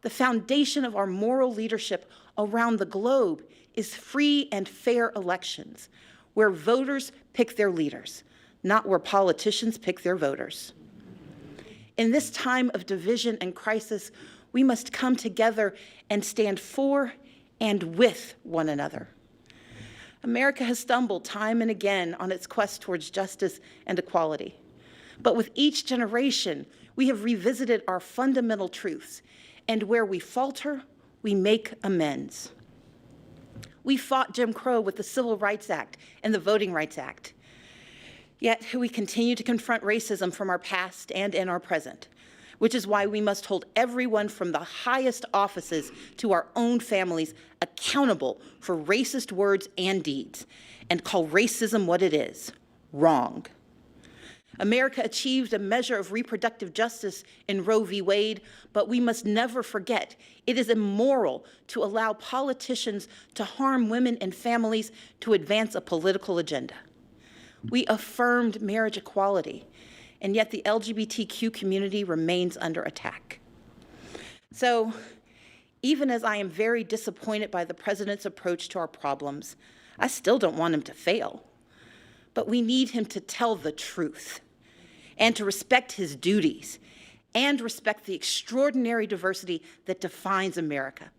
[SPEAKER 25] The foundation of our moral leadership around the globe is free and fair elections, where voters pick their leaders, not where politicians pick their voters. In this time of division and crisis, we must come together and stand for and with one another. America has stumbled time and again on its quest towards justice and equality. But with each generation, we have revisited our fundamental truths, and where we falter, we make amends. We fought Jim Crow with the Civil Rights Act and the Voting Rights Act. Yet we continue to confront racism from our past and in our present, which is why we must hold everyone from the highest offices to our own families accountable for racist words and deeds, and call racism what it is: wrong. America achieved a measure of reproductive justice in Roe v. Wade, but we must never forget it is immoral to allow politicians to harm women and families to advance a political agenda. We affirmed marriage equality, and yet the LGBTQ community remains under attack. So, even as I am very disappointed by the president's approach to our problems, I still don't want him to fail. But we need him to tell the truth and to respect his duties and respect the extraordinary diversity that defines America.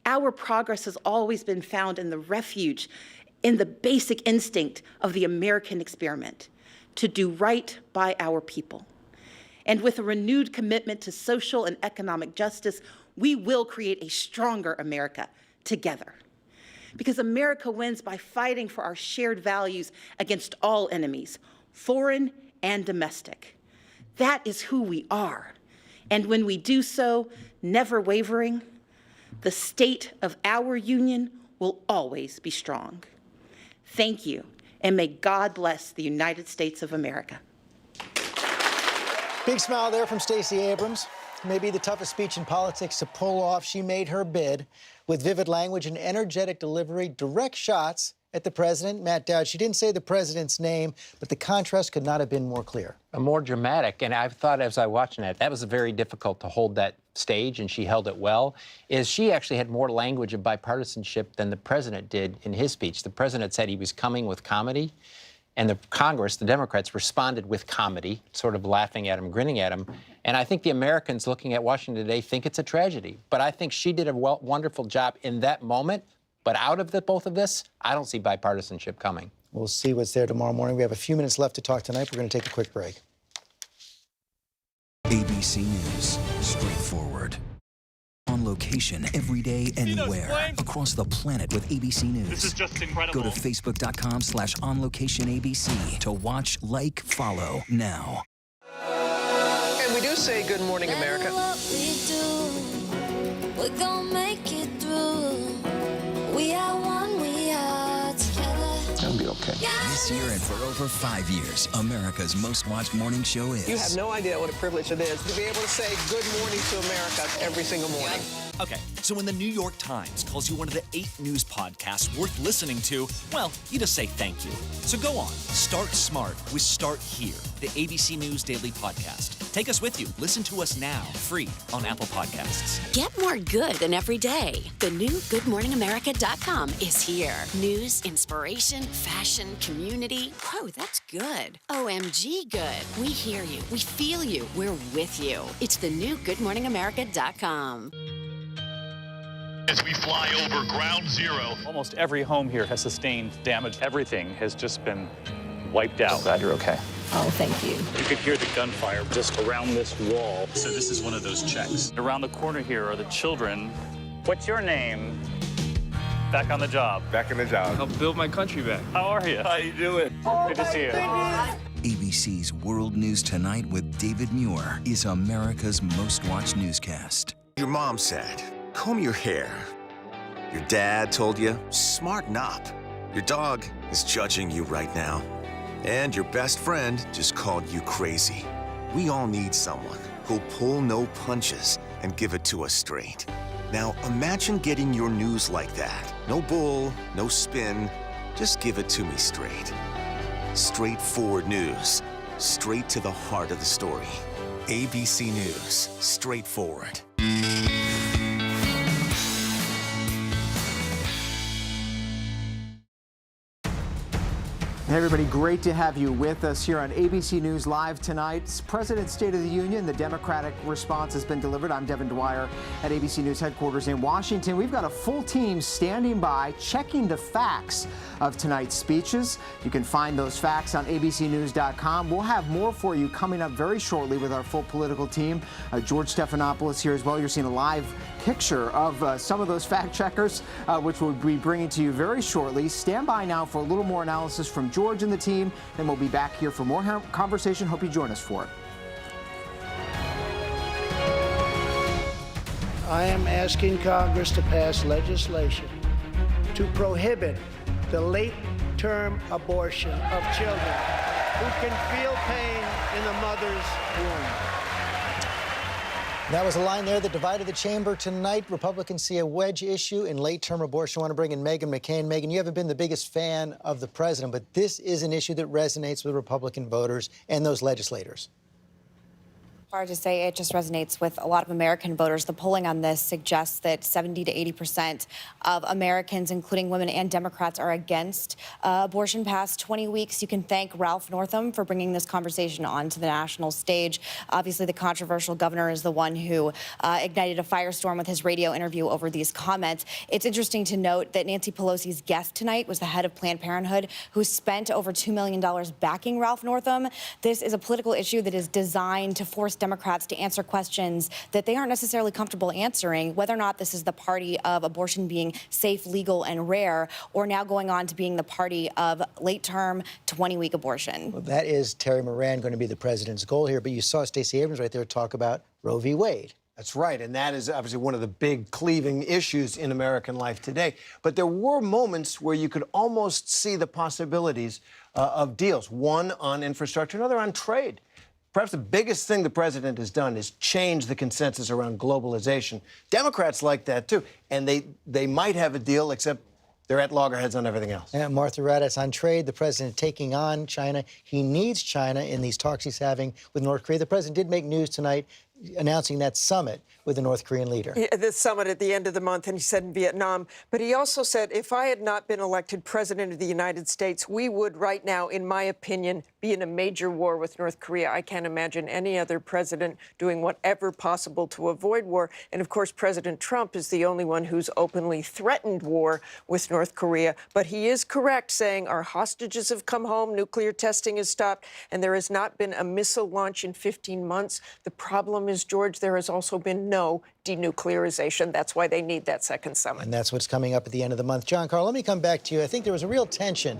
[SPEAKER 25] Our progress has always been found in the refuge, in the basic instinct of the American experiment, to do right by our people. And with a renewed commitment to social and economic justice, we will create a stronger America together. Because America wins by fighting for our shared values against all enemies, foreign and domestic. That is who we are. And when we do so, never wavering, the state of our union will always be strong. Thank you, And may God bless the United States of America.
[SPEAKER 9] Big smile there from Stacey Abrams. Maybe the toughest speech in politics to pull off. She made her bid with vivid language and energetic delivery, direct shots at the president. Matt Dowd, she didn't say the president's name, but the contrast could not have been more clear.
[SPEAKER 1] More dramatic, and I thought as I was watching that was very difficult to hold that stage, and she held it well, is she actually had more language of bipartisanship than the president did in his speech. The president said he was coming with comedy, and the Congress, the Democrats, responded with comedy, sort of laughing at him, grinning at him. And I think the Americans looking at Washington today think it's a tragedy. But I think she did a wonderful job in that moment. But out of both of this, I don't see bipartisanship coming.
[SPEAKER 9] We'll see what's there tomorrow morning. We have a few minutes left to talk tonight. We're going to take a quick break.
[SPEAKER 19] ABC News, straightforward. On location every day, anywhere, across the planet with ABC News.
[SPEAKER 23] This is just incredible.
[SPEAKER 19] Go to facebook.com/onlocationabc to watch, like, follow now.
[SPEAKER 3] And we do say good morning, America.
[SPEAKER 5] We're gonna make it through. We are one, we are together.
[SPEAKER 19] It'll be okay. This year and for over 5 years, America's most watched morning show is.
[SPEAKER 3] You have no idea what a privilege it is to be able to say good morning to America every single morning.
[SPEAKER 20] Okay, so when the New York Times calls you one of the 8 news podcasts worth listening to, well, you just say thank you. So go on, start smart with Start Here, the ABC News Daily Podcast. Take us with you. Listen to us now, free on Apple Podcasts.
[SPEAKER 21] Get more good than every day. The new GoodMorningAmerica.com is here. News, inspiration, fashion, community. Whoa, that's good. OMG good. We hear you. We feel you. We're with you. It's the new GoodMorningAmerica.com.
[SPEAKER 12] As we fly over ground zero, almost every home here has sustained damage. Everything has just been wiped out.
[SPEAKER 1] Glad you're okay.
[SPEAKER 21] Oh, thank you.
[SPEAKER 12] You could hear the gunfire just around this wall. So this is one of those checks. Around the corner here are the children. What's your name? Back on the job.
[SPEAKER 23] Back in the job.
[SPEAKER 6] Help build my country back.
[SPEAKER 12] How are you?
[SPEAKER 23] How you doing?
[SPEAKER 12] Good to see you.
[SPEAKER 19] ABC's World News Tonight with David Muir is America's most watched newscast.
[SPEAKER 7] Your mom said, comb your hair. Your dad told you, smarten up. Your dog is judging you right now. And your best friend just called you crazy. We all need someone who'll pull no punches and give it to us straight. Now imagine getting your news like that. No bull, no spin, just give it to me straight. Straightforward news, straight to the heart of the story. ABC News, straightforward.
[SPEAKER 2] Hey everybody, great to have you with us here on ABC News Live tonight. It's President's State of the Union. The Democratic response has been delivered. I'm Devin Dwyer at ABC News headquarters in Washington. We've got a full team standing by, checking the facts of tonight's speeches. You can find those facts on abcnews.com. We'll have more for you coming up very shortly with our full political team. George Stephanopoulos here as well. You're seeing a live picture of some of those fact checkers, which we'll be bringing to you very shortly. Stand by now for a little more analysis from George and the team. Then we'll be back here for more conversation. Hope you join us for it.
[SPEAKER 11] I am asking Congress to pass legislation to prohibit the late-term abortion of children who can feel pain in the mother's womb.
[SPEAKER 9] That was a line there that divided the chamber tonight. Republicans see a wedge issue in late-term abortion. I want to bring in Meghan McCain. Meghan, you haven't been the biggest fan of the president, but this is an issue that resonates with Republican voters and those legislators.
[SPEAKER 26] Hard to say. It just resonates with a lot of American voters. The polling on this suggests that 70 to 80% of Americans, including women and Democrats, are against abortion past 20 weeks. You can thank Ralph Northam for bringing this conversation onto the national stage. Obviously, the controversial governor is the one who ignited a firestorm with his radio interview over these comments. It's interesting to note that Nancy Pelosi's guest tonight was the head of Planned Parenthood, who spent over $2 million backing Ralph Northam. This is a political issue that is designed to force Democrats to answer questions that they aren't necessarily comfortable answering, whether or not this is the party of abortion being safe, legal, and rare, or now going on to being the party of late-term 20-week abortion.
[SPEAKER 9] Well, that is Terry Moran going to be the president's goal here, but you saw Stacey Abrams right there talk about Roe v. Wade.
[SPEAKER 6] That's right, and that is obviously one of the big cleaving issues in American life today. But there were moments where you could almost see the possibilities of deals, one on infrastructure, another on trade. Perhaps the biggest thing the president has done is change the consensus around globalization. Democrats like that, too, and they might have a deal, except they're at loggerheads on everything else.
[SPEAKER 9] And Martha Raddatz, on trade, the president taking on China. He needs China in these talks he's having with North Korea. The president did make news tonight announcing that summit with the North Korean leader.
[SPEAKER 8] The summit at the end of the month, and he said in Vietnam. But he also said, if I had not been elected president of the United States, we would right now, in my opinion, be in a major war with North Korea. I can't imagine any other president doing whatever possible to avoid war. And of course, President Trump is the only one who's openly threatened war with North Korea. But he is correct, saying our hostages have come home, nuclear testing has stopped, and there has not been a missile launch in 15 months. The problem is, George, there has also been no denuclearization. That's why they need that second summit.
[SPEAKER 9] And that's what's coming up at the end of the month. John Carl, let me come back to you. I think there was a real tension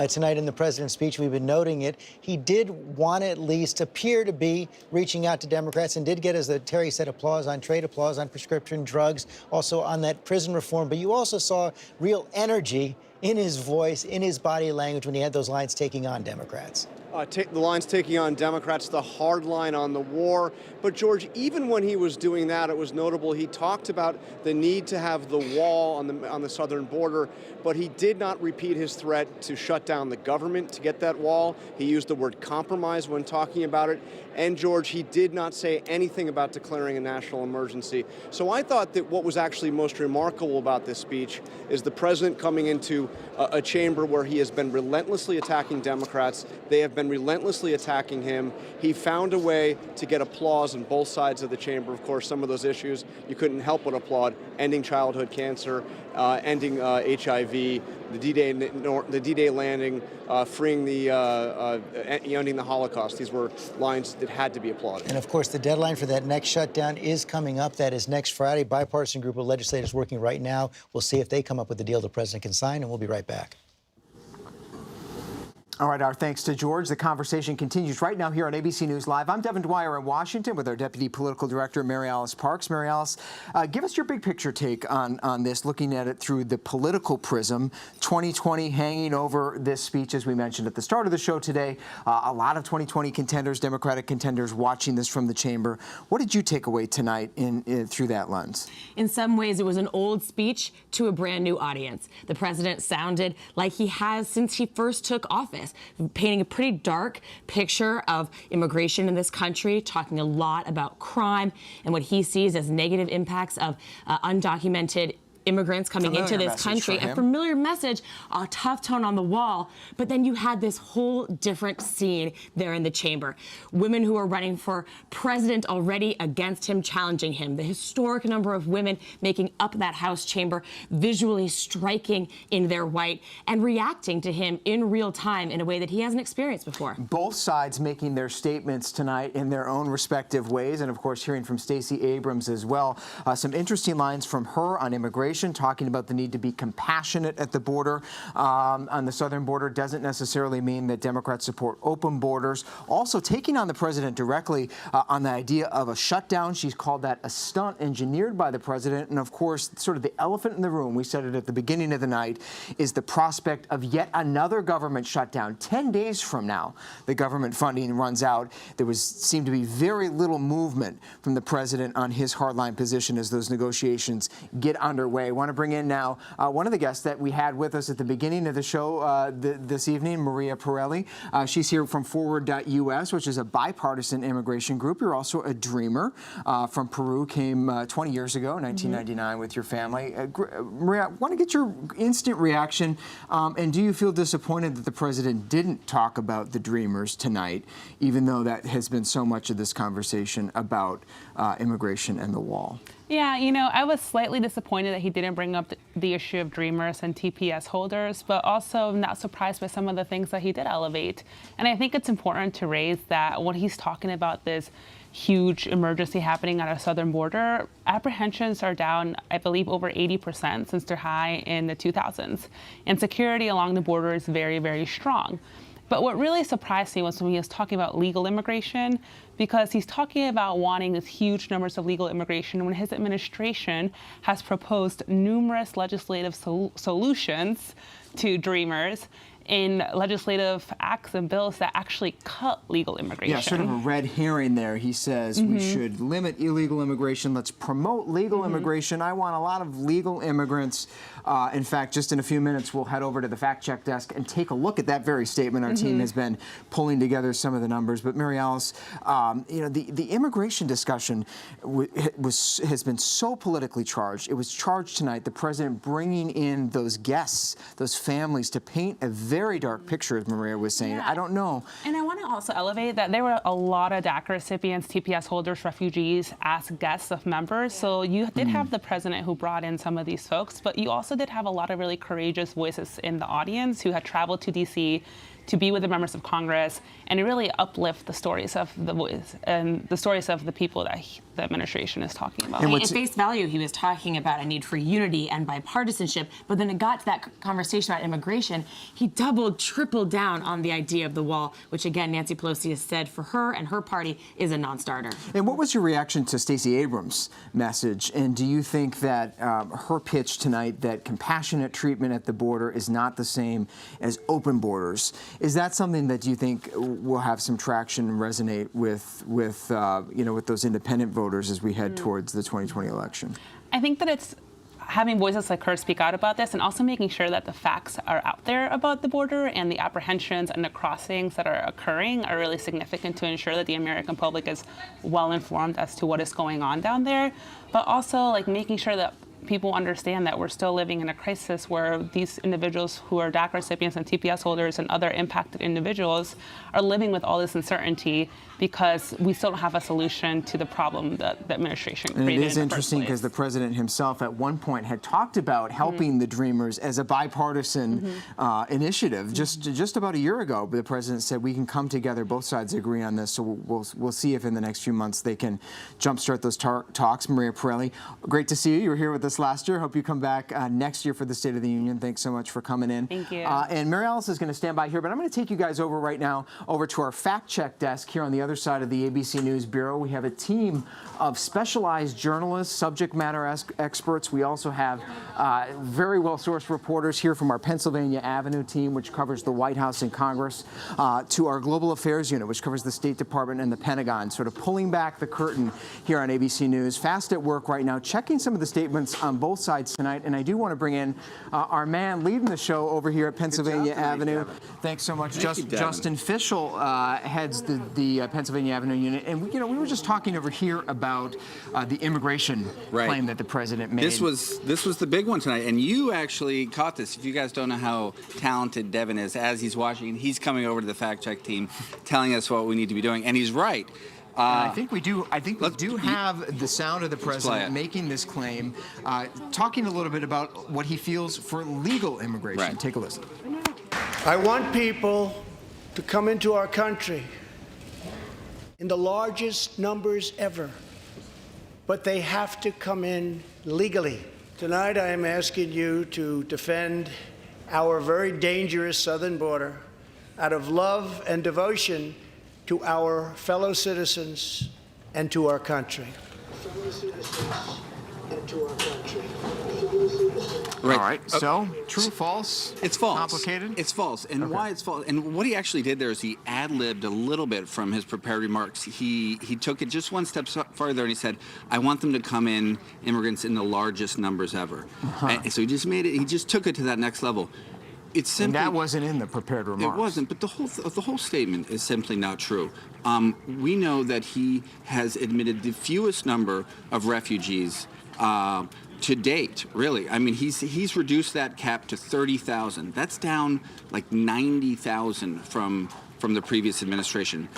[SPEAKER 9] tonight in the president's speech. We've been noting it. He did want to at least appear to be reaching out to Democrats and did get, as Terry said, applause on trade, applause on prescription drugs, also on that prison reform. But you also saw real energy in his voice, in his body language when he had those lines taking on Democrats.
[SPEAKER 13] The lines taking on Democrats, the hard line on the war. But, George, even when he was doing that, it was notable. He talked about the need to have the wall on the southern border, but he did not repeat his threat to shut down the government to get that wall. He used the word compromise when talking about it. And, George, he did not say anything about declaring a national emergency. So I thought that what was actually most remarkable about this speech is the president coming into a chamber where he has been relentlessly attacking Democrats. They have been relentlessly attacking him. He found a way to get applause on both sides of the chamber. Of course, some of those issues you couldn't help but applaud: ending childhood cancer, ending HIV, the D-Day landing, freeing ending the Holocaust. These were lines that had to be applauded.
[SPEAKER 9] And of course, the deadline for that next shutdown is coming up. That is next Friday. Bipartisan group of legislators working right now. We'll see if they come up with a deal the president can sign, and we'll be right back.
[SPEAKER 2] All right, our thanks to George. The conversation continues right now here on ABC News Live. I'm Devin Dwyer in Washington with our Deputy Political Director, Mary Alice Parks. Mary Alice, give us your big picture take on this, looking at it through the political prism. 2020 hanging over this speech, as we mentioned at the start of the show today. A lot of 2020 contenders, Democratic contenders, watching this from the chamber. What did you take away tonight through that lens?
[SPEAKER 14] In some ways, it was an old speech to a brand new audience. The president sounded like he has since he first took office, painting a pretty dark picture of immigration in this country, talking a lot about crime and what he sees as negative impacts of undocumented immigrants coming into this country. A familiar message, a tough tone on the wall. But then you had this whole different scene there in the chamber. Women who are running for president already against him, challenging him. The historic number of women making up that House chamber, visually striking in their white and reacting to him in real time in a way that he hasn't experienced before.
[SPEAKER 2] Both sides making their statements tonight in their own respective ways. And of course, hearing from Stacey Abrams as well. Some interesting lines from her on immigration, talking about the need to be compassionate at the border. On the southern border doesn't necessarily mean that Democrats support open borders. Also taking on the president directly on the idea of a shutdown. She's called that a stunt engineered by the president. And of course, sort of the elephant in the room, we said it at the beginning of the night, is the prospect of yet another government shutdown. 10 days from now, the government funding runs out. There seemed to be very little movement from the president on his hardline position as those negotiations get underway. I want to bring in now one of the guests that we had with us at the beginning of the show this evening, Maria Pirelli. She's here from Forward.us, which is a bipartisan immigration group. You're also a dreamer from Peru, came 20 years ago, 1999, with your family. Maria, I want to get your instant reaction. And do you feel disappointed that the president didn't talk about the dreamers tonight, even though that has been so much of this conversation about immigration and the wall?
[SPEAKER 15] Yeah, you know, I was slightly disappointed that he didn't bring up the issue of dreamers and TPS holders, but also not surprised by some of the things that he did elevate. And I think it's important to raise that when he's talking about this huge emergency happening at our southern border, apprehensions are down, I believe, over 80% since their high in the 2000s. And security along the border is very, very strong. But what really surprised me was when he was talking about legal immigration, because he's talking about wanting these huge numbers of legal immigration when his administration has proposed numerous legislative solutions to Dreamers in legislative acts and bills that actually cut legal immigration.
[SPEAKER 2] Yeah, sort of a red herring there. He says we should limit illegal immigration. Let's promote legal immigration. I want a lot of legal immigrants. In fact, just in a few minutes, we'll head over to the fact-check desk and take a look at that very statement. Our team has been pulling together some of the numbers. But Mary Alice, you know, the immigration discussion has been so politically charged. It was charged tonight. The president bringing in those guests, those families, to paint a very dark picture, as Maria was saying. I don't know.
[SPEAKER 15] And I want to also elevate that there were a lot of DACA recipients, TPS holders, refugees as guests of members. So you did have the president who brought in some of these folks, but you also did have a lot of really courageous voices in the audience who had traveled to D.C. to be with the members of Congress and to really uplift the stories of the voice and the stories of the people that the administration is talking about.
[SPEAKER 14] At face value, he was talking about a need for unity and bipartisanship, but then it got to that conversation about immigration. He doubled, tripled down on the idea of the wall, which again, Nancy Pelosi has said for her and her party is a non-starter.
[SPEAKER 2] And what was your reaction to Stacey Abrams' message? And do you think that her pitch tonight that compassionate treatment at the border is not the same as open borders? Is that something that you think will have some traction and resonate with you know, with those independent voters as we head towards the 2020 election?
[SPEAKER 15] I think that it's having voices like her speak out about this and also making sure that the facts are out there about the border and the apprehensions and the crossings that are occurring are really significant to ensure that the American public is well informed as to what is going on down there, but also like making sure that people understand that we're still living in a crisis where these individuals who are DACA recipients and TPS holders and other impacted individuals are living with all this uncertainty because we still don't have a solution to the problem that the administration created.
[SPEAKER 2] And it is interesting because the president himself at one point had talked about helping the Dreamers as a bipartisan initiative. Just about a year ago, the president said we can come together, both sides agree on this, so we'll see if in the next few months they can jumpstart those talks. Maria Pirelli, great to see you. You were here with us last year. Hope you come back next year for the State of the Union. Thanks so much for coming in.
[SPEAKER 15] Thank you.
[SPEAKER 2] And Mary Alice is going to stand by here, but I'm going to take you guys over right now over to our fact-check desk here on the other side of the ABC News Bureau. We have a team of specialized journalists, subject matter experts. We also have very well-sourced reporters here from our Pennsylvania Avenue team, which covers the White House and Congress, to our Global Affairs Unit, which covers the State Department and the Pentagon, sort of pulling back the curtain here on ABC News. Fast at work right now, checking some of the statements on both sides tonight. And I do want to bring in our man leading the show over here at Pennsylvania Avenue. Thanks so much. Justin Fischel heads the Pennsylvania Avenue unit. And we were just talking over here about the immigration claim that the president made.
[SPEAKER 4] This was the big one tonight, and you actually caught this. If you guys don't know how talented Devin is, as he's watching, he's coming over to the fact-check team, telling us what we need to be doing, and he's right.
[SPEAKER 2] I think we do. I think we do have the sound of the president making this claim, talking a little bit about what he feels for legal immigration. Right. Take a listen.
[SPEAKER 11] I want people to come into our country in the largest numbers ever, but they have to come in legally. Tonight, I am asking you to defend our very dangerous southern border out of love and devotion to our fellow citizens and to our country.
[SPEAKER 2] Right. All right. So, true, false?
[SPEAKER 4] It's false.
[SPEAKER 2] Complicated?
[SPEAKER 4] It's false. And why it's false? And what he actually did there is he ad-libbed a little bit from his prepared remarks. He took it just one step farther and he said, "I want them to come in, immigrants, in the largest numbers ever." And so he just made it. He just took it to that next level. It's simply,
[SPEAKER 2] and that wasn't in the prepared remarks.
[SPEAKER 4] It wasn't, but the whole statement is simply not true. We know that he has admitted the fewest number of refugees to date, really. I mean, he's reduced that cap to 30,000. That's down like 90,000 from the previous administration.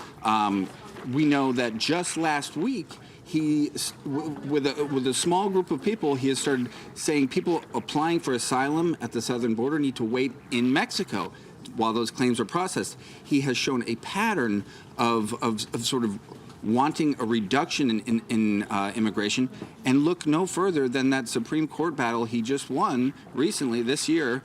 [SPEAKER 4] We know that just last week, he, with a small group of people, he has started saying people applying for asylum at the southern border need to wait in Mexico while those claims are processed. He has shown a pattern of sort of wanting a reduction in immigration, and look no further than that Supreme Court battle he just won recently this year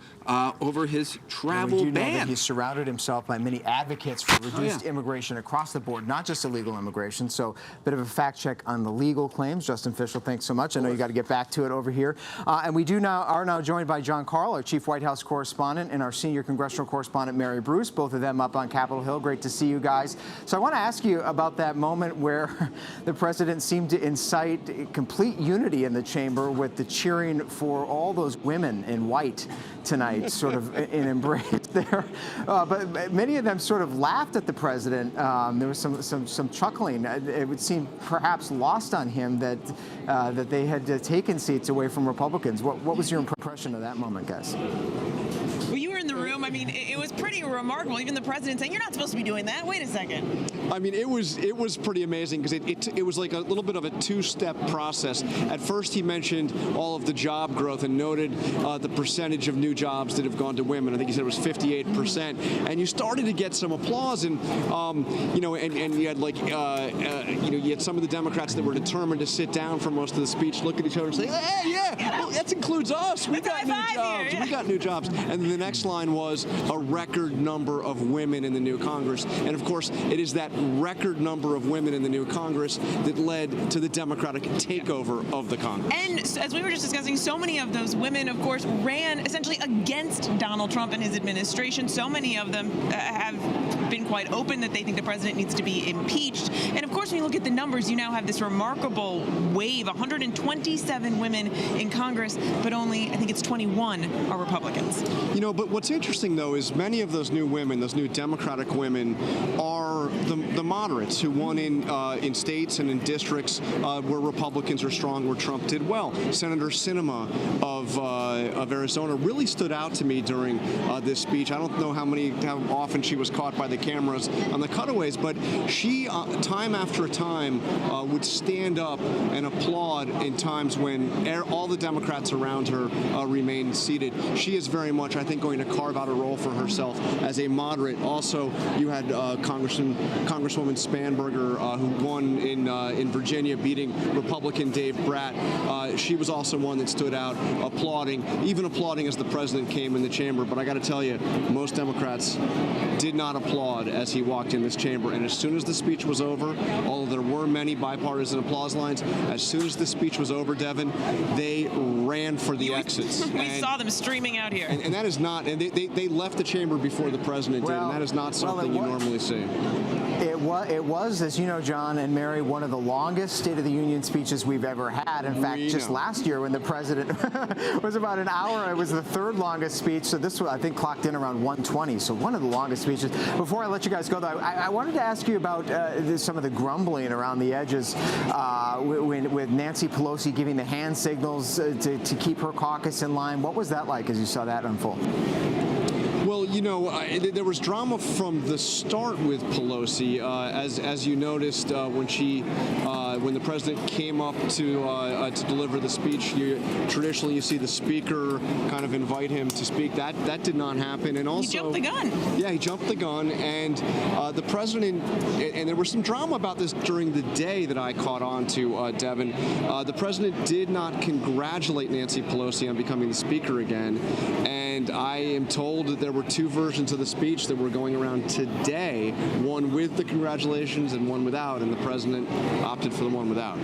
[SPEAKER 4] over his travel
[SPEAKER 2] we do know
[SPEAKER 4] ban.
[SPEAKER 2] that he surrounded himself by many advocates for reduced immigration across the board, not just illegal immigration. So, a bit of a fact check on the legal claims. Justin Fischel, thanks so much. I know you got to get back to it over here. And we are now joined by John Karl, our chief White House correspondent, and our senior congressional correspondent, Mary Bruce, both of them up on Capitol Hill. Great to see you guys. So I want to ask you about that moment where the president seemed to incite complete unity in the chamber with the cheering for all those women in white tonight, sort of in embrace there. But many of them sort of laughed at the president. There was some chuckling. It would seem perhaps lost on him that they had taken seats away from Republicans. What was your impression of that moment, guys?
[SPEAKER 10] Well, you were in the room. I mean, it was pretty remarkable. Even the president saying, "You're not supposed to be doing that. Wait a second."
[SPEAKER 13] I mean, it was pretty amazing because it was like a little bit of a two-step process. At first, he mentioned all of the job growth and noted the percentage of new jobs that have gone to women. I think he said it was 58%. And you started to get some applause, and and you had you had some of the Democrats that were determined to sit down for most of the speech, look at each other and say, "Hey, yeah, well, that includes us. We got new jobs. Here, yeah. We got new jobs." And then the next line was a record number of women in the new Congress. And of course, it is that record number of women in the new Congress that led to the Democratic takeover of the Congress.
[SPEAKER 10] And as we were just discussing, so many of those women, of course, ran essentially against Donald Trump and his administration. So many of them have been quite open that they think the president needs to be impeached. And of course, when you look at the numbers, you now have this remarkable wave, 127 women in Congress, but only, I think it's 21 are Republicans.
[SPEAKER 13] But what's interesting, though, is many of those new women, those new Democratic women, are the moderates who won in states and in districts where Republicans are strong, where Trump did well. Senator Sinema of Arizona really stood out to me during this speech. I don't know how often she was caught by the cameras on the cutaways, but she, time after time, would stand up and applaud in times when all the Democrats around her remained seated. She is very much, I think, going to carve out a role for herself as a moderate. Also, you had Congresswoman Spanberger, who won in Virginia, beating Republican Dave Bratt. She was also one that stood out, applauding as the president came in the chamber. But I got to tell you, most Democrats did not applaud as he walked in this chamber. And as soon as the speech was over, although there were many bipartisan applause lines, as soon as the speech was over, Devin, they ran for the exits.
[SPEAKER 10] We saw them streaming out here.
[SPEAKER 13] And that is not, and they left the chamber before the president did, and that is not something you normally see.
[SPEAKER 2] It was, as you know, John and Mary, one of the longest State of the Union speeches we've ever had. In fact, just last year when the president was about an hour, it was the third longest speech. So this, I think, clocked in around 1:20. So one of the longest speeches. Before I let you guys go, though, I wanted to ask you about some of the grumbling around the edges with Nancy Pelosi giving the hand signals to keep her caucus in line. What was that like as you saw that unfold?
[SPEAKER 13] Well, there was drama from the start with Pelosi, as you noticed when the president came up to deliver the speech. Traditionally, you see the speaker kind of invite him to speak. That did not happen, and also
[SPEAKER 10] he jumped the gun.
[SPEAKER 13] Yeah, he jumped the gun, and the president. And there was some drama about this during the day that I caught on to, Devin. The president did not congratulate Nancy Pelosi on becoming the speaker again, and I am told that there were two versions of the speech that were going around today, one with the congratulations and one without, and the president opted for the one without.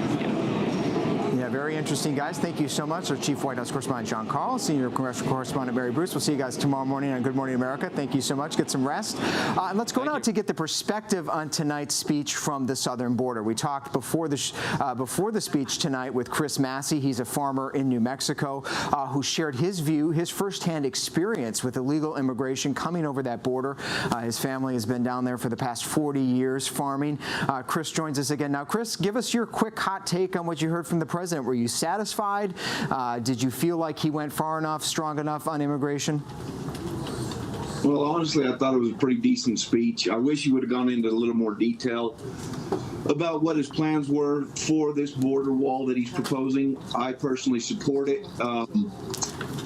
[SPEAKER 2] Yeah, very interesting, guys. Thank you so much. Our Chief White House Correspondent John Karl, Senior Congressional Correspondent Mary Bruce. We'll see you guys tomorrow morning on Good Morning America. Thank you so much. Get some rest. And let's go now to get the perspective on tonight's speech from the southern border. We talked before the speech tonight with Chris Massey. He's a farmer in New Mexico who shared his view, his firsthand experience with illegal immigration coming over that border. His family has been down there for the past 40 years farming. Chris joins us again now. Chris, give us your quick hot take on what you heard from the president. Were you satisfied? Did you feel like he went far enough, strong enough on immigration?
[SPEAKER 16] Well, honestly, I thought it was a pretty decent speech. I wish he would have gone into a little more detail about what his plans were for this border wall that he's proposing. I personally support it.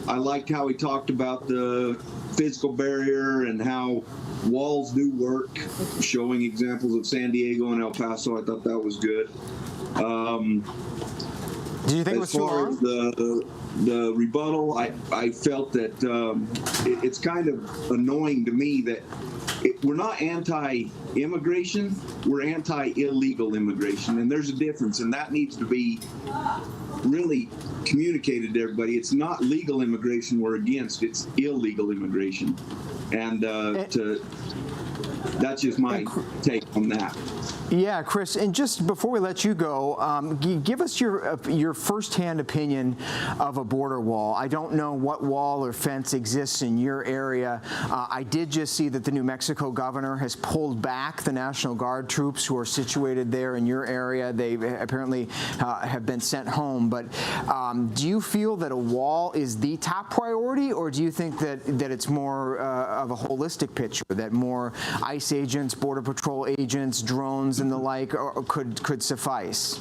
[SPEAKER 16] I liked how he talked about the physical barrier and how walls do work, showing examples of San Diego and El Paso. I thought that was good.
[SPEAKER 2] Do you think it was too long?
[SPEAKER 16] As far as the rebuttal, I felt that it's kind of annoying to me that we're not anti-immigration, we're anti-illegal immigration, and there's a difference, and that needs to be really communicated to everybody. It's not legal immigration we're against, it's illegal immigration. And that's just my take on that.
[SPEAKER 2] Yeah, Chris, and just before we let you go, give us your firsthand opinion of a border wall. I don't know what wall or fence exists in your area. I did just see that the New Mexico governor has pulled back the National Guard troops who are situated there in your area. They apparently have been sent home. But do you feel that a wall is the top priority, or do you think that it's more of a holistic picture, that more ICE agents, Border Patrol agents, drones, and the like could suffice?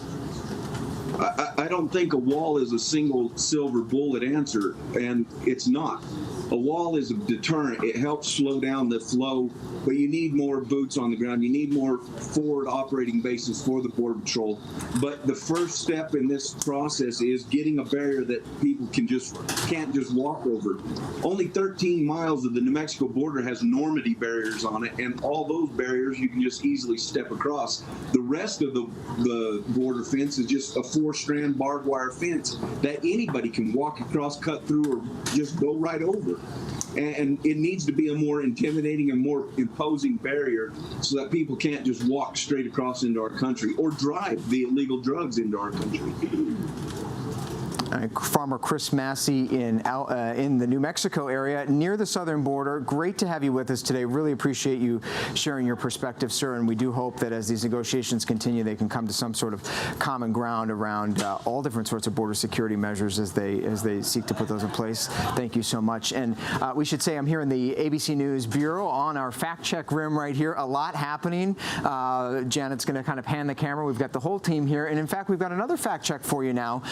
[SPEAKER 16] I don't think a wall is a single silver bullet answer, and it's not. A wall is a deterrent. It helps slow down the flow, but you need more boots on the ground. You need more forward operating bases for the Border Patrol. But the first step in this process is getting a barrier that people can't just walk over. Only 13 miles of the New Mexico border has Normandy barriers on it, and all those barriers you can just easily step across. The rest of the border fence is just a 4-strand barbed wire fence that anybody can walk across, cut through, or just go right over. And it needs to be a more intimidating and more imposing barrier so that people can't just walk straight across into our country or drive the illegal drugs into our country.
[SPEAKER 2] Farmer Chris Massey in the New Mexico area near the southern border. Great to have you with us today. Really appreciate you sharing your perspective, sir, and we do hope that as these negotiations continue, they can come to some sort of common ground around all different sorts of border security measures as they seek to put those in place. Thank you so much. And we should say I'm here in the ABC News Bureau on our fact check rim right here. A lot happening. Janet's going to kind of pan the camera. We've got the whole team here, and in fact, we've got another fact check for you now.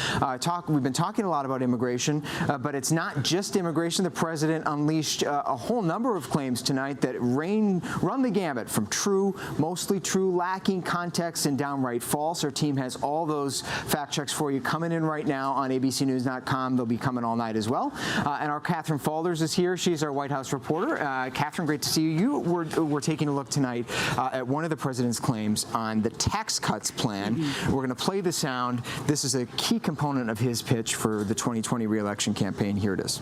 [SPEAKER 2] We've been talking a lot about immigration, but it's not just immigration. The president unleashed a whole number of claims tonight that run the gamut from true, mostly true, lacking context, and downright false. Our team has all those fact checks for you coming in right now on abcnews.com. They'll be coming all night as well. And our Catherine Falders is here. She's our White House reporter. Catherine, great to see you. We're taking a look tonight at one of the president's claims on the tax cuts plan. We're going to play the sound. This is a key component of his pitch for the 2020 re-election campaign. Here it is.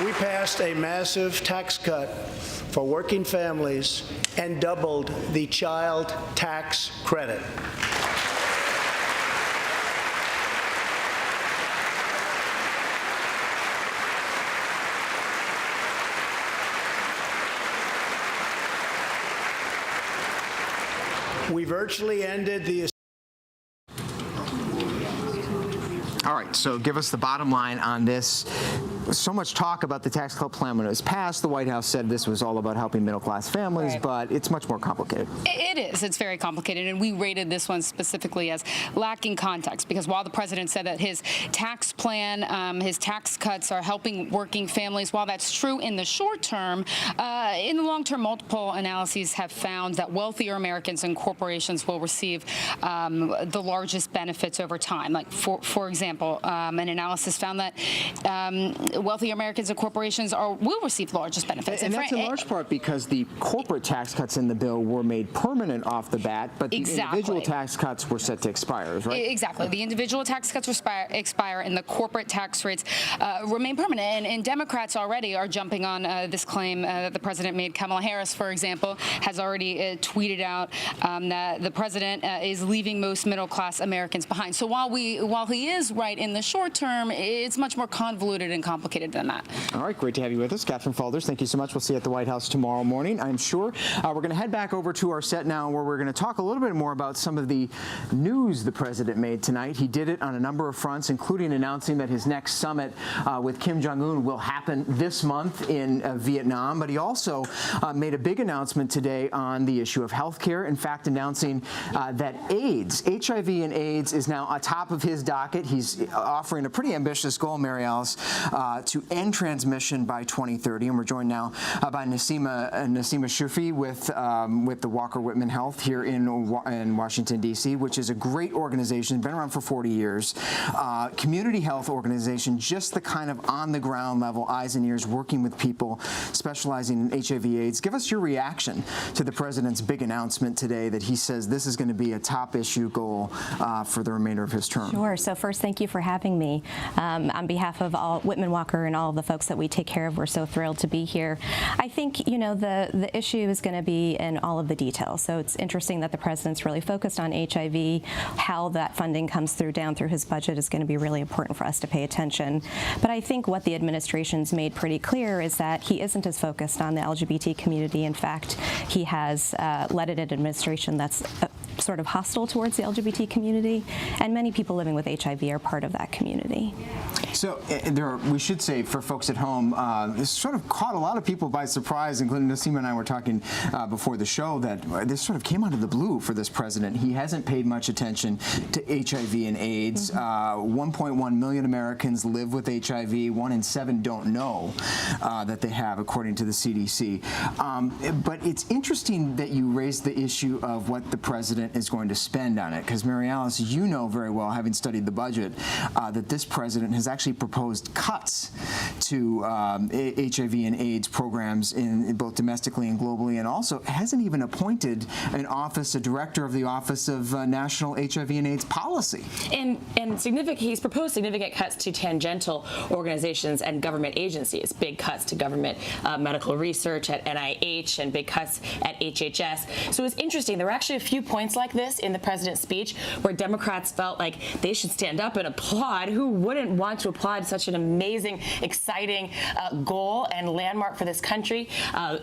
[SPEAKER 11] We passed a massive tax cut for working families and doubled the child tax credit. We virtually ended the...
[SPEAKER 2] All right, so give us the bottom line on this. So much talk about the tax cut plan when it was passed. The White House said this was all about helping middle-class families, but it's much more complicated.
[SPEAKER 5] It is. It's very complicated, and we rated this one specifically as lacking context because while the president said that his tax plan, his tax cuts are helping working families, while that's true in the short term, in the long term, multiple analyses have found that wealthier Americans and corporations will receive the largest benefits over time. Like, for example, an analysis found that wealthy Americans and corporations will receive largest benefits.
[SPEAKER 2] And that's in large part because the corporate tax cuts in the bill were made permanent off the bat, but the individual tax cuts were set to expire, right?
[SPEAKER 5] Exactly. The individual tax cuts expire and the corporate tax rates remain permanent. And Democrats already are jumping on this claim that the president made. Kamala Harris, for example, has already tweeted out that the president is leaving most middle-class Americans behind. So while he is right in the short term, it's much more convoluted and complicated than that.
[SPEAKER 2] All right, great to have you with us. Catherine Falders, thank you so much. We'll see you at the White House tomorrow morning, I'm sure. We're going to head back over to our set now where we're going to talk a little bit more about some of the news the president made tonight. He did it on a number of fronts, including announcing that his next summit with Kim Jong-un will happen this month in Vietnam. But he also made a big announcement today on the issue of health care. In fact, announcing that AIDS, HIV and AIDS, is now atop of his docket. He's offering a pretty ambitious goal, Mary Alice, to end transmission by 2030. And we're joined now by Naseema Shufi with the Walker Whitman Health here in Washington, D.C., which is a great organization, been around for 40 years. Community health organization, just the kind of on-the-ground level, eyes and ears, working with people, specializing in HIV/AIDS. Give us your reaction to the president's big announcement today that he says this is going to be a top issue goal for the remainder of his term.
[SPEAKER 3] Sure. So first, thank you for having me. On behalf of all Whitman Walker and all of the folks that we take care of, we're so thrilled to be here. I think, you know, the issue is going to be in all of the details. So it's interesting that the president's really focused on HIV. How that funding comes down through his budget is going to be really important for us to pay attention. But I think what the administration's made pretty clear is that he isn't as focused on the LGBT community. In fact, he has led an administration that's sort of hostile towards the LGBT community, and many people living with HIV are part of that community.
[SPEAKER 2] So we should say for folks at home, this sort of caught a lot of people by surprise, including Naseema and I were talking before the show, that this sort of came out of the blue for this president. He hasn't paid much attention to HIV and AIDS. 1.1 million Americans live with HIV. 1 in 7 don't know that they have, according to the CDC. But it's interesting that you raised the issue of what the president is going to spend on it, because Mary Alice, you know very well, having studied the budget, that this president has actually proposed cuts to HIV and AIDS programs in both domestically and globally, and also hasn't even appointed a director of the Office of National HIV and AIDS Policy.
[SPEAKER 14] And he's proposed significant cuts to tangential organizations and government agencies, big cuts to government medical research at NIH and big cuts at HHS. So it's interesting. There were actually a few points like this in the president's speech where Democrats felt like they should stand up and applaud. Who wouldn't want to applaud such an amazing, exciting goal and landmark for this country?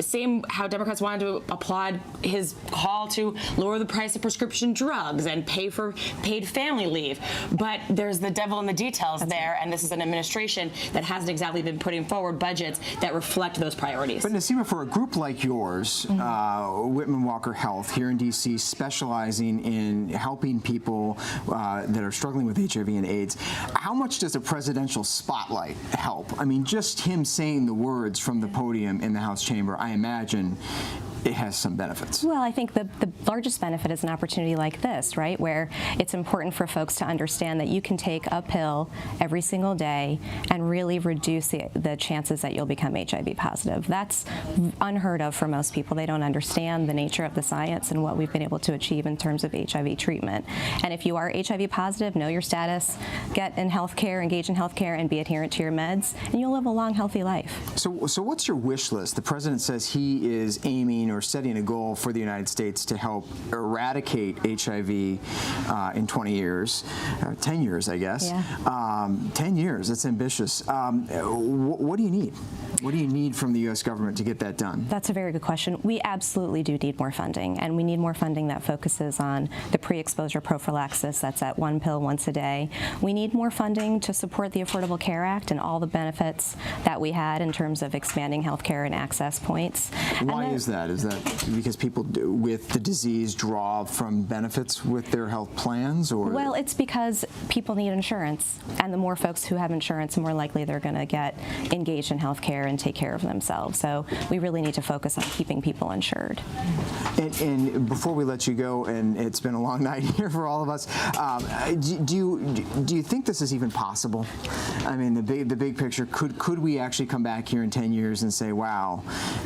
[SPEAKER 14] Same how Democrats wanted to applaud his call to lower the price of prescription drugs and pay for paid family leave. But there's the devil in the details there, and this is an administration that hasn't exactly been putting forward budgets that reflect those priorities.
[SPEAKER 2] But Naseema, for a group like yours, Whitman Walker Health here in D.C., specializing in helping people that are struggling with HIV and AIDS, how much does a presidential spotlight help? I mean, just him saying the words from the podium in the House chamber, I imagine it has some benefits.
[SPEAKER 3] Well, I think the largest benefit is an opportunity like this, right, where it's important for folks to understand that you can take a pill every single day and really reduce the chances that you'll become HIV positive. That's unheard of for most people. They don't understand the nature of the science and what we've been able to achieve in terms of HIV treatment. And if you are HIV positive, know your status, get in healthcare, engage in healthcare, and be adherent to your meds, and you'll live a long, healthy life.
[SPEAKER 2] So what's your wish list? The president says he is aiming or setting a goal for the United States to help eradicate HIV in 20 years, 10 years, I guess.
[SPEAKER 3] Yeah.
[SPEAKER 2] 10 years, that's ambitious. What do you need? What do you need from the U.S. government to get that done?
[SPEAKER 3] That's a very good question. We absolutely do need more funding, and we need more funding that focuses on the pre-exposure prophylaxis. That's at 1 pill once a day. We need more funding to support the Affordable Care Act and all the benefits that we had in terms of expanding health care and access points.
[SPEAKER 2] Why is that? Is that because people with the disease draw from benefits with their health plans, or?
[SPEAKER 3] Well, it's because people need insurance, and the more folks who have insurance, the more likely they're going to get engaged in health care and take care of themselves. So we really need to focus on keeping people insured.
[SPEAKER 2] And before we let you go, and it's been a long night here for all of us, do you think this is even possible? I mean, the big picture, could we actually come back here in 10 years and say, wow,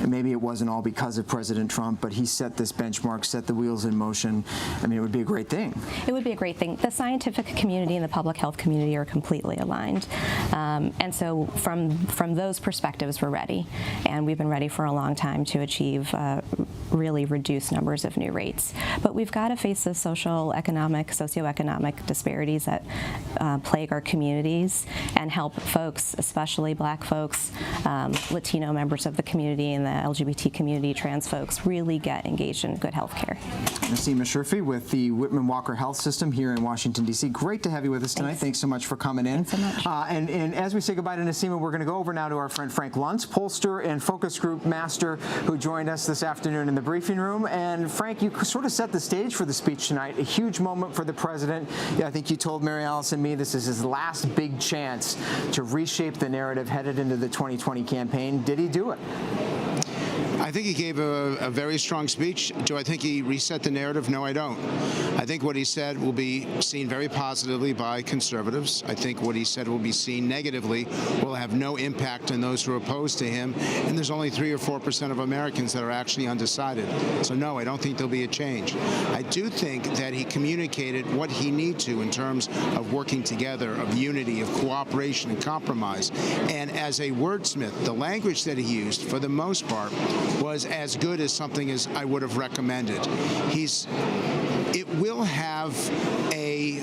[SPEAKER 2] maybe it wasn't all because of President Trump, but he set this benchmark, set the wheels in motion? I mean, it would be a great thing.
[SPEAKER 3] It would be a great thing. The scientific community and the public health community are completely aligned. And so from those perspectives, we're ready. And we've been ready for a long time to achieve really reduced numbers of new rates. But we've got to face the socioeconomic disparities that plague our communities and help folks, especially Black folks, Latino members of the community and the LGBT community, trans folks really get engaged in good health care.
[SPEAKER 2] Naseema Shurfi with the Whitman Walker Health System here in Washington, D.C. Great to have you with us tonight. Thanks so much for coming in.
[SPEAKER 3] Thanks so much.
[SPEAKER 2] And as we say goodbye to Naseema, we're going to go over now to our friend Frank Luntz, pollster and focus group master, who joined us this afternoon in the briefing room. And Frank, you sort of set the stage for the speech tonight, a huge moment for the president. I think you told Mary Alice and me this is his last big chance to reshape the narrative headed into the 2020 campaign. Did he do it?
[SPEAKER 17] I think he gave a very strong speech. Do I think he reset the narrative? No, I don't. I think what he said will be seen very positively by conservatives. I think what he said will be seen negatively, will have no impact on those who are opposed to him. And there's only 3 or 4% of Americans that are actually undecided. So no, I don't think there'll be a change. I do think that he communicated what he needs to in terms of working together, of unity, of cooperation and compromise. And as a wordsmith, the language that he used, for the most part, was as good as something as I would have recommended. It will have a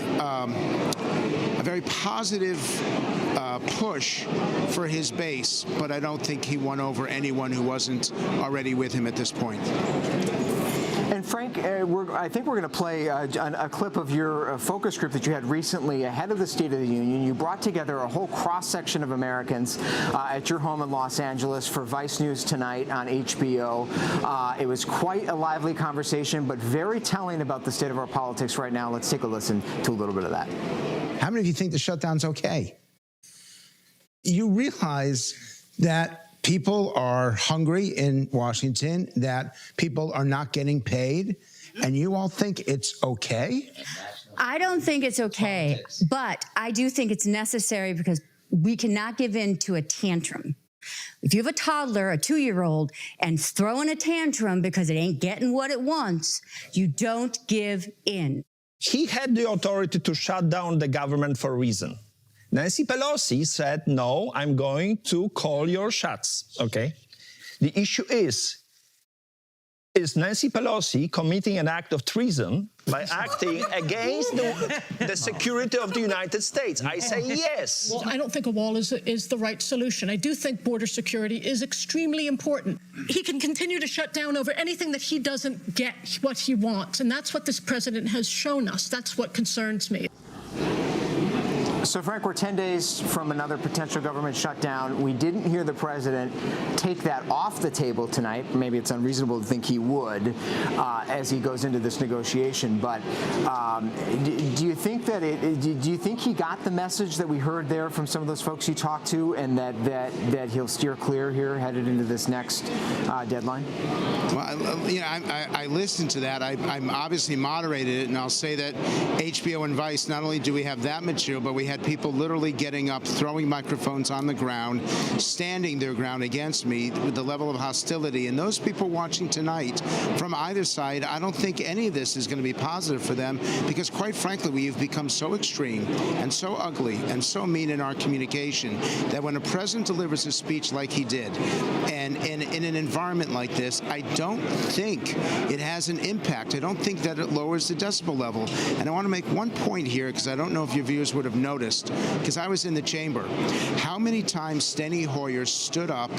[SPEAKER 17] very positive push for his base, but I don't think he won over anyone who wasn't already with him at this point.
[SPEAKER 2] And Frank, I think we're going to play a clip of your focus group that you had recently ahead of the State of the Union. You brought together a whole cross-section of Americans at your home in Los Angeles for Vice News Tonight on HBO. It was quite a lively conversation, but very telling about the state of our politics right now. Let's take a listen to a little bit of that.
[SPEAKER 18] How many of you think the shutdown's okay? You realize that people are hungry in Washington, that people are not getting paid, and you all think it's okay?
[SPEAKER 20] I don't think it's okay, but I do think it's necessary because we cannot give in to a tantrum. If you have a toddler, a 2-year-old, and throwing a tantrum because it ain't getting what it wants, you don't give in.
[SPEAKER 22] He had the authority to shut down the government for a reason. Nancy Pelosi said, no, I'm going to call your shots, okay? The issue is Nancy Pelosi committing an act of treason by acting against the security of the United States? I say yes.
[SPEAKER 24] Well, I don't think a wall is the right solution. I do think border security is extremely important. He can continue to shut down over anything that he doesn't get what he wants, and that's what this president has shown us. That's what concerns me.
[SPEAKER 2] So, Frank, we're 10 days from another potential government shutdown. We didn't hear the president take that off the table tonight. Maybe it's unreasonable to think he would as he goes into this negotiation. But do you think that do you think he got the message that we heard there from some of those folks you talked to, and that he'll steer clear here headed into this next deadline?
[SPEAKER 17] Well, I listened to that. I'm obviously moderated it, and I'll say that HBO and Vice, not only do we have that material, but we had people literally getting up, throwing microphones on the ground, standing their ground against me with the level of hostility. And those people watching tonight from either side, I don't think any of this is going to be positive for them because, quite frankly, we have become so extreme and so ugly and so mean in our communication that when a president delivers a speech like he did, and in an environment like this, I don't think it has an impact. I don't think that it lowers the decibel level. And I want to make one point here because I don't know if your viewers would have noticed, because I was in the chamber, how many times Steny Hoyer stood up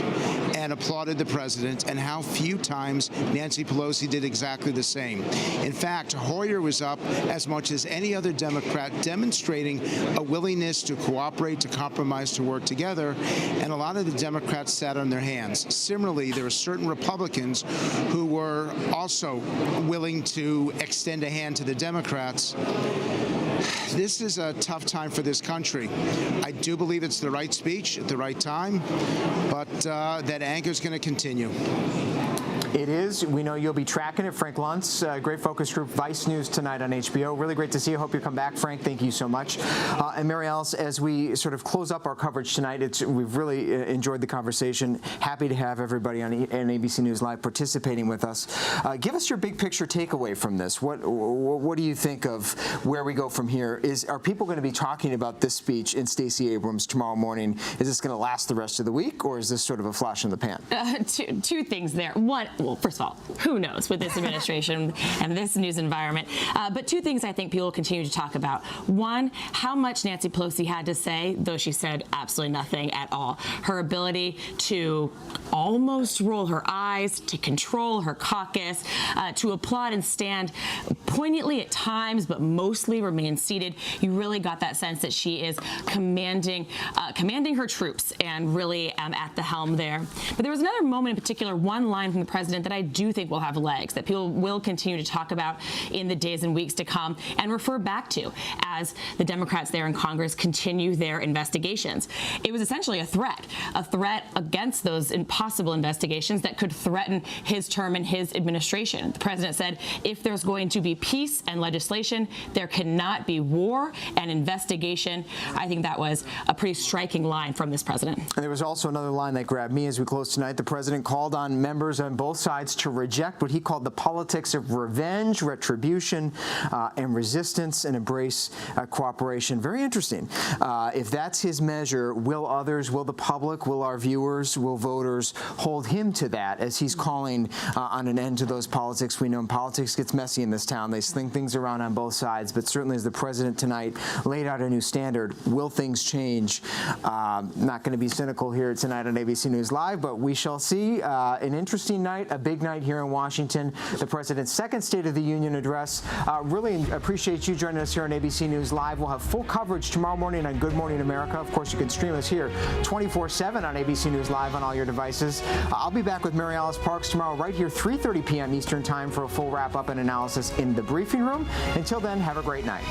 [SPEAKER 17] and applauded the president, and how few times Nancy Pelosi did exactly the same. In fact, Hoyer was up as much as any other Democrat, demonstrating a willingness to cooperate, to compromise, to work together, and a lot of the Democrats sat on their hands. Similarly, there are certain Republicans who were also willing to extend a hand to the Democrats. This is a tough time for this country. I do believe it's the right speech at the right time, but that anger is going to continue.
[SPEAKER 2] It is. We know you'll be tracking it. Frank Luntz, great focus group, Vice News Tonight on HBO. Really great to see you. Hope you come back, Frank. Thank you so much. And Mary Alice, as we sort of close up our coverage tonight, we've really enjoyed the conversation. Happy to have everybody on ABC News Live participating with us. Give us your big picture takeaway from this. What do you think of where we go from here? Are people going to be talking about this speech in Stacey Abrams tomorrow morning? Is this going to last the rest of the week, or is this sort of a flash in the pan?
[SPEAKER 14] Two things there. One, well, first of all, who knows with this administration and this news environment. But two things I think people will continue to talk about. One, how much Nancy Pelosi had to say, though she said absolutely nothing at all. Her ability to almost roll her eyes, to control her caucus, to applaud and stand poignantly at times, but mostly remain seated. You really got that sense that she is commanding her troops and really at the helm there. But there was another moment in particular, one line from the president that I do think will have legs, that people will continue to talk about in the days and weeks to come and refer back to as the Democrats there in Congress continue their investigations. It was essentially a threat against those impossible investigations that could threaten his term and his administration. The president said, if there's going to be peace and legislation, there cannot be war and investigation. I think that was a pretty striking line from this president.
[SPEAKER 2] And there was also another line that grabbed me as we close tonight. The president called on members on both sides to reject what he called the politics of revenge, retribution, and resistance, and embrace cooperation. Very interesting. If that's his measure, will others, will the public, will our viewers, will voters hold him to that as he's calling on an end to those politics? We know politics gets messy in this town. They sling things around on both sides, but certainly as the president tonight laid out a new standard, will things change? Not going to be cynical here tonight on ABC News Live, but we shall see. An interesting night, a big night here in Washington. The president's second State of the Union address. Really appreciate you joining us here on ABC News Live. We'll have full coverage tomorrow morning on Good Morning America. Of course, you can stream us here 24/7 on ABC News Live on all your devices. I'll be back with Mary Alice Parks tomorrow right here 3:30 p.m. Eastern Time for a full wrap-up and analysis in the briefing room. Until then, have a great night.